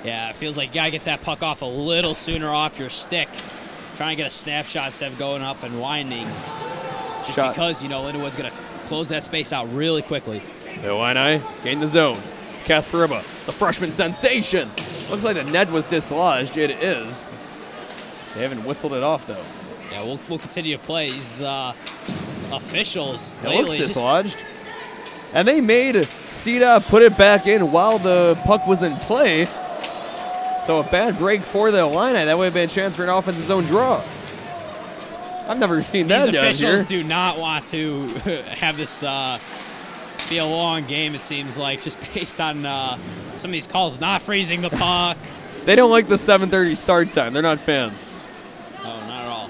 Yeah, it feels like you got to get that puck off a little sooner off your stick. Trying to get a snapshot instead of going up and winding. Just because, you know, Lindenwood's going to close that space out really quickly. The Illini gain the zone. It's Kasparova, the freshman sensation. Looks like the net was dislodged. It is. They haven't whistled it off, though. Yeah, we'll continue to play. These officials It lately looks dislodged. And they made Ceda put it back in while the puck was in play. So a bad break for the Illini. That would have been a chance for an offensive zone draw. I've never seen that down here. These officials do not want to have this be a long game, it seems like, just based on some of these calls not freezing the puck. They don't like the 7:30 start time. They're not fans. Oh, not at all.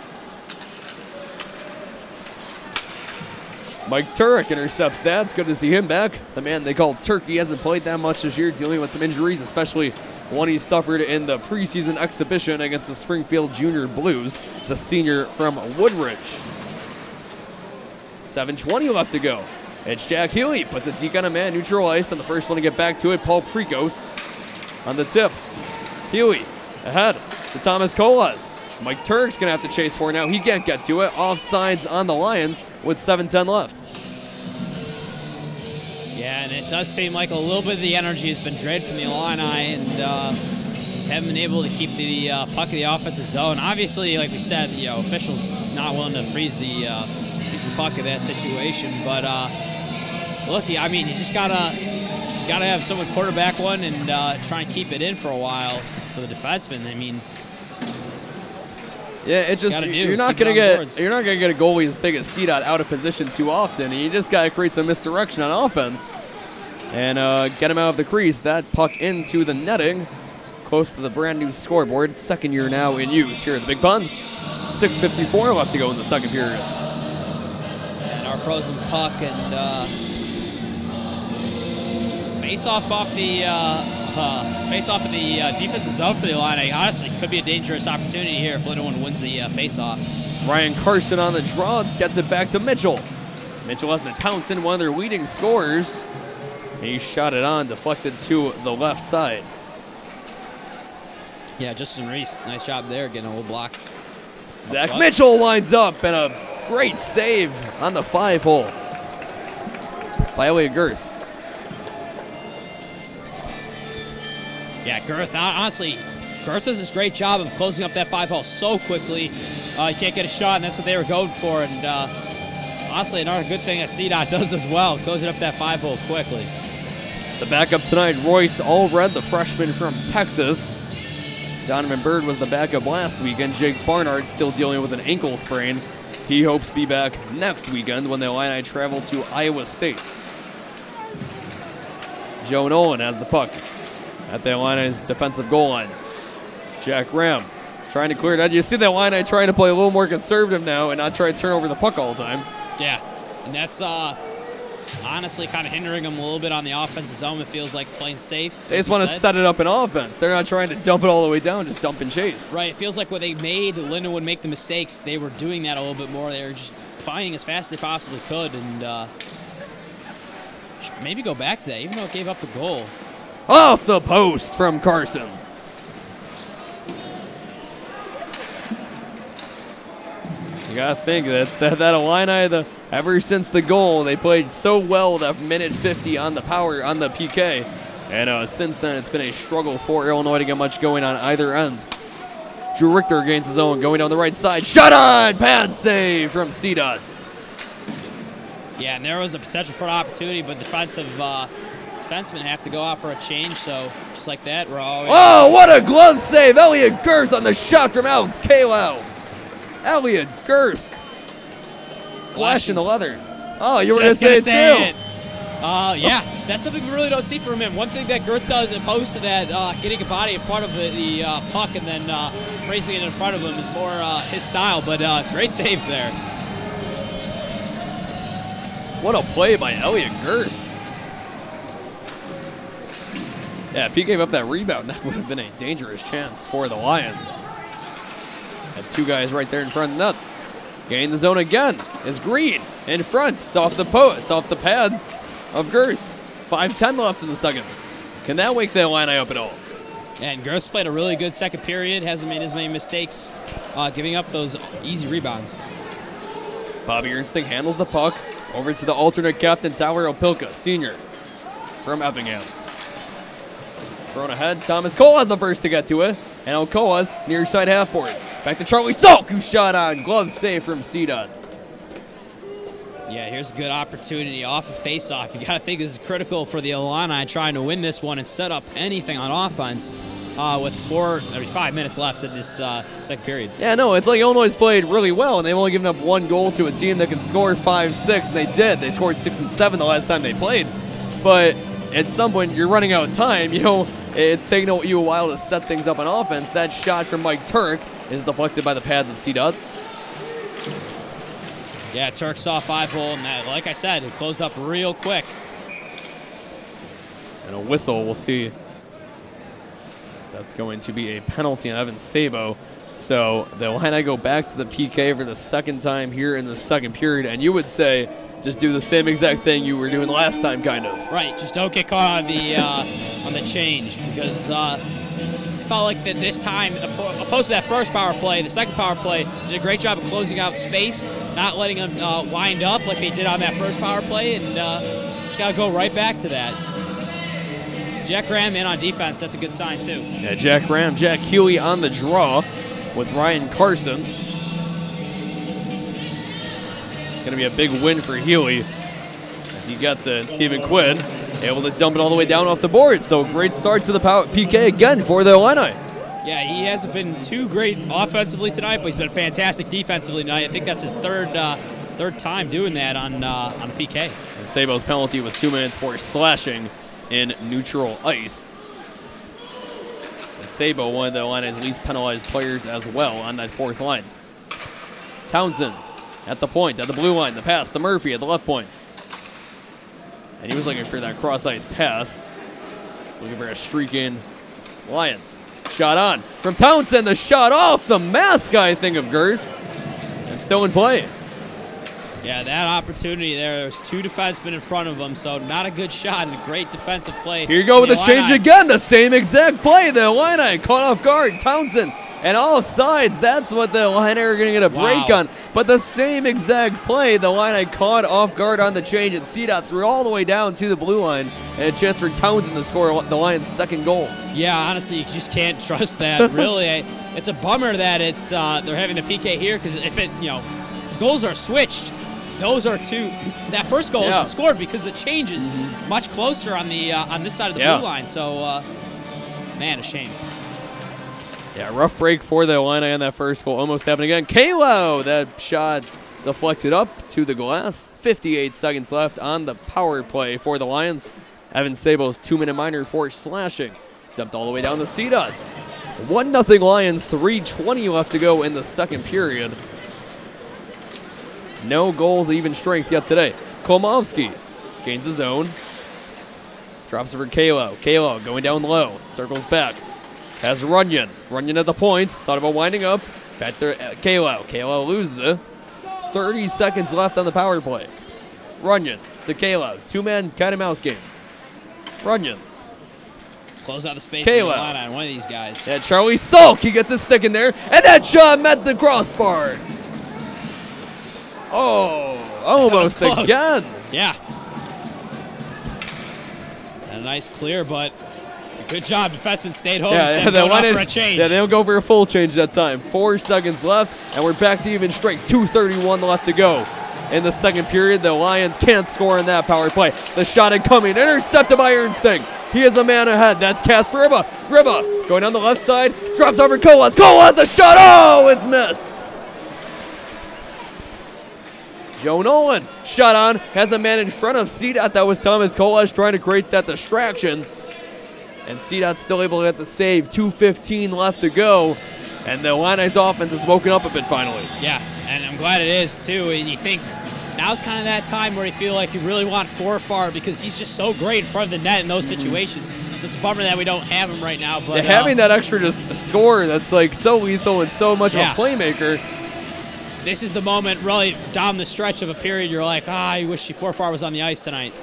Mike Turek intercepts that. It's good to see him back. The man they call Turkey hasn't played that much this year, dealing with some injuries, especially one he suffered in the preseason exhibition against the Springfield Junior Blues, the senior from Woodridge. 7:20 left to go. It's Jack Healy, puts a deke on a man, neutral ice, and the first one to get back to it, Paul Prekos on the tip. Healy ahead to Thomas Colas. Mike Turk's going to have to chase for it now. He can't get to it. Offsides on the Lions with 7:10 left. Yeah, and it does seem like a little bit of the energy has been drained from the Illini, and just haven't been able to keep the puck in the offensive zone. Obviously, like we said, you know, officials not willing to freeze the puck in that situation. But look, I mean, you gotta have someone quarterback one and try and keep it in for a while for the defenseman. I mean, yeah, it's just you're not gonna get a goalie as big as CDOT out of position too often. You just gotta create some misdirection on offense and get him out of the crease. That puck into the netting, close to the brand new scoreboard. Second year now in use here at the Big Pond. 6:54 left to go in the second period. And our frozen puck and face off of the defensive zone for the Illini. Honestly, could be a dangerous opportunity here if Lindenwood wins the face-off. Ryan Carson on the draw, gets it back to Mitchell. Mitchell has to pounce in one of their leading scorers. And he shot it on, deflected to the left side. Yeah, Justin Reese, nice job there, getting a little block. Zach Mitchell winds up, and a great save on the 5-hole by Elliot Girth. Yeah, Girth, honestly, Girth does this great job of closing up that 5-hole so quickly. You can't get a shot, and that's what they were going for. And honestly, another good thing that CDOT does as well, closing up that 5-hole quickly. The backup tonight, Royce Allred, the freshman from Texas. Donovan Bird was the backup last weekend. Jake Barnard still dealing with an ankle sprain. He hopes to be back next weekend when the Illini travel to Iowa State. Joe Nolan has the puck at the Illini's defensive goal line. Jack Graham trying to clear it out. You see the Illini trying to play a little more conservative now and not try to turn over the puck all the time. Yeah, and that's honestly kind of hindering them a little bit on the offensive zone. It feels like playing safe. They just want to set it up in offense. They're not trying to dump it all the way down, just dump and chase. Right, it feels like when they made Lindenwood make the mistakes, they were doing that a little bit more. They were just finding as fast as they possibly could, and should maybe go back to that, even though it gave up the goal. Off the post from Carson. You gotta think that Illini, ever since the goal, they played so well that minute 50 on the power on the PK, and since then it's been a struggle for Illinois to get much going on either end. Drew Richter gains his own, going down the right side, shot on, pad save from CDOT. Yeah, and there was a potential for an opportunity, but defensive defensemen have to go out for a change, so just like that, we're always... Oh, what a glove save! Elliot Girth on the shot from Alex Kalow. Elliot Girth. Flashing the leather. Oh, you were going to say it too. Yeah, that's something we really don't see from him. One thing that Girth does opposed to that, getting a body in front of the puck and then phrasing it in front of him is more his style, but great save there. What a play by Elliot Girth. Yeah, if he gave up that rebound, that would have been a dangerous chance for the Lions. Had two guys right there in front of the net. Getting the zone again is Green in front. It's off the it's off the pads of Girth. 5:10 left in the second. Can that wake the Illini up at all? And Girth's played a really good second period. Hasn't made as many mistakes, giving up those easy rebounds. Bobby Ernstink handles the puck over to the alternate captain, Tyler Opilka, senior from Effingham. Thrown ahead, Thomas Colas the first to get to it. And Okoa's near side half boards. Back to Charlie Salk, who shot on. Glove save from C-Dot. Yeah, here's a good opportunity off a face-off. You got to think this is critical for the Illini trying to win this one and set up anything on offense with 5 minutes left in this second period. Yeah, no, it's like Illinois played really well, and they've only given up one goal to a team that can score 5-6, and they did. They scored 6 and 7 the last time they played. But at some point, you're running out of time. You know, it's taking you a while to set things up on offense. That shot from Mike Turk is deflected by the pads of C-Dot. Yeah, Turk saw 5-hole, and that, like I said, it closed up real quick. And a whistle, we'll see. That's going to be a penalty on Evan Sabo. So the Illini go back to the PK for the second time here in the second period, and you would say just do the same exact thing you were doing last time, kind of. Right, just don't get caught on the change, because it felt like that this time, opposed to that first power play, the second power play did a great job of closing out space, not letting them wind up like they did on that first power play, and just got to go right back to that. Jack Graham in on defense, that's a good sign too. Yeah, Jack Graham, Jack Huey on the draw with Ryan Carson. It's going to be a big win for Healy as he gets it. Stephen Quinn able to dump it all the way down off the board. So great start to the PK again for the Illini. Yeah, he hasn't been too great offensively tonight, but he's been fantastic defensively tonight. I think that's his third time doing that on a PK. And Sabo's penalty was 2 minutes for slashing in neutral ice. And Sabo, one of the Illini's least penalized players as well on that fourth line. Townsend at the point, at the blue line, the pass to Murphy at the left point. And he was looking for that cross-ice pass. Looking for a streak-in Lion. Shot on from Townsend, the shot off the mask, I think, of Girth. And still in play. Yeah, that opportunity there's two defensemen in front of him, so not a good shot and a great defensive play. Here you go with the change again, the same exact play. The Illini caught off guard, Townsend, and all sides. That's what the Illini are going to get a break on. But the same exact play, the Illini caught off guard on the change, and C-Dot threw all the way down to the blue line, and a chance for Townsend to score the Lions' second goal. Yeah, honestly, you just can't trust that. Really, it's a bummer that it's they're having the PK here, because if it, goals are switched, those are two. That first goal isn't scored because the change is much closer on the on this side of the blue line. So, man, a shame. Yeah, rough break for the Illini on that first goal. Almost happened again. Kalo, that shot deflected up to the glass. 58 seconds left on the power play for the Lions. Evan Sabo's 2-minute minor for slashing. Dumped all the way down the C-Dot. 1-0 Lions, 3:20 left to go in the second period. No goals of even strength yet today. Kolmovsky gains his own. Drops it for Kalo. Kalo going down low. Circles back. Has Runyon. Runyon at the point. Thought about winding up. Back to Kalo. Kalo loses it. 30 seconds left on the power play. Runyon to Kalo. Two-man cat-and-mouse game. Runyon. Close out the space Kalo. On one of these guys. Yeah, Charlie Salk. He gets his stick in there. And that shot met the crossbar. Oh, almost again. Yeah. And a nice clear, but good job. Defenseman stayed home. Yeah, they went for a change. Yeah, they don't go for a full change that time. 4 seconds left, and we're back to even strength. 2:31 left to go. in the second period. The Lions can't score in that power play. The shot incoming, intercepted by Ernsting. He is a man ahead. That's Casper Ribba. Ribba going down the left side, drops over Colas. Colas, the shot, oh, it's missed. Joe Nolan, shot on, has a man in front of CDOT. That was Thomas Colas trying to create that distraction. And CDOT still able to get the save. 2:15 left to go. And the Illini's offense has woken up a bit finally. Yeah, and I'm glad it is too. And you think now's kind of that time where you feel like you really want Forfar because he's just so great in front of the net in those situations. So it's a bummer that we don't have him right now. But having that extra just score that's like so lethal and so much of a playmaker. This is the moment really down the stretch of a period you're like, I wish Forfar was on the ice tonight.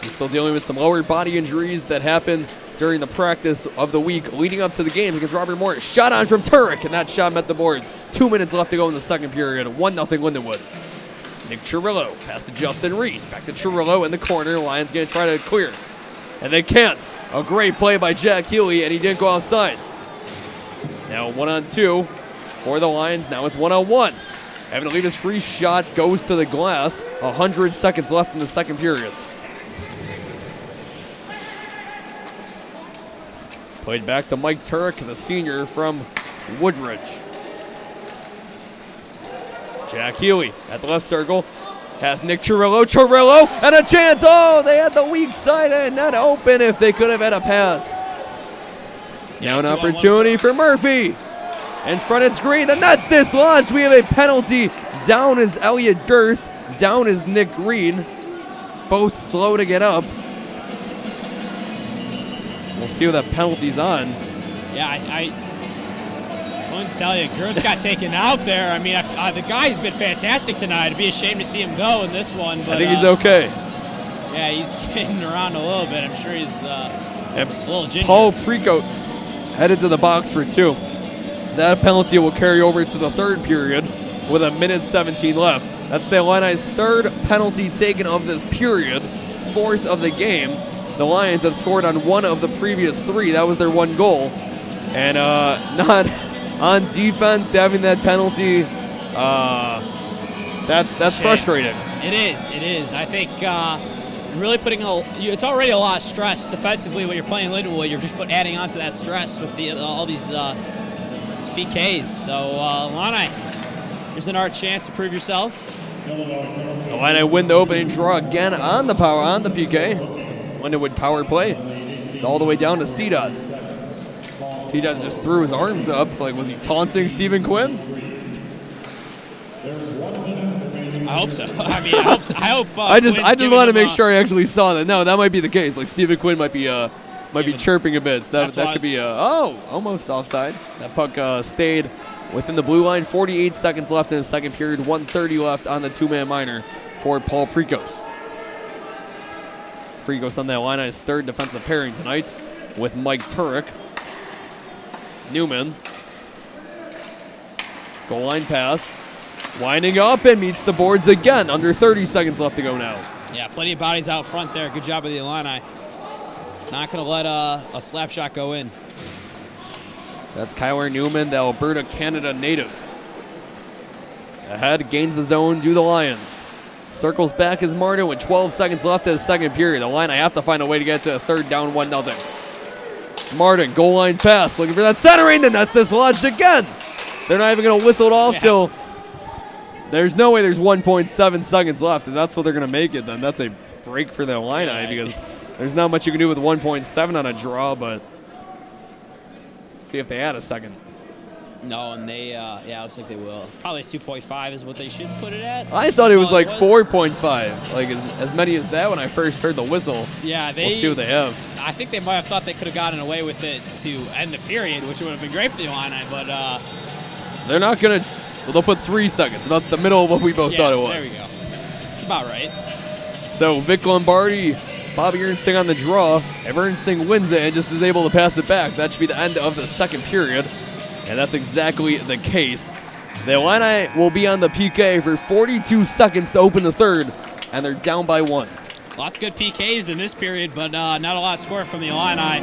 He's still dealing with some lower body injuries that happened during the practice of the week leading up to the game against Robert Morris. Shot on from Turek, and that shot met the boards. 2 minutes left to go in the second period. 1-0 Lindenwood. Nick Chirillo pass to Justin Reese. Back to Chirillo in the corner. Lions going to try to clear. And they can't. A great play by Jack Healy, and he didn't go offsides. Now 1-on-2 for the Lions. Now it's 1-on-1. Evan Alita's Reese shot goes to the glass. 100 seconds left in the second period. Played back to Mike Turek, the senior from Woodridge. Jack Healy at the left circle. Has Nick Chirillo. Chirillo and a chance. Oh, they had the weak side and not open if they could have had a pass. Now an opportunity for Murphy. In front it's Green. The net's dislodged. We have a penalty. Down is Elliot Girth. Down is Nick Green. Both slow to get up. We'll see what that penalty's on. Yeah, I couldn't tell you. Girth got taken out there. I mean, the guy's been fantastic tonight. It'd be a shame to see him go in this one. But, I think he's okay. Yeah, he's getting around a little bit. I'm sure he's a little ginger. Paul Precoat headed to the box for 2. That penalty will carry over to the third period with 1:17 left. That's the Illini's third penalty taken of this period, 4th of the game. The Lions have scored on 1 of the previous 3. That was their 1 goal. And not on defense having that penalty, that's frustrating. It is. I think really putting it's already a lot of stress defensively when you're playing Lindenwood. You're just adding on to that stress with all these PKs. So Illini, here's another chance to prove yourself. Illini win the opening draw again on the PK. Lindenwood power play. It's all the way down to CDOT. CDOT just threw his arms up. Like, was he taunting Stephen Quinn? I hope so. I mean, I hope. I just want to make sure I actually saw that. No, that might be the case. Like, Stephen Quinn might be chirping a bit. So that could be almost offsides. That puck stayed within the blue line. 48 seconds left in the second period. 1:30 left on the 2-man minor for Paul Prekos. Pregos on the Illini's third defensive pairing tonight with Mike Turek. Newman. Goal line pass. Winding up and meets the boards again. Under 30 seconds left to go now. Yeah, plenty of bodies out front there. Good job of the Illini. Not going to let a slap shot go in. That's Kyler Newman, the Alberta, Canada native. Ahead, gains the zone, do the Lions. Circles back is Martin with 12 seconds left in the second period. The Illini have to find a way to get to a third down 1-0. Martin, goal line pass, looking for that centering, and that's dislodged again. They're not even going to whistle it off till there's no way there's 1.7 seconds left. If that's what they're going to make it, then that's a break for the Illini because there's not much you can do with 1.7 on a draw, but see if they add a second. No, and they, it looks like they will. Probably 2.5 is what they should put it at. I thought it was like 4.5, like as many as that when I first heard the whistle. Yeah, we'll see what they have. I think they might have thought they could have gotten away with it to end the period, which would have been great for the Illini, but they're not going to. Well, they'll put 3 seconds, about the middle of what we both thought it was. There we go. It's about right. So Vic Lombardi, Bobby Ernsting on the draw. If Ernsting wins it and just is able to pass it back, that should be the end of the second period. And that's exactly the case. The Illini will be on the PK for 42 seconds to open the third, and they're down by 1. Lots of good PKs in this period, but not a lot of score from the Illini.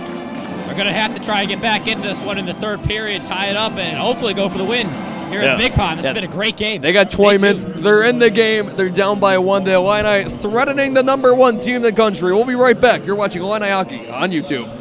They're going to have to try and get back into this one in the third period, tie it up, and hopefully go for the win. here at the Big Pond. This has been a great game. They got 20 minutes. They're in the game. They're down by 1. The Illini threatening the #1 team in the country. We'll be right back. You're watching Illini Hockey on YouTube.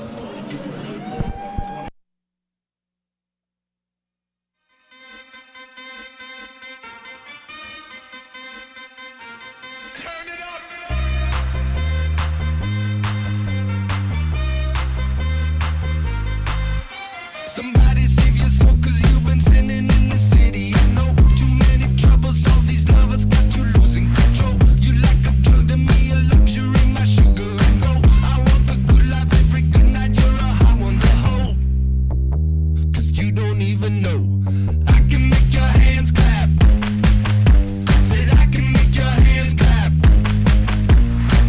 Somebody save your soul, 'cause you've been sinning in the city. I know too many troubles, all these lovers got you losing control. You like a drug to me, a luxury, my sugar and gold. I want the good life every good night, you're a hot one to hold. 'Cause you don't even know, I can make your hands clap. Said I can make your hands clap.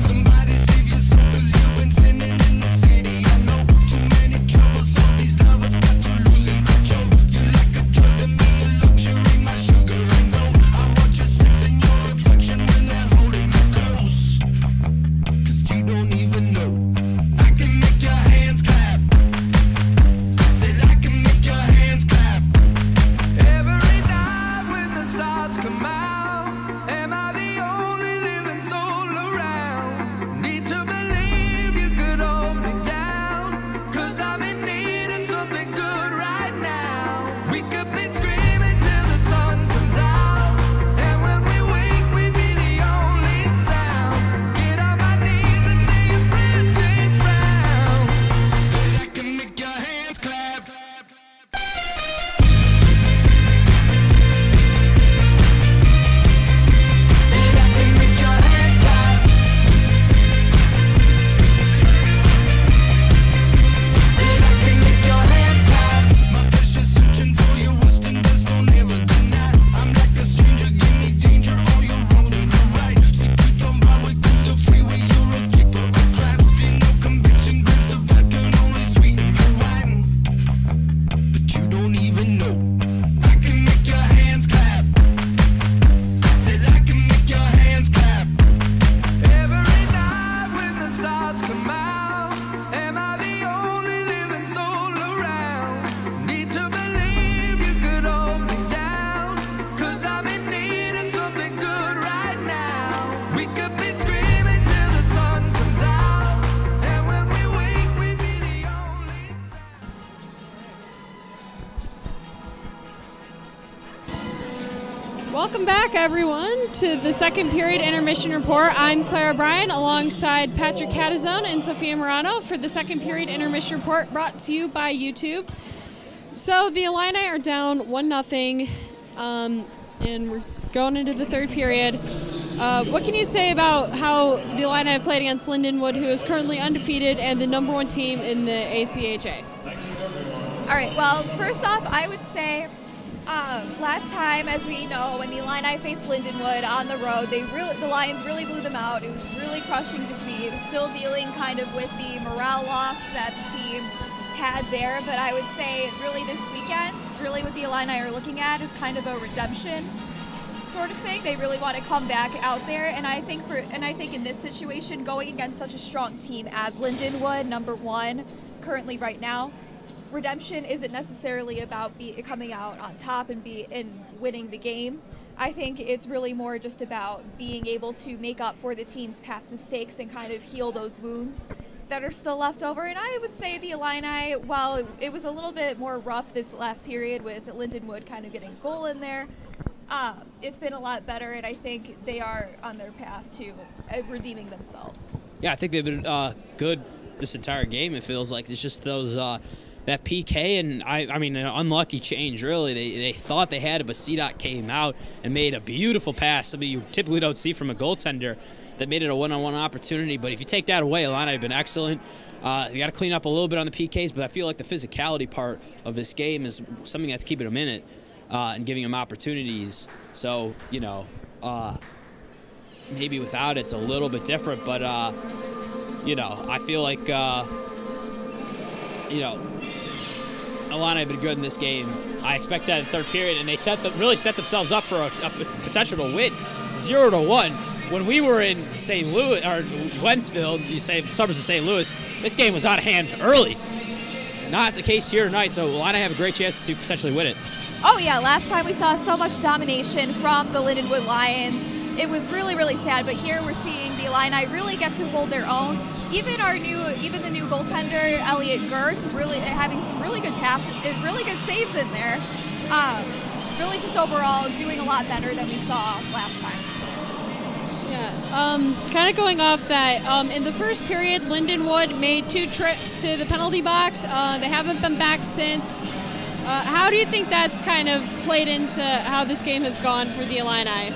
Somebody save your soul, 'cause you've been sinning in the city. I know too many troubles, all these lovers got you losing control. You like a drug to me, a luxury, my sugar and gold. I want your sex and your affection when they're holding you close. 'Cause you don't even know, I can make your hands clap. Said I can make your hands clap. Every night when the stars come out, am I the only living soul around? Need to believe you could hold me down, 'cause I'm in need of something good right now. We could be screaming till the sun comes out, and when we wake we'd be the only sound. Get on my knees and say your friend change round. But I can make your hands clap. Welcome back, everyone, to the second period intermission report. I'm Clara Bryan alongside Patrick Catazone and Sophia Morano for the second period intermission report brought to you by YouTube. So the Illini are down 1-0, and we're going into the third period. What can you say about how the Illini have played against Lindenwood, who is currently undefeated and the #1 team in the ACHA? All right, well, first off, I would say last time, as we know, when the Illini faced Lindenwood on the road, the Lions really blew them out. It was really crushing defeat. It was still dealing kind of with the morale loss that the team had there, but I would say really this weekend, really what the Illini are looking at is kind of a redemption sort of thing. They really want to come back out there, and I think in this situation, going against such a strong team as Lindenwood, #1 currently right now, redemption isn't necessarily about coming out on top and winning the game. I think it's really more just about being able to make up for the team's past mistakes and kind of heal those wounds that are still left over. And I would say the Illini, while it was a little bit more rough this last period with Lindenwood kind of getting a goal in there, it's been a lot better, and I think they are on their path to redeeming themselves. Yeah, I think they've been good this entire game. It feels like it's just those that PK, and I mean an unlucky change really. They thought they had it, but CDOT came out and made a beautiful pass. I mean, you typically don't see from a goaltender that made it a one-on-one opportunity. But if you take that away, Illini have been excellent. You got to clean up a little bit on the PKs, but I feel like the physicality part of this game is something that's keeping them in it and giving them opportunities. So, you know, maybe without it's a little bit different, but, you know, I feel like, you know, Illini have been good in this game. I expect that in the third period, and they really set themselves up for a potential to win 0-1. When we were in St. Louis, or Wentzville, you say suburbs of St. Louis, this game was out of hand early. Not the case here tonight, so Illini have a great chance to potentially win it. Oh yeah, last time we saw so much domination from the Lindenwood Lions. It was really, really sad, but here we're seeing the Illini really get to hold their own. Even the new goaltender, Elliot Girth, really having some really good really good saves in there. Really just overall doing a lot better than we saw last time. Yeah, kind of going off that, in the first period, Lindenwood made 2 trips to the penalty box. They haven't been back since. How do you think that's kind of played into how this game has gone for the Illini?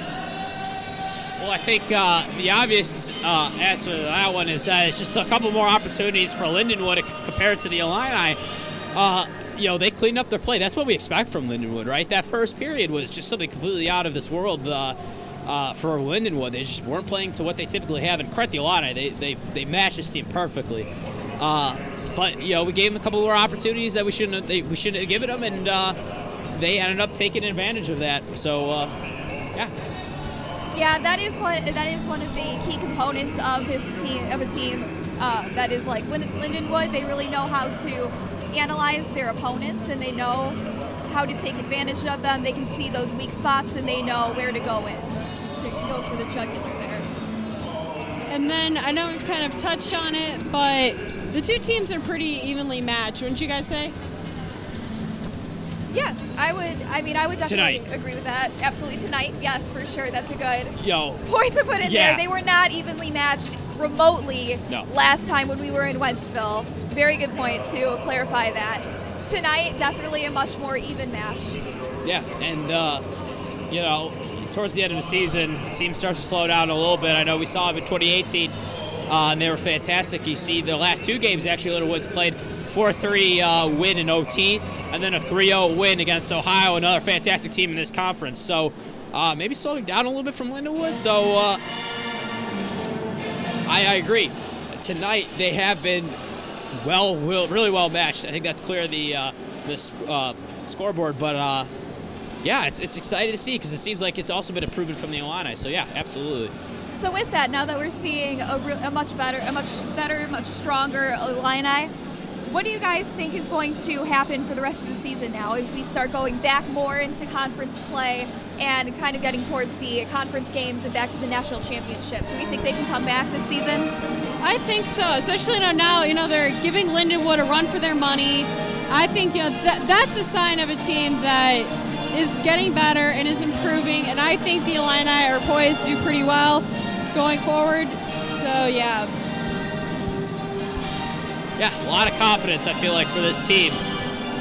Well, I think the obvious answer to that one is that it's just a couple more opportunities for Lindenwood compared to the Illini. They cleaned up their play. That's what we expect from Lindenwood, right? That first period was just something completely out of this world for Lindenwood. They just weren't playing to what they typically have. And credit the Illini, they matched this team perfectly. But we gave them a couple more opportunities that we shouldn't have given them, and they ended up taking advantage of that. So, yeah. Yeah, that is one of the key components of this team, that is like Lindenwood. They really know how to analyze their opponents, and they know how to take advantage of them. They can see those weak spots, and they know where to go for the jugular there. And then I know we've kind of touched on it, but the two teams are pretty evenly matched, wouldn't you guys say? Yeah, I would definitely agree with that. Absolutely tonight, yes, for sure. That's a good point to put in there. They were not evenly matched remotely last time when we were in Wentzville. Very good point to clarify that. Tonight, definitely a much more even match. Yeah, and towards the end of the season, the team starts to slow down a little bit. I know we saw them in 2018, and they were fantastic. You see the last 2 games, actually, Lindenwood's played 4-3 win in OT, and then a 3-0 win against Ohio, another fantastic team in this conference. So maybe slowing down a little bit from Lindenwood. So I agree. Tonight they have been really well matched. I think that's clear the scoreboard, but yeah, it's exciting to see because it seems like it's also been improvement from the Illini. So yeah, absolutely. So with that, now that we're seeing a much better, much stronger Illini, what do you guys think is going to happen for the rest of the season now as we start going back more into conference play and kind of getting towards the conference games and back to the national championship? Do we think they can come back this season? I think so, especially now they're giving Lindenwood a run for their money. I think that's a sign of a team that is getting better and is improving, and I think the Illini are poised to do pretty well going forward. So yeah. Yeah, a lot of confidence, I feel like, for this team.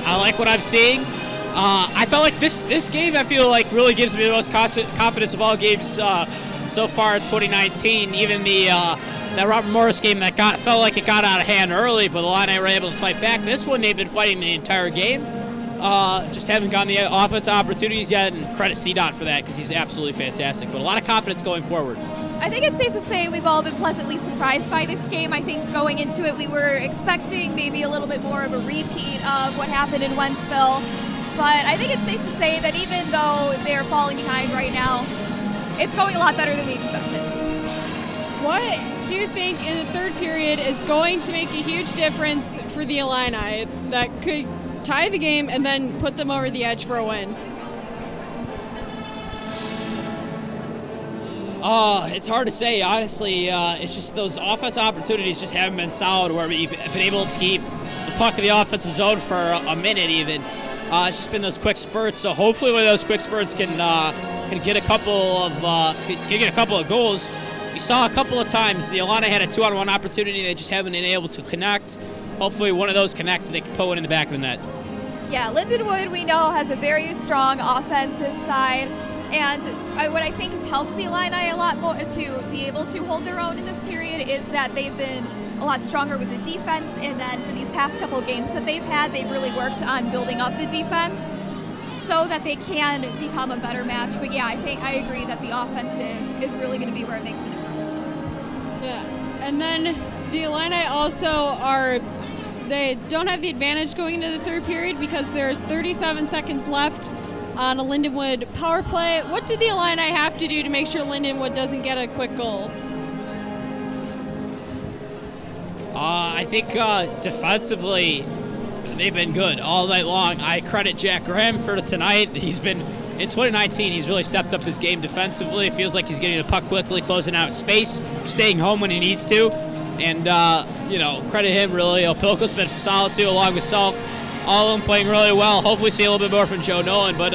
I like what I'm seeing. I felt like this game, I feel like, really gives me the most confidence of all games so far in 2019. Even that Robert Morris game that felt like it got out of hand early, but the Illini were able to fight back. This one, they've been fighting the entire game. Just haven't gotten the offensive opportunities yet, and credit CDOT for that because he's absolutely fantastic. But a lot of confidence going forward. I think it's safe to say we've all been pleasantly surprised by this game. I think going into it, we were expecting maybe a little bit more of a repeat of what happened in Wentzville. But I think it's safe to say that even though they're falling behind right now, it's going a lot better than we expected. What do you think in the third period is going to make a huge difference for the Illini that could tie the game and then put them over the edge for a win? It's hard to say, honestly. It's just those offensive opportunities just haven't been solid where we've been able to keep the puck in the offensive zone for a minute even. It's just been those quick spurts, so hopefully one of those quick spurts can get a couple of goals. We saw a couple of times the Illini had a 2-on-1 opportunity, they just haven't been able to connect. Hopefully one of those connects and they can put one in the back of the net. Yeah, Lindenwood, we know, has a very strong offensive side. And what I think has helped the Illini a lot more to be able to hold their own in this period is that they've been a lot stronger with the defense. And then for these past couple of games that they've had, they've really worked on building up the defense so that they can become a better match. But yeah, I agree that the offensive is really going to be where it makes the difference. Yeah, and then the Illini also they don't have the advantage going into the third period because there's 37 seconds left on a Lindenwood power play. What did the Illini have to do to make sure Lindenwood doesn't get a quick goal? I think defensively they've been good all night long. I credit Jack Graham for tonight. He's been, in 2019, he's really stepped up his game defensively. It feels like he's getting the puck quickly, closing out space, staying home when he needs to. And, you know, credit him, really. Opilco's been solid, too, along with Salk. All of them playing really well. Hopefully see a little bit more from Joe Nolan. But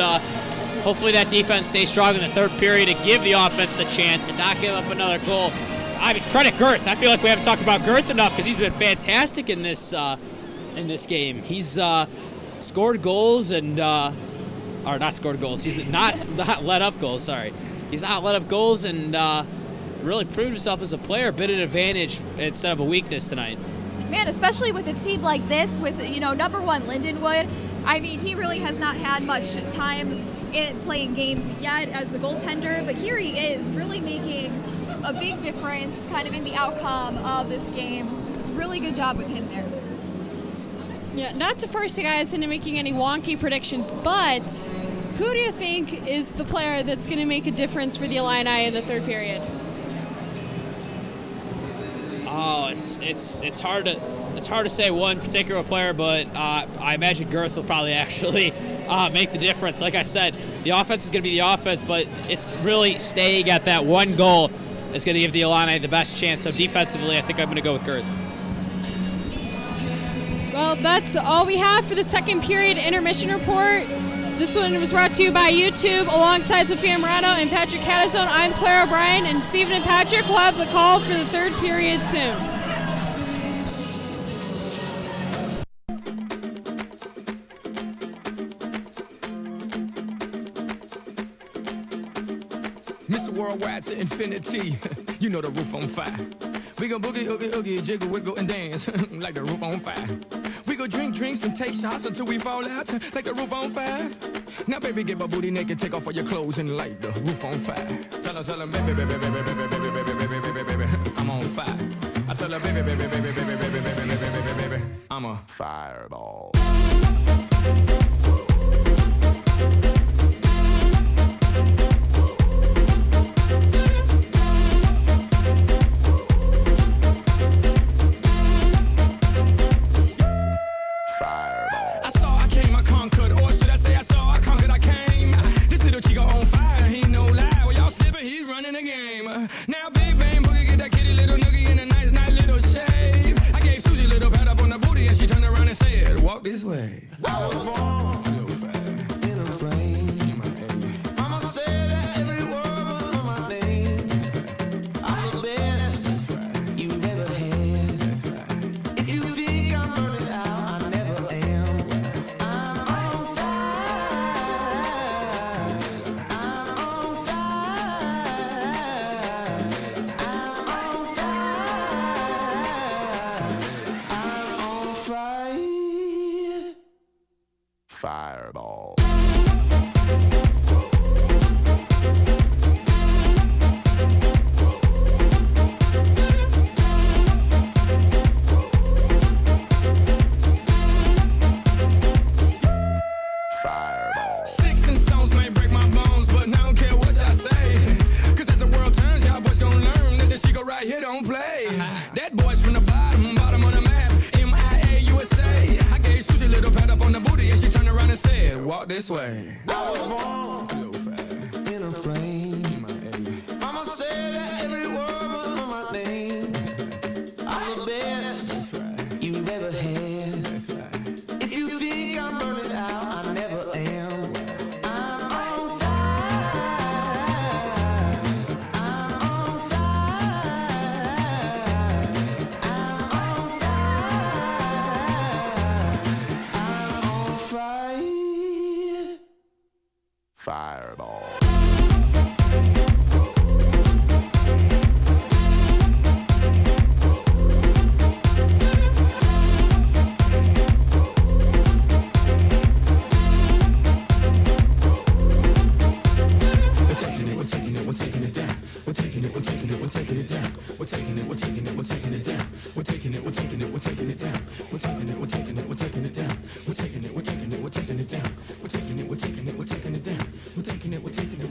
hopefully that defense stays strong in the third period to give the offense the chance and not give up another goal. I mean, credit Girth. I feel like we haven't talked about Girth enough because he's been fantastic in this game. He's scored goals and or not scored goals. He's not let up goals. Sorry, he's not let up goals and really proved himself as a player. A bit of an advantage instead of a weakness tonight. Man, especially with a team like this, with, you know, number one Lindenwood. I mean, he really has not had much time in playing games yet as a goaltender, but here he is, really making a big difference kind of in the outcome of this game. Really good job with him there. Yeah, not to force you guys into making any wonky predictions, but who do you think is the player that's going to make a difference for the Illini in the third period? Oh, it's hard to say one particular player, but I imagine Girth will probably actually make the difference. Like I said, the offense is going to be the offense, but it's really staying at that one goal is going to give the Illini the best chance. So defensively, I think I'm going to go with Girth. Well, that's all we have for the second period intermission report. This one was brought to you by YouTube alongside Sophia Morano and Patrick Catazone. I'm Claire O'Brien, and Stephen and Patrick will have the call for the third period soon. Mr. Worldwide to infinity, you know the roof on fire. We gon' boogie, oogie, oogie, jiggle, wiggle, and dance like the roof on fire. We go drink drinks and take shots until we fall out like the roof on fire. Now, baby, get my booty naked, take off all your clothes and light the roof on fire. Tell her, baby, baby, baby, baby, baby, baby, baby, baby, baby, baby, I'm on fire. I tell her, baby, baby, baby, baby, baby, baby, baby, baby, baby, I'm a fireball. Now big bang boogie, get that kitty little noogie in a nice little shave. I gave Susie a little pat up on the booty and she turned around and said, walk this way. I was born in a plane. Mama said that every word was my name. I'm the best you've ever had. If you think I'm burning out, I never am. I'm on fire. I'm on fireball. Sticks and stones may break my bones, but I don't care what y'all say. Cause as the world turns, y'all boys gon' learn that this shit go right here don't play. That boy's from the bottom of the map, MIA, USA. I gave Susie a little pat up on the booty and she turned around and said, walk this way. I was born in a plane. Mama said that every word was my name. I'm the best you've ever had. If you think I'm burning out, I never am. I'm on fire. I'm on fire. I'm on fire. I'm on fire. Fireball. We're taking it down.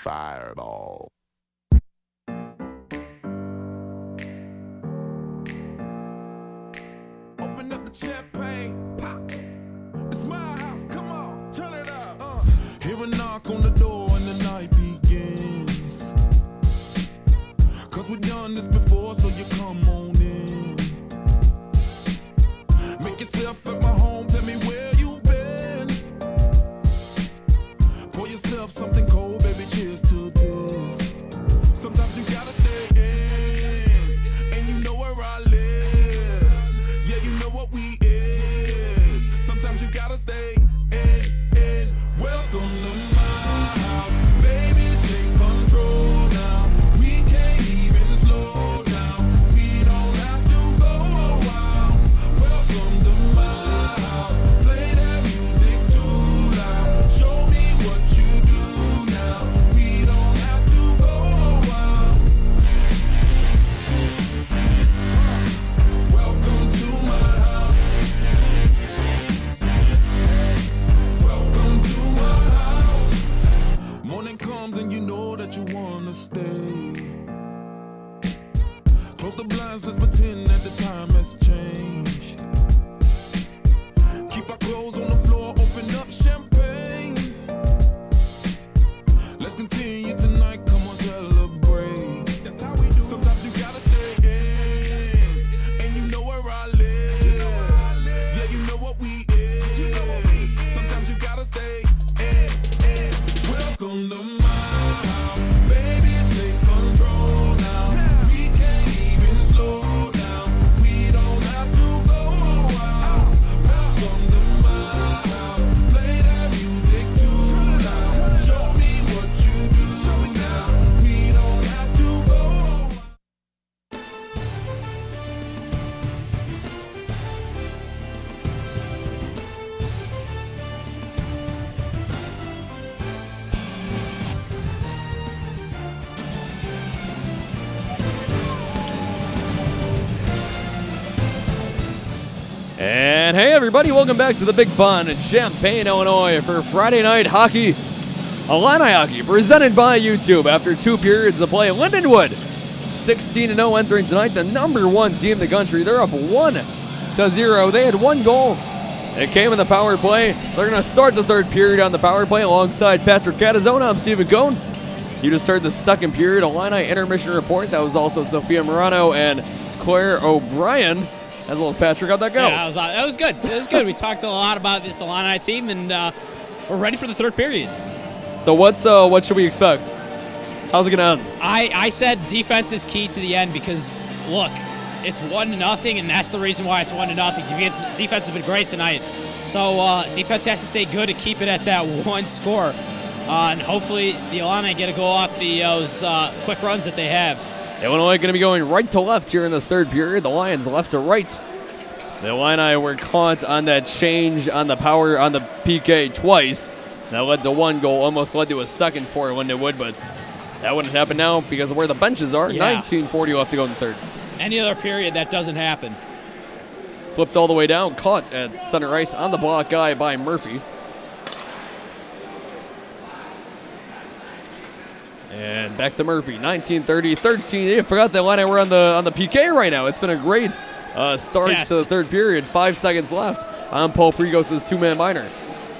Fireball. Open up the champagne, pop. It's my house, come on, turn it up. Hear a knock on the door and the night begins. 'Cause we've done this before, so you come on in. Make yourself at my home, tell me where you been. Pour yourself something cold, baby, cheers to this. Sometimes you gotta stay in, and you know where I live. Yeah, you know what we is. Sometimes you gotta stay in. Welcome to my house, baby, take control now. We can't even slow down. We don't have to go a while. Welcome to my house, play that music too loud. Show me what you do now. We don't have to go a while. Welcome to my house. Welcome to my house. Morning comes and you know that you wanna stay. Close the blinds, let's pretend that the time has changed. Keep our clothes on the floor, open up champagne. Let's continue tonight, come on, celebrate. That's how we do. Sometimes you gotta stay in, and you know where I live. Yeah, you know what we is. Sometimes you gotta stay in. Welcome to my house, baby, take control now. We can't even slow down. We don't have to go a while. Welcome to my house, play that music too loud. Show me what you do now. We don't have to go a while. And hey everybody, welcome back to the Big Pond in Champaign, Illinois for Friday night hockey, Illini hockey, presented by YouTube. After 2 periods of play, Lindenwood 16-0 entering tonight, the #1 team in the country. They're up 1-0. They had 1 goal. It came in the power play. They're going to start the 3rd period on the power play alongside Patrick Catazona. I'm Stephen Cohn. You just heard the 2nd period Illini intermission report. That was also Sophia Morano and Claire O'Brien, as well as Patrick. How'd that go? Yeah, that was good. It was good. We talked a lot about this Illini team, and we're ready for the 3rd period. So what should we expect? How's it going to end? I said defense is key to the end because, look, it's 1-0, and that's the reason why it's 1-0. Defense has been great tonight. So defense has to stay good to keep it at that 1 score. And hopefully the Illini get a goal off those quick runs that they have. Illinois going to be going right to left here in this 3rd period. The Lions left to right. The Illini were caught on that change on the PK twice. That led to 1 goal, almost led to a 2nd for Lindenwood, but that wouldn't happen now because of where the benches are. Yeah. 19:40 left to go in the 3rd. Any other period, that doesn't happen. Flipped all the way down, caught at center ice on the block guy by Murphy. And back to Murphy, 19:30, 13. They forgot that line. We're on the PK right now. It's been a great start to the 3rd period. 5 seconds left on Paul Pregos' 2-man minor.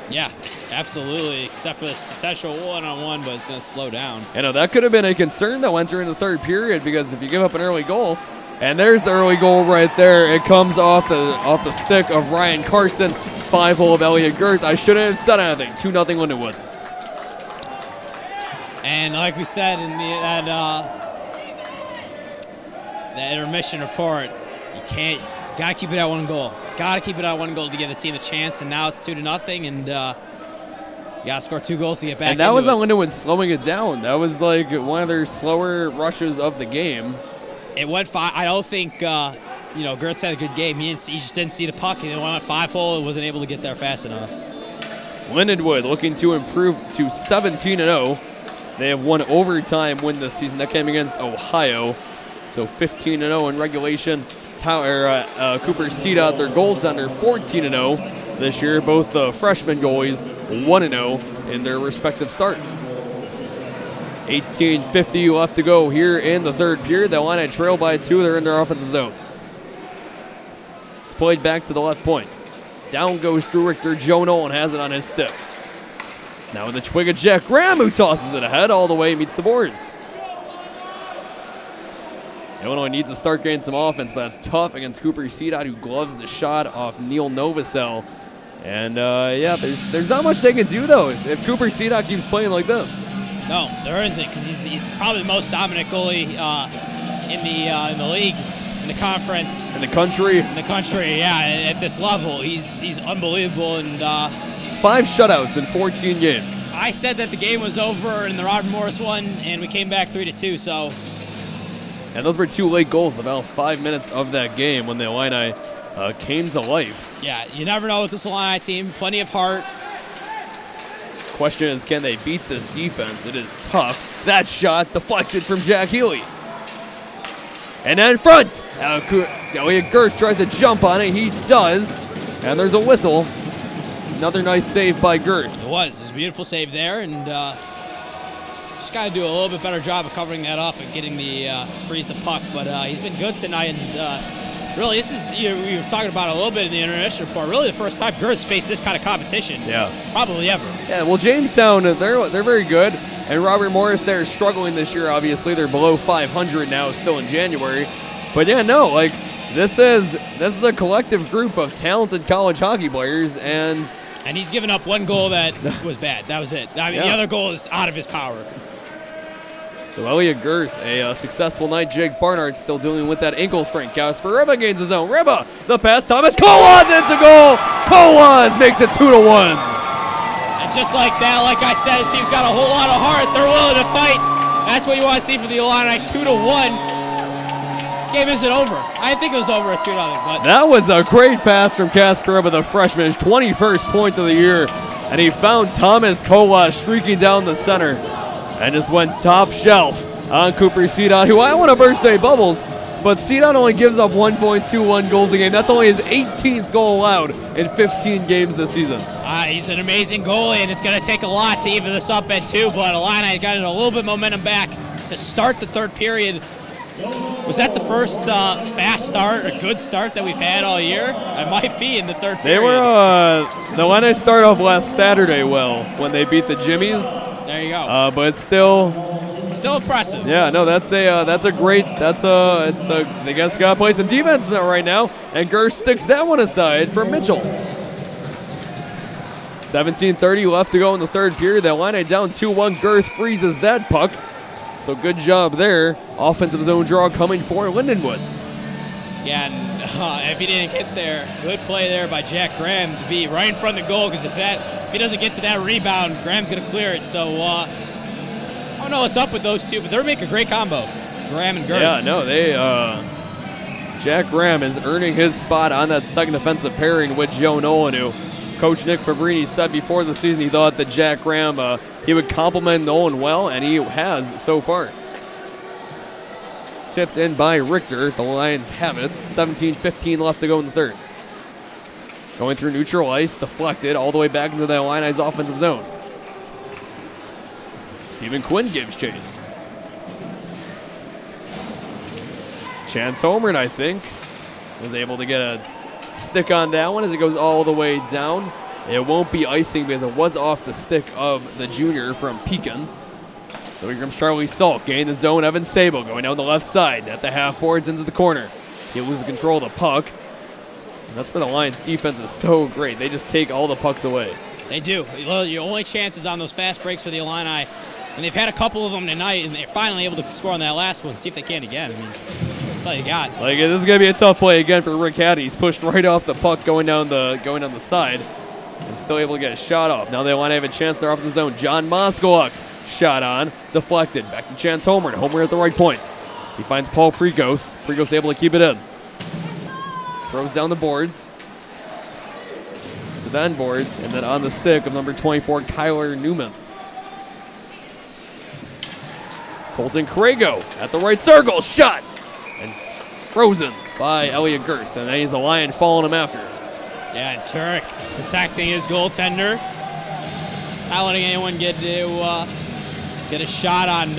Yeah, absolutely, except for this potential 1-on-1, but it's going to slow down. I know that could have been a concern though entering the 3rd period, because if you give up an early goal, and there's the early goal right there, it comes off the stick of Ryan Carson, 5-hole of Elliot Girth. I shouldn't have said anything. 2-0 Lindenwood. And like we said in the intermission report, you gotta keep it at 1 goal. Gotta keep it at 1 goal to give the team a chance. And now it's 2-0, and you gotta score 2 goals to get back. And that was not Lindenwood slowing it down. That was like one of their slower rushes of the game. It went 5. I don't think Girth had a good game. He just didn't see the puck, and it went 5-hole. and wasn't able to get there fast enough. Lindenwood looking to improve to 17-0. They have 1 overtime win this season. That came against Ohio. So 15-0 in regulation. Cooper Cedot, their goaltender, 14-0 this year. Both freshman goalies 1-0 in their respective starts. 18:50 left to go here in the third period. The Illini trail by 2. They're in their offensive zone. It's played back to the left point. Down goes Drew Richter. Joe Nolan has it on his stick. It's now in the twig of Jack Graham, who tosses it ahead all the way, meets the boards. Illinois needs to start getting some offense, but it's tough against Cooper Cedot, who gloves the shot off Neil Novosel. And, yeah, there's not much they can do, though, if Cooper Cedot keeps playing like this. No, there isn't, because he's probably the most dominant goalie in the league, in the conference. In the country? In the country, yeah, at this level. He's unbelievable. And 5 shutouts in 14 games. I said that the game was over in the Robert Morris one, and we came back 3-2, so... And those were 2 late goals in about 5 minutes of that game when the Illini came to life. Yeah, you never know with this Illini team. Plenty of heart. Question is, can they beat this defense? It is tough. That shot deflected from Jack Healy. And then in front, Elliot Gert tries to jump on it. He does. And there's a whistle. Another nice save by Gert. It was a beautiful save there, and just got to do a little bit better job of covering that up and getting to freeze the puck. But he's been good tonight, and really, this is, we were talking about it a little bit in the intermission report. Really, the first time Gert's faced this kind of competition. Yeah. Probably ever. Yeah. Well, Jamestown, they're very good, and Robert Morris, they're struggling this year. Obviously, they're below 500 now, still in January. But yeah, no, like this is a collective group of talented college hockey players, and he's given up 1 goal that was bad. That was it. I mean, the other goal is out of his power. So Elliot Girth, a successful night. Jake Barnard still dealing with that ankle sprain. Casper Ribba gains his own. Ribba, the pass. Thomas Kolas into goal. Kolas makes it 2-1. And just like that, like I said, this team's got a whole lot of heart. They're willing to fight. That's what you want to see for the Illini. 2-1. This game isn't over. I think it was over at 2-0. But that was a great pass from Casper Ribba, the freshman, his 21st point of the year, and he found Thomas Kolas streaking down the center. And just went top shelf on Cooper Cedot, who I want to burst a bubbles, but Cedot only gives up 1.21 goals a game. That's only his 18th goal allowed in 15 games this season. He's an amazing goalie, and it's going to take a lot to even this up at 2, but Illini got a little bit of momentum back to start the third period. Was that the first fast start or good start that we've had all year? It might be in the third period. They were, the Illini started off last Saturday well when they beat the Jimmies. There you go. But it's still impressive. Yeah, no, they guess got to play some defense right now, and Gersh sticks that one aside for Mitchell. 17:30 left to go in the third period. The Illini down 2-1. Girth freezes that puck, so good job there. Offensive zone draw coming for Lindenwood. Yeah, and if he didn't get there, good play there by Jack Graham to be right in front of the goal, because if he doesn't get to that rebound, Graham's going to clear it. So I don't know what's up with those two, but they're making a great combo, Graham and Girth. Yeah, no, Jack Graham is earning his spot on that second defensive pairing with Joe Nolan, who Coach Nick Fabrini said before the season he thought that Jack Graham, he would complement Nolan well, and he has so far. Tipped in by Richter. The Lions have it. 17:15 left to go in the third. Going through neutral ice, deflected all the way back into the Illini's offensive zone. Stephen Quinn gives chase. Chance Homer, I think, was able to get a stick on that one as it goes all the way down. It won't be icing because it was off the stick of the junior from Pekin. So here comes Charlie Salk, gaining the zone. Evan Sable going down the left side at the half boards into the corner. He loses control of the puck. And that's where the Lions' defense is so great. They just take all the pucks away. They do. Your only chances on those fast breaks for the Illini, and they've had a couple of them tonight, and they're finally able to score on that last one. See if they can again. I mean, that's all you got. Like, this is going to be a tough play again for Rick Hattie. He's pushed right off the puck going down the side and still able to get a shot off. Now they want to have a chance. They're off the zone. John Moskaluk. Shot on, deflected, back to Chance Homer, and Homer at the right point. He finds Paul Pregos. Pregos able to keep it in. Throws down the boards. To the end boards, and then on the stick of number 24, Kyler Newman. Colton Crago at the right circle, shot! And frozen by Elliot Girth, and then he's a Lion following him after. Yeah, and Turek protecting his goaltender. Not letting anyone get to Get a shot on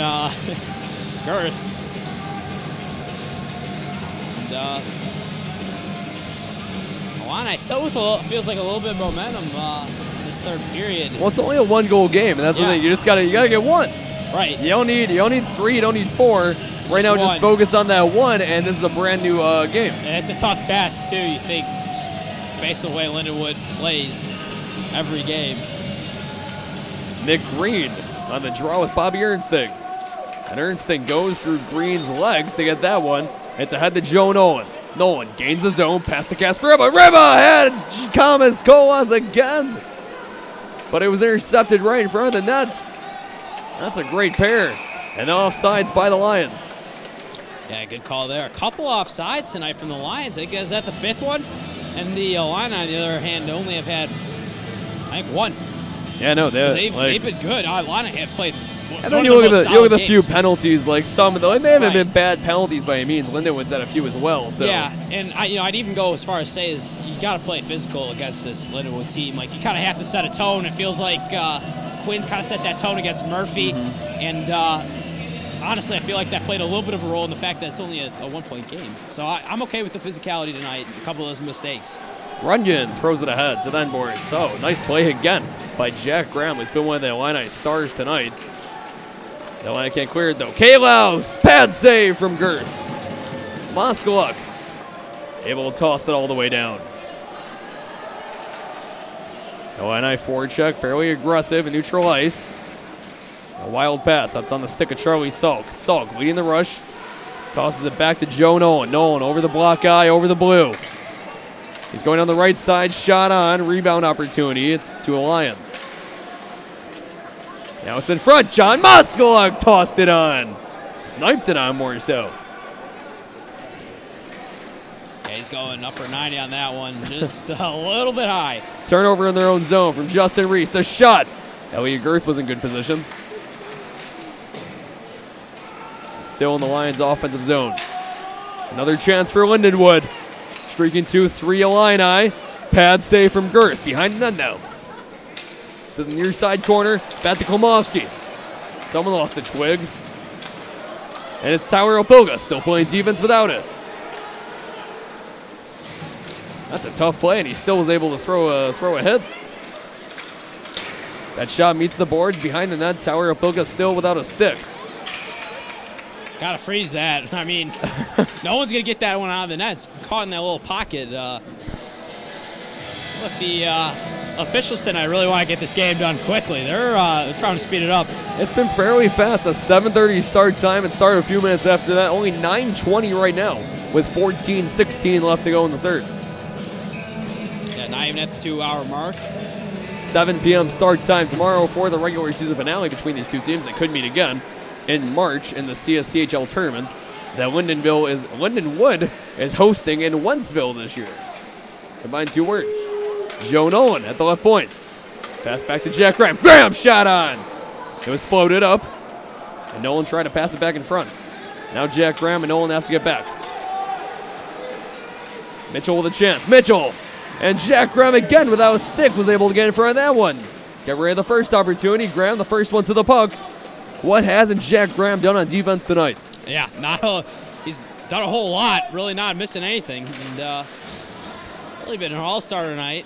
Girth. And Illini still with feels like a little bit of momentum in this third period. Well, it's only a 1-goal game, and that's the thing. You just gotta get one. Right. You don't need 3. You don't need 4. Right now, just focus on that one, and this is a brand new game. And it's a tough task too. You think, based on the way Lindenwood plays every game. Nick Green on the draw with Bobby Ernsting. And Ernsting goes through Green's legs to get that one. It's ahead to Joe Nolan. Nolan gains the zone, pass to Casper Riba. Riba had Thomas Colas again. But it was intercepted right in front of the net. That's a great pair. And offsides by the Lions. Yeah, good call there. A couple offsides tonight from the Lions. I guess that's the 5th one. And the Illini, on the other hand, only have had, I think, 1. Yeah, no, they've been good. Illini have played. And then you look at the few penalties, like some of them, they haven't been bad penalties by any means. Lindenwood's had a few as well. So yeah, and I'd even go as far as say is you got to play physical against this Lindenwood team. Like you kind of have to set a tone. It feels like Quinn kind of set that tone against Murphy, and honestly, I feel like that played a little bit of a role in the fact that it's only a 1-point game. So I'm okay with the physicality tonight. A couple of those mistakes. Runyon throws it ahead to the end board. So nice play again by Jack Graham. He's been one of the Illini stars tonight. The Illini can't clear it though. Kalaus, pad save from Girth. Moskaluk able to toss it all the way down. Illini forward check, fairly aggressive in neutral ice. A wild pass, that's on the stick of Charlie Salk. Salk leading the rush, tosses it back to Joe Nolan. Nolan over the block guy, over the blue. He's going on the right side, shot on, rebound opportunity. It's to a Lion. Now it's in front. John Moskaluk tossed it on. Sniped it on more so. Yeah, he's going upper 90 on that one. Just a little bit high. Turnover in their own zone from Justin Reese. The shot. Elliot Girth was in good position. Still in the Lions' offensive zone. Another chance for Lindenwood. Streaking 2-3 Illini. Pad save from Girth. Behind the net now. To the near side corner. Back to Klomovsky. Someone lost a twig. And it's Tyler Opilga still playing defense without it. That's a tough play, and he still was able to throw a hit. That shot meets the boards behind the net. Tyler Opilga still without a stick. Gotta freeze that. I mean, no one's gonna get that one out of the net. It's caught in that little pocket. Look, the officials tonight really want to get this game done quickly. They're trying to speed it up. It's been fairly fast. A 7:30 start time. It started a few minutes after that. Only 9:20 right now with 14:16 left to go in the third. Yeah, not even at the 2-hour mark. 7 p.m. start time tomorrow for the regular season finale between these two teams. They could meet again in March in the CSCHL tournament that Lindenwood is hosting in Wentzville this year. Combine 2 words. Joe Nolan at the left point. Pass back to Jack Graham. Graham shot on. It was floated up. And Nolan trying to pass it back in front. Now Jack Graham and Nolan have to get back. Mitchell with a chance. Mitchell. And Jack Graham again without a stick was able to get in front of that one. Get rid of the first opportunity. Graham the first one to the puck. What hasn't Jack Graham done on defense tonight? Yeah, he's done a whole lot. Really not missing anything. And really been an all-star tonight.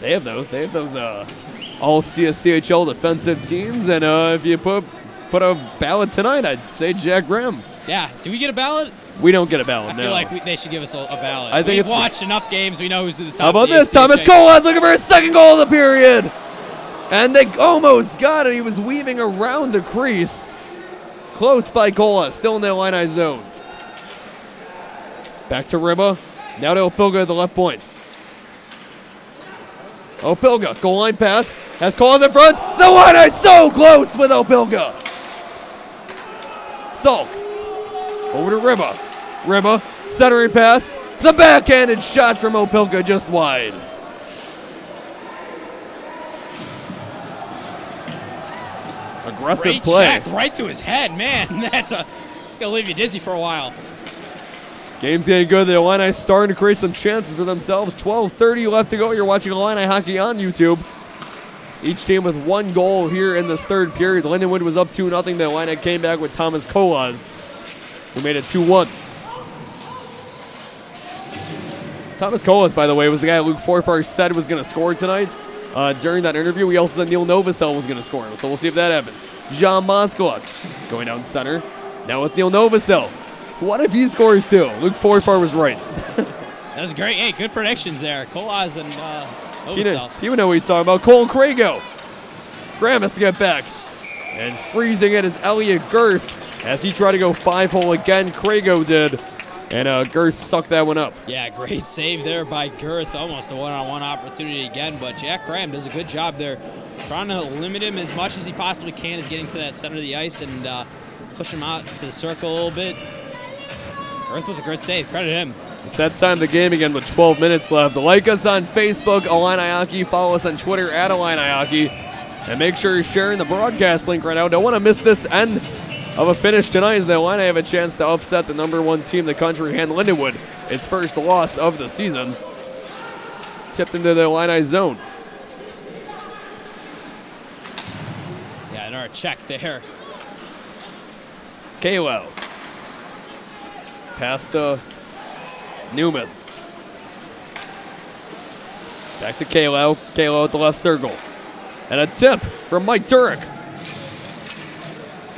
They have those. They have those all CSCHL defensive teams. And if you put a ballot tonight, I'd say Jack Graham. Yeah. Do we get a ballot? We don't get a ballot, I feel like they should give us a ballot. I think We've watched enough games. We know who's at the top. How about of the this? Thomas Colas looking for his second goal of the period. And they almost got it. He was weaving around the crease. Close by Colas. Still in the Illini zone. Back to Riba. Now to Opilga at the left point. Opilga, goal line pass. Has Colas in front. The Illini so close with Opilga. Salk. Over to Riba. Riba, centering pass. The backhanded shot from Opilga just wide. Aggressive Great play. check right to his head, man. It's gonna leave you dizzy for a while. Game's getting good. The Illini starting to create some chances for themselves. 12:30 left to go. You're watching Illini hockey on YouTube. Each team with 1 goal here in this third period. Lindenwood was up 2-0. The Illini came back with Thomas Kolas, who made it 2-1. Thomas Kolas, by the way, was the guy Luke Forfar said was going to score tonight. During that interview, we also said Neil Novosel was going to score, so we'll see if that happens. John Moskaluk going down center. Now with Neil Novosel. What if he scores too? Luke Forfar was right. That was great. Hey, good predictions there. Kolas and Novosel. He would know what he's talking about. Cole Crago. Graham has to get back. And freezing it is Elliot Girth as he tried to go 5-hole again. Crago did. And Girth sucked that one up. Yeah, great save there by Girth. Almost a one-on-one opportunity again. But Jack Graham does a good job there, trying to limit him as much as he possibly can, is getting to that center of the ice and push him out to the circle a little bit. Girth with a great save. Credit him. It's that time of the game again with 12 minutes left. Like us on Facebook, Illini Hockey. Follow us on Twitter at Illini Hockey. And make sure you're sharing the broadcast link right now. Don't want to miss this end of a finish tonight as the Illini have a chance to upset the #1 team in the country, and Lindenwood, its first loss of the season. Tipped into the Illini zone. Yeah, another check there. Kalo. Pass to Newman. Back to Kalo. Kalo at the left circle. And a tip from Mike Turek.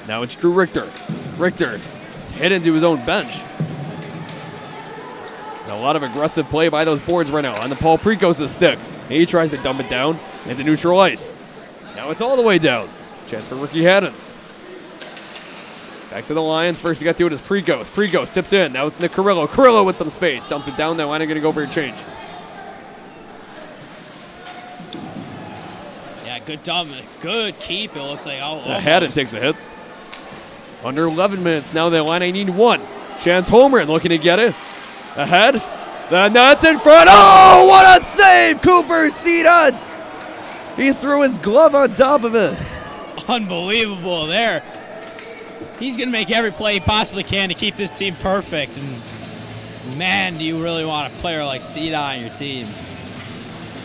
Now it's Drew Richter. Richter hit into his own bench. And a lot of aggressive play by those boards right now on the Paul Precos' stick. He tries to dump it down into neutral ice. Now it's all the way down. Chance for Ricky Haddon. Back to the Lions. First to get to it is Pregos. Pregos tips in. Now it's Nick Carrillo. Carrillo with some space. Dumps it down. The Illini going to go for a change. Yeah, good dump. Good keep. It looks like. Haddon takes a hit. Under 11 minutes. Now the Illini need 1. Chance Holmgren looking to get it. Ahead. The net's in front. Oh, what a save. Cooper Seedot. He threw his glove on top of it. Unbelievable there. He's going to make every play he possibly can to keep this team perfect. And man, do you really want a player like Seedot on your team.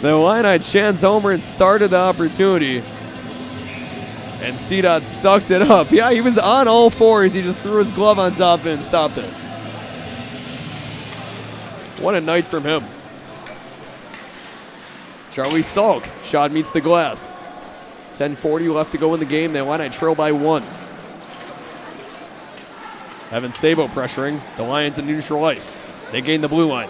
The Illini, Chance Holmgren started the opportunity. And Seedot sucked it up. Yeah, he was on all fours. He just threw his glove on top of it and stopped it. What a night from him. Charlie Salk. Shot meets the glass. 10:40 left to go in the game. The Illini trail by 1. Evan Sabo pressuring the Lions in neutral ice. They gain the blue line.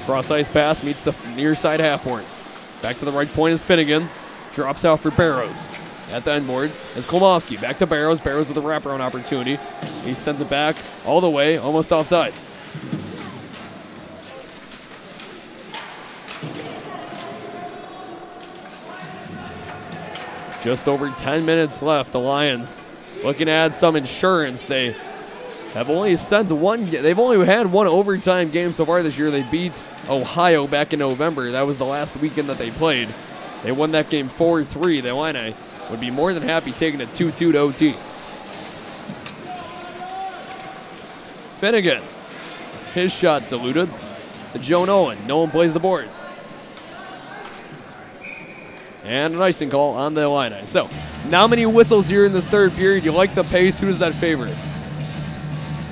Cross ice pass meets the near side half boards. Back to the right point is Finnegan. Drops out for Barrows. At the end boards is Kolmovsky. Back to Barrows. Barrows with a wraparound opportunity. He sends it back all the way, almost offsides. Just over 10 minutes left. The Lions looking to add some insurance. They have only sent one. They've only had 1 overtime game so far this year. They beat Ohio back in November. That was the last weekend that they played. They won that game 4-3. The Illini would be more than happy taking a 2-2 to OT. Finnegan. His shot diluted. To Joe Nolan. Nolan plays the boards. And an icing call on the Illini. So, not many whistles here in this third period. You like the pace. Who is that favorite?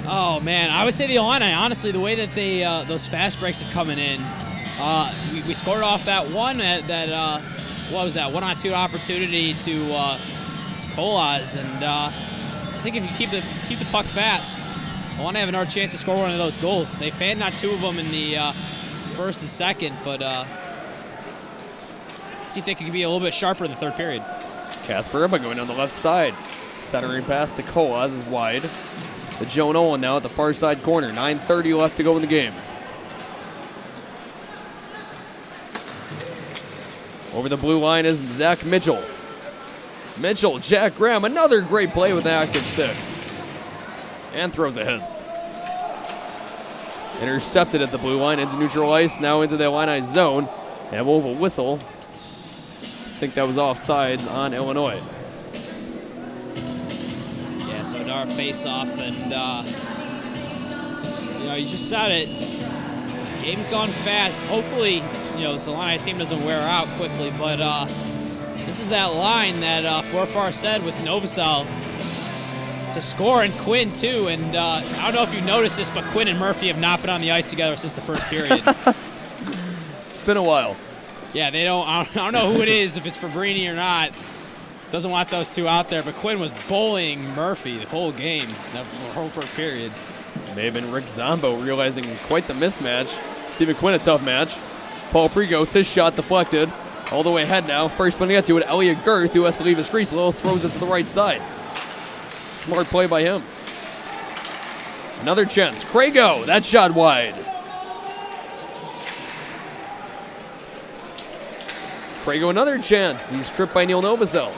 Oh, man. I would say the Illini, honestly, the way that they those fast breaks have coming in. We scored off that one what was that, 1-on-2 opportunity to Kolas, and I think if you keep the puck fast, I want to have another chance to score one of those goals. They fanned not 2 of them in the first and second, but see if they can be a little bit sharper in the third period. Casper Ibba going down the left side. Centering pass to Kolas is wide. The Joe Nolan now at the far side corner. 9:30 left to go in the game. Over the blue line is Zach Mitchell. Mitchell, Jack Graham, another great play with the active stick. And throws a hit. Intercepted at the blue line into neutral ice, now into the Illini zone. And we'll have a whistle. I think that was offsides on Illinois. Yeah, so another face-off, and you just said it. game's gone fast. Hopefully, this Illini team doesn't wear out quickly, but this is that line that Forfar said with Novosel to score, and Quinn too. And I don't know if you noticed this, but Quinn and Murphy have not been on the ice together since the first period. It's been a while. Yeah, they don't. I don't know who it is, if it's Fabrini or not. Doesn't want those two out there, but Quinn was bullying Murphy the whole game, the whole first period. May have been Rick Zombo realizing quite the mismatch. Stephen Quinn a tough match. Paul Pregos, his shot deflected. All the way ahead now. First one to get to it, Elliot Girth, who has to leave his crease a little, throws it to the right side. Smart play by him. Another chance. Crago, that shot wide. Crago, another chance. He's tripped by Neil Novosel.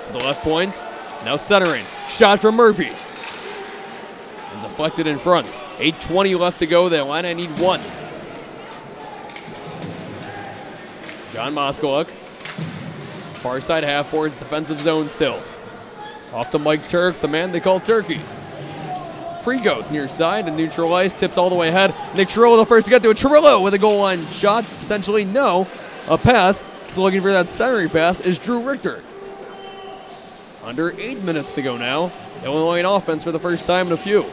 To the left point. Now centering. Shot from Murphy. And deflected in front. 8:20 left to go. The Illini need one. John Moskaluk. Far side half boards, defensive zone still. Off to Mike Turk, the man they call Turkey. Pregos near side and neutralized, tips all the way ahead. Nick Chirillo the first to get to it. Chirillo with a goal line shot, potentially no. A pass, so looking for that centering pass is Drew Richter. Under 8 minutes to go now. Illinois in offense for the first time in a few.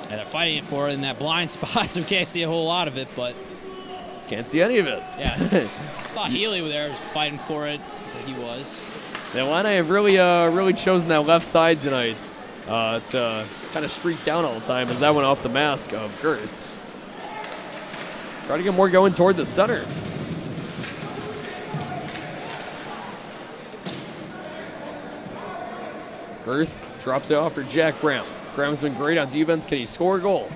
And they're fighting it for it in that blind spot, so we can't see a whole lot of it, but can't see any of it. Yeah, it's not Healy there was fighting for it, so he was. The Illini have really chosen that left side tonight to kind of streak down all the time as that went off the mask of Girth. Try to get more going toward the center. Girth drops it off for Jack Graham. Graham's been great on defense. Can he score a goal?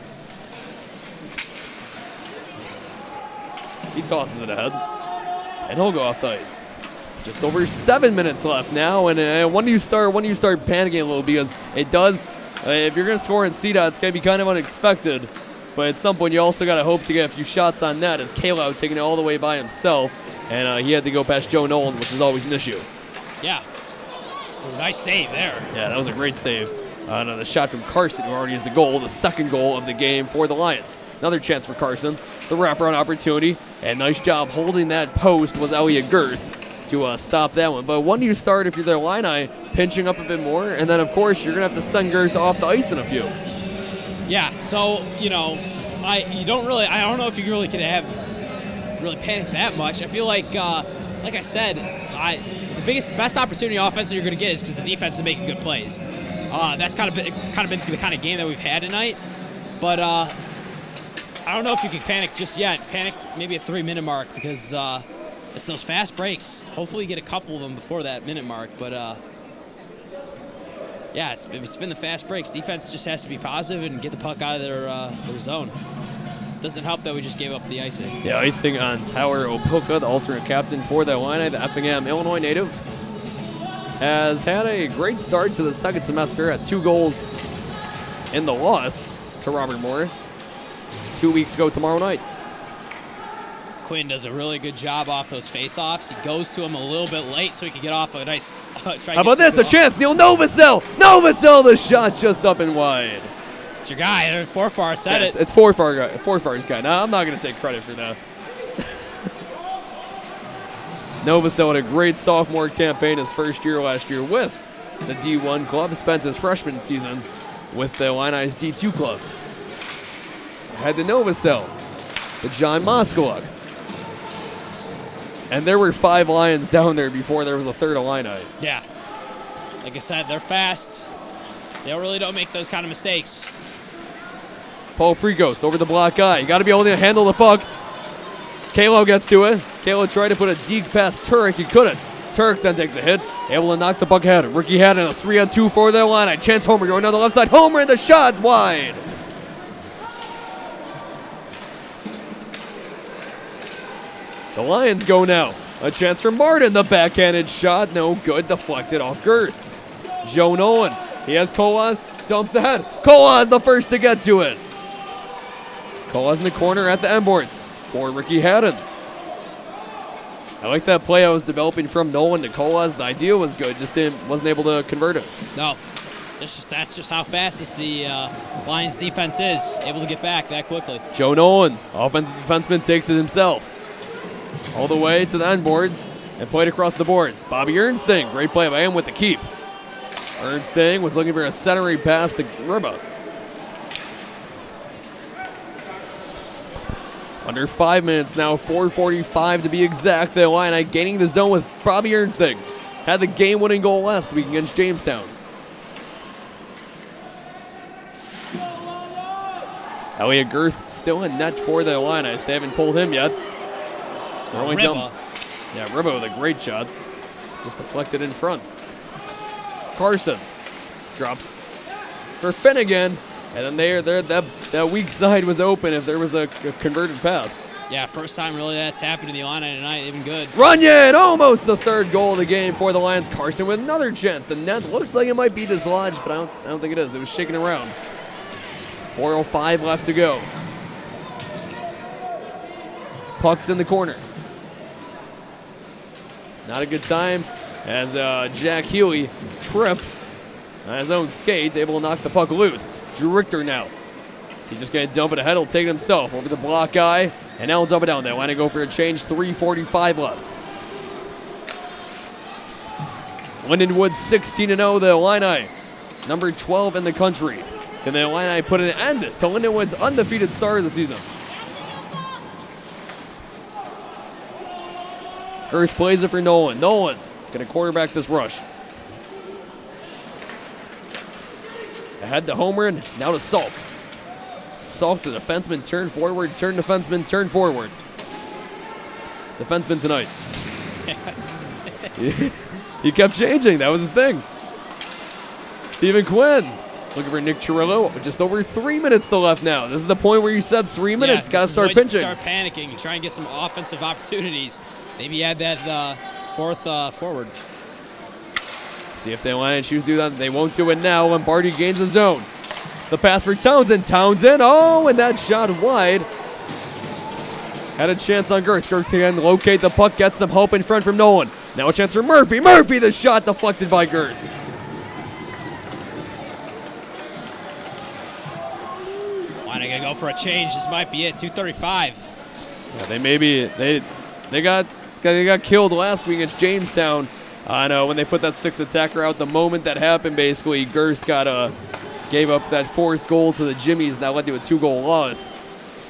He tosses it ahead, and he'll go off the ice. Just over 7 minutes left now, and when do you start panicking a little, because it does. If you're going to score in CDOT, it's going to be kind of unexpected, but at some point you also got to hope to get a few shots on net, as Kalo taking it all the way by himself, and he had to go past Joe Nolan, which is always an issue. Yeah. Ooh, nice save there. Yeah, that was a great save. Another shot from Carson, who already has a goal, the second goal of the game for the Lions. Another chance for Carson. The wraparound opportunity, and nice job holding that post was Elliot Girth to stop that one. But when do you start, if you're the Illini, pinching up a bit more, and then of course you're gonna have to send Girth off the ice in a few. Yeah, so I don't know if you really could have panic that much. I feel like I said, the best opportunity offensively you're gonna get is because the defense is making good plays. That's kind of been the kind of game that we've had tonight, but I don't know if you can panic just yet. Panic maybe at 3-minute mark, because it's those fast breaks. Hopefully you get a couple of them before that minute mark, but yeah, it's been the fast breaks. Defense just has to be positive and get the puck out of their zone. Doesn't help that we just gave up the icing. The icing on Tower Opilka, the alternate captain for the Illini, the Effingham, Illinois native, has had a great start to the second semester at 2 goals in the loss to Robert Morris 2 weeks ago tomorrow night. Quinn does a really good job off those face-offs. He goes to him a little bit late so he can get off a nice try. How about this? A chance. Neil Novosel. Novosel, the shot just up and wide. It's your guy. Forfar said it. It's Forfar's guy. Now I'm not going to take credit for that. Novosel had a great sophomore campaign his first year last year with the D1 club. Spent his freshman season with the Illini's D2 club. Had the Novosel, the John Moskaluk. And there were 5 Lions down there before there was a third Illini. Yeah. Like I said, they're fast. They really don't make those kind of mistakes. Paul Pregos over the block guy. You got to be able to handle the puck. Kalo gets to it. Kalo tried to put a deke past Turk. He couldn't. Turk then takes a hit. Able to knock the puck ahead. Ricky Haddon a 3-on-2 for the Illini. Chance Homer going down the left side. Homer, and the shot wide. The Lions go now. A chance for Martin. The backhanded shot. No good. Deflected off Girth. Joe Nolan. He has Kolas. Dumps ahead. Kolas the first to get to it. Kolas in the corner at the end boards for Ricky Haddon. I like that play I was developing from Nolan to Kolas. The idea was good. Just wasn't able to convert it. No. That's just how fast the Lions defense is, able to get back that quickly. Joe Nolan, offensive defenseman, takes it himself. All the way to the end boards and played across the boards. Bobby Ernsting, great play by him with the keep. Ernsting was looking for a centering pass to Riba. Under 5 minutes now, 4:45 to be exact. The Illini gaining the zone with Bobby Ernsting. Had the game-winning goal last week against Jamestown. Elliot Girth still in net for the Illini. They haven't pulled him yet. They're only down. Yeah, Riba with a great shot. Just deflected in front. Carson drops for Finnegan. And then that weak side was open if there was a converted pass. Yeah, first time really that's happened to the Illini tonight. Even good. Runyon, almost the third goal of the game for the Lions. Carson with another chance. The net looks like it might be dislodged, but I don't think it is. It was shaking around. 4:05 left to go. Puck's in the corner. Not a good time as Jack Healy trips on his own skates, able to knock the puck loose. Drew Richter now. Is he just going to dump it ahead? He'll take it himself over the block guy, and now he'll dump it down. They want to go for a change. 3:45 left. Lindenwood 16-0, the Illini, number 12 in the country. Can the Illini put an end to Lindenwood's undefeated start of the season? Girth plays it for Nolan. Nolan going to quarterback this rush. Ahead to Homer, now to Salk. Salk, the defenseman, turn forward, turn defenseman, turn forward. Defenseman tonight. He kept changing. That was his thing. Stephen Quinn looking for Nick Chirillo. Just over 3 minutes to left now. This is the point where you said 3 minutes. Got to start pinching. Start panicking and try and get some offensive opportunities. Maybe add that fourth forward. See if the Illini choose to do that. They won't do it now. Lombardi gains the zone. The pass for Townsend. Townsend. Oh, and that shot wide. Had a chance on Girth. Girth can locate the puck. Gets some help in front from Nolan. Now a chance for Murphy. Murphy, the shot deflected by Girth. Illini gonna go for a change. This might be it. 2:35. Yeah, they got killed last week against Jamestown. I know when they put that sixth attacker out, the moment that happened, basically, Girth gave up that fourth goal to the Jimmies, and that led to a 2-goal loss.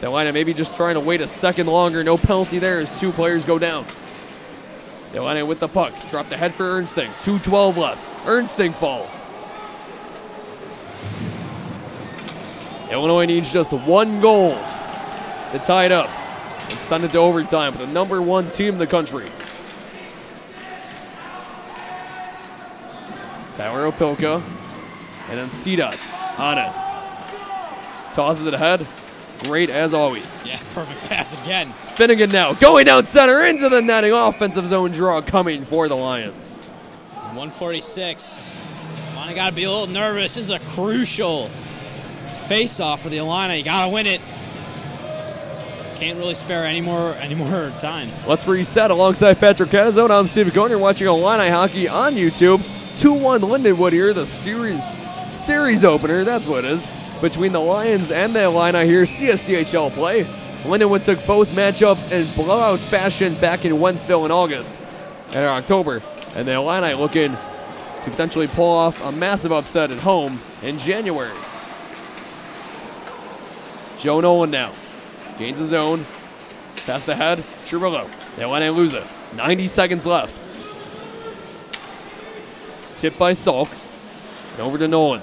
The Illini maybe just trying to wait a second longer. No penalty there as 2 players go down. The Illini with the puck. Drop the head for Ernsting. 2:12 left. Ernsting falls. Illinois needs just 1 goal to tie it up and send it to overtime with the number 1 team in the country. Tyler Opilka, and then Cedot on it. Tosses it ahead. Great as always. Yeah, perfect pass again. Finnegan now going down center into the netting. Offensive zone draw coming for the Lions. 146. Illini got to be a little nervous. This is a crucial face-off for the Illini. You got to win it. Can't really spare any more time. Let's reset. Alongside Patrick Catazone, I'm Steve Conner, watching Illini hockey on YouTube. 2-1 Lindenwood here, the series opener, that's what it is, between the Lions and the Illini here, CSCHL play. Lindenwood took both matchups in blowout fashion back in Wentzville in August and October, and the Illini looking to potentially pull off a massive upset at home in January. Joe Nolan now gains the zone, past the head, Chirillo. The Illini lose it. 90 seconds left. Tipped by Salk. And over to Nolan.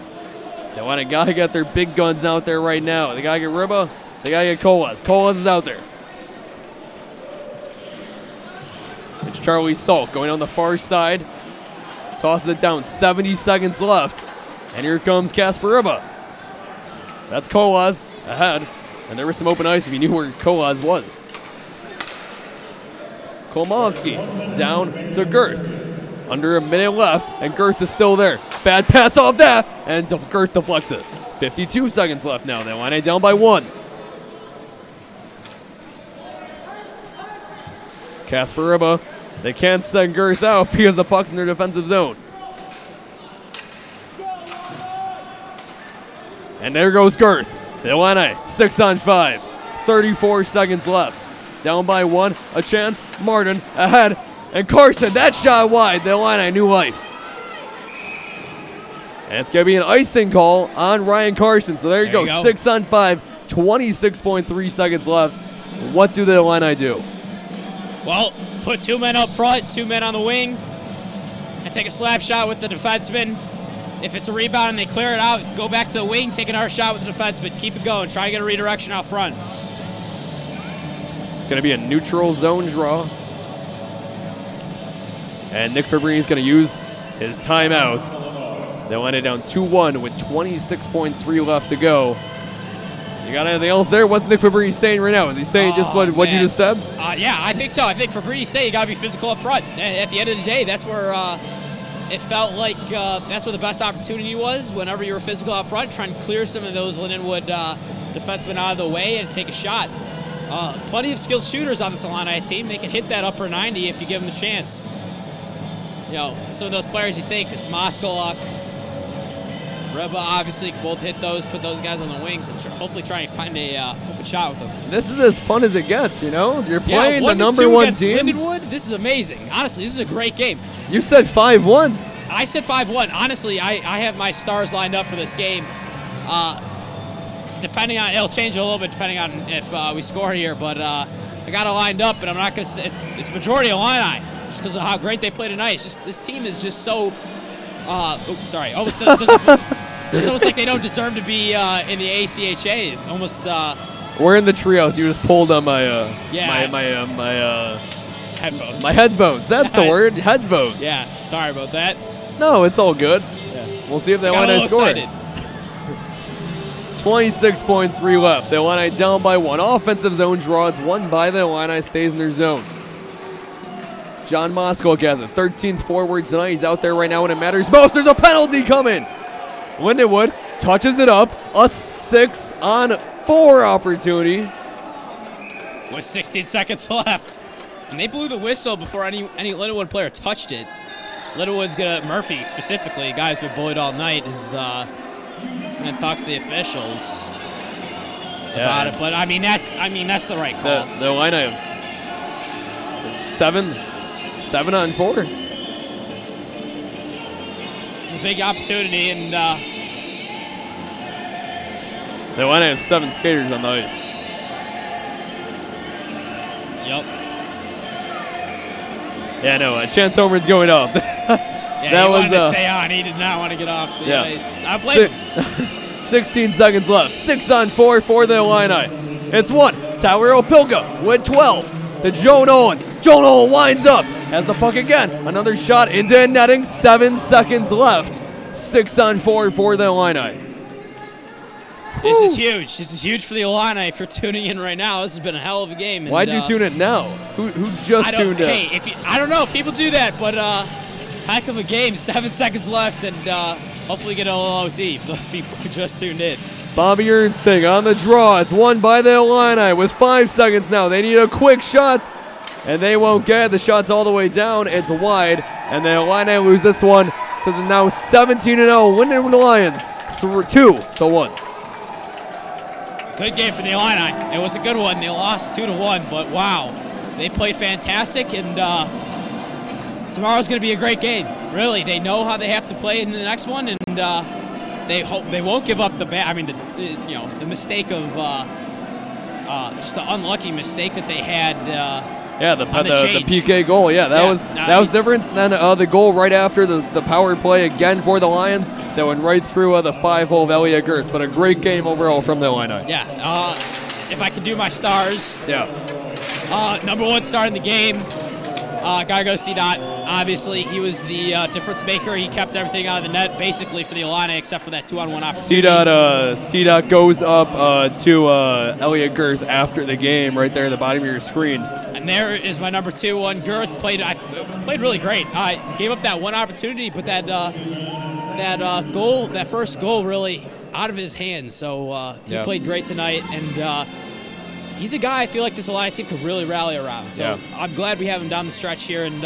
They want to gotta get their big guns out there right now. They gotta get Riba. They gotta get Colas. Colas is out there. It's Charlie Salk going on the far side. Tosses it down. 70 seconds left. And here comes Kasper Riba. That's Colas ahead. And there was some open ice if you knew where Colas was. Kolmovsky down to Girth. Under a minute left, and Girth is still there. Bad pass off that, and Girth deflects it. 52 seconds left now. They line it down by 1. Kasper Riba. They can't send Girth out because the puck's in their defensive zone. And there goes Girth. The Illini 6-on-5. 34 seconds left. Down by 1. A chance. Martin ahead. And Carson, that shot wide. The Illini new life. And it's going to be an icing call on Ryan Carson. So there you go. 6-on-5. 26.3 seconds left. What do the Illini do? Well, put 2 men up front, 2 men on the wing, and take a slap shot with the defenseman. If it's a rebound and they clear it out, go back to the wing, take another shot with the defenseman. Keep it going. Try to get a redirection out front. It's going to be a neutral zone draw. And Nick Fabrini is going to use his timeout. They'll end it down 2-1 with 26.3 left to go. You got anything else there? What's Nick Fabrini saying right now? Is he saying just what you just said? Yeah, I think so. I think Fabri's saying you got to be physical up front. At the end of the day, that's where it felt like that's where the best opportunity was. Whenever you were physical up front, trying to clear some of those Lindenwood defensemen out of the way and take a shot. Plenty of skilled shooters on this Illini team. They can hit that upper 90 if you give them the chance. You know, some of those players you think, it's Moskaluk, Reba, obviously, can both hit those, put those guys on the wings, and hopefully try and find a open shot with them. This is as fun as it gets, you know? You're playing the #1 team. Lindenwood, this is amazing. Honestly, this is a great game. You said 5-1. I said 5-1. Honestly, I have my stars lined up for this game. Depending on, it'll change a little bit depending on if we score here, but I got it lined up, and I'm not going to say it's majority Illini just because of how great they play tonight. It's just this team is just so. Sorry. Almost doesn't. It's almost like they don't deserve to be in the ACHA. It's almost. We're in the trios. You just pulled on my headphones. My headphones. That's the word. Headphones. Yeah. Sorry about that. No, it's all good. Yeah. We'll see if they want to score. 26.3 left. The Illini down by 1. Offensive zone draw. It's won by the Illini. Stays in their zone. John Moskowik has it. 13th forward tonight. He's out there right now when it matters most. There's a penalty coming. Lindenwood touches it up. A 6-on-4 opportunity. With 16 seconds left. And they blew the whistle before any Lindenwood player touched it. Lindenwood's going to, Murphy specifically, a guy who's been bullied all night, is going to talk to the officials about it. But, I mean, that's the right call. The Illini have 7-on-4. It's a big opportunity, and they want to have 7 skaters on the ice. Yep. Yeah, no, Chance Homer's going up. Yeah, he wanted to stay on. He did not want to get off the ice. I blame him. 16 seconds left. 6-on-4 for the Illini. It's 1. Tyler Opilka with 12 to Joe Nolan. Joe Nolan winds up. Has the puck again. Another shot into netting. 7 seconds left. 6-on-4 for the Illini. This is huge. This is huge for the Illini. If you're tuning in right now, this has been a hell of a game. And, why'd you tune in now? Who just tuned in? Hey, I don't know. People do that, but heck of a game. 7 seconds left, and hopefully get a little OT for those people who just tuned in. Bobby Ernsting on the draw. It's won by the Illini with 5 seconds now. They need a quick shot, and they won't get it. The shot's all the way down. It's wide, and the Illini lose this one to the now 17-0 Lindenwood Lions, 2-1. Good game for the Illini. It was a good one. They lost 2-1, but wow, they played fantastic, and tomorrow's going to be a great game. Really, they know how they have to play in the next one, and they won't give up the the mistake of just the unlucky mistake that they had. The PK goal. Yeah, that was different than the goal right after the power play again for the Lions that went right through the 5-hole of Elliot Girth. But a great game overall from the Illini. Yeah. If I could do my stars. Yeah. #1 star in the game. Gotta go C-Dot. Obviously, he was the difference maker. He kept everything out of the net, basically, for the Illini, except for that 2-on-1 opportunity. C-Dot goes up to Elliot Girth after the game, right there at the bottom of your screen. And there is my #2 one. Girth played really great. Gave up that one opportunity, but that first goal, really out of his hands. So he played great tonight, and he's a guy I feel like this Illini team could really rally around. So I'm glad we have him down the stretch here, and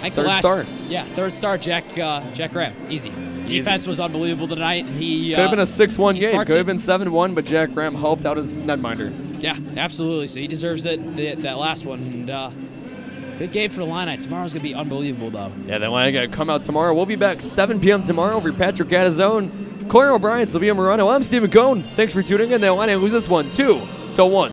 I think Third the last star. Yeah, third star, Jack Graham. Easy. Defense was unbelievable Jack Graham. Easy. Defense was unbelievable tonight, and he Could have been a 6-1 he game. sparked Could have it. been 7-1, but Jack Graham helped out his netminder. Yeah, absolutely. So he deserves it. That last one. And good game for the Illini. Tomorrow's gonna be unbelievable, though. Yeah, the Illini got to come out tomorrow. We'll be back 7 p.m. tomorrow over Patrick Catazone, Claire O'Brien, Sylvia Morano. I'm Stephen Cohn. Thanks for tuning in. The Illini lose this one 2-1.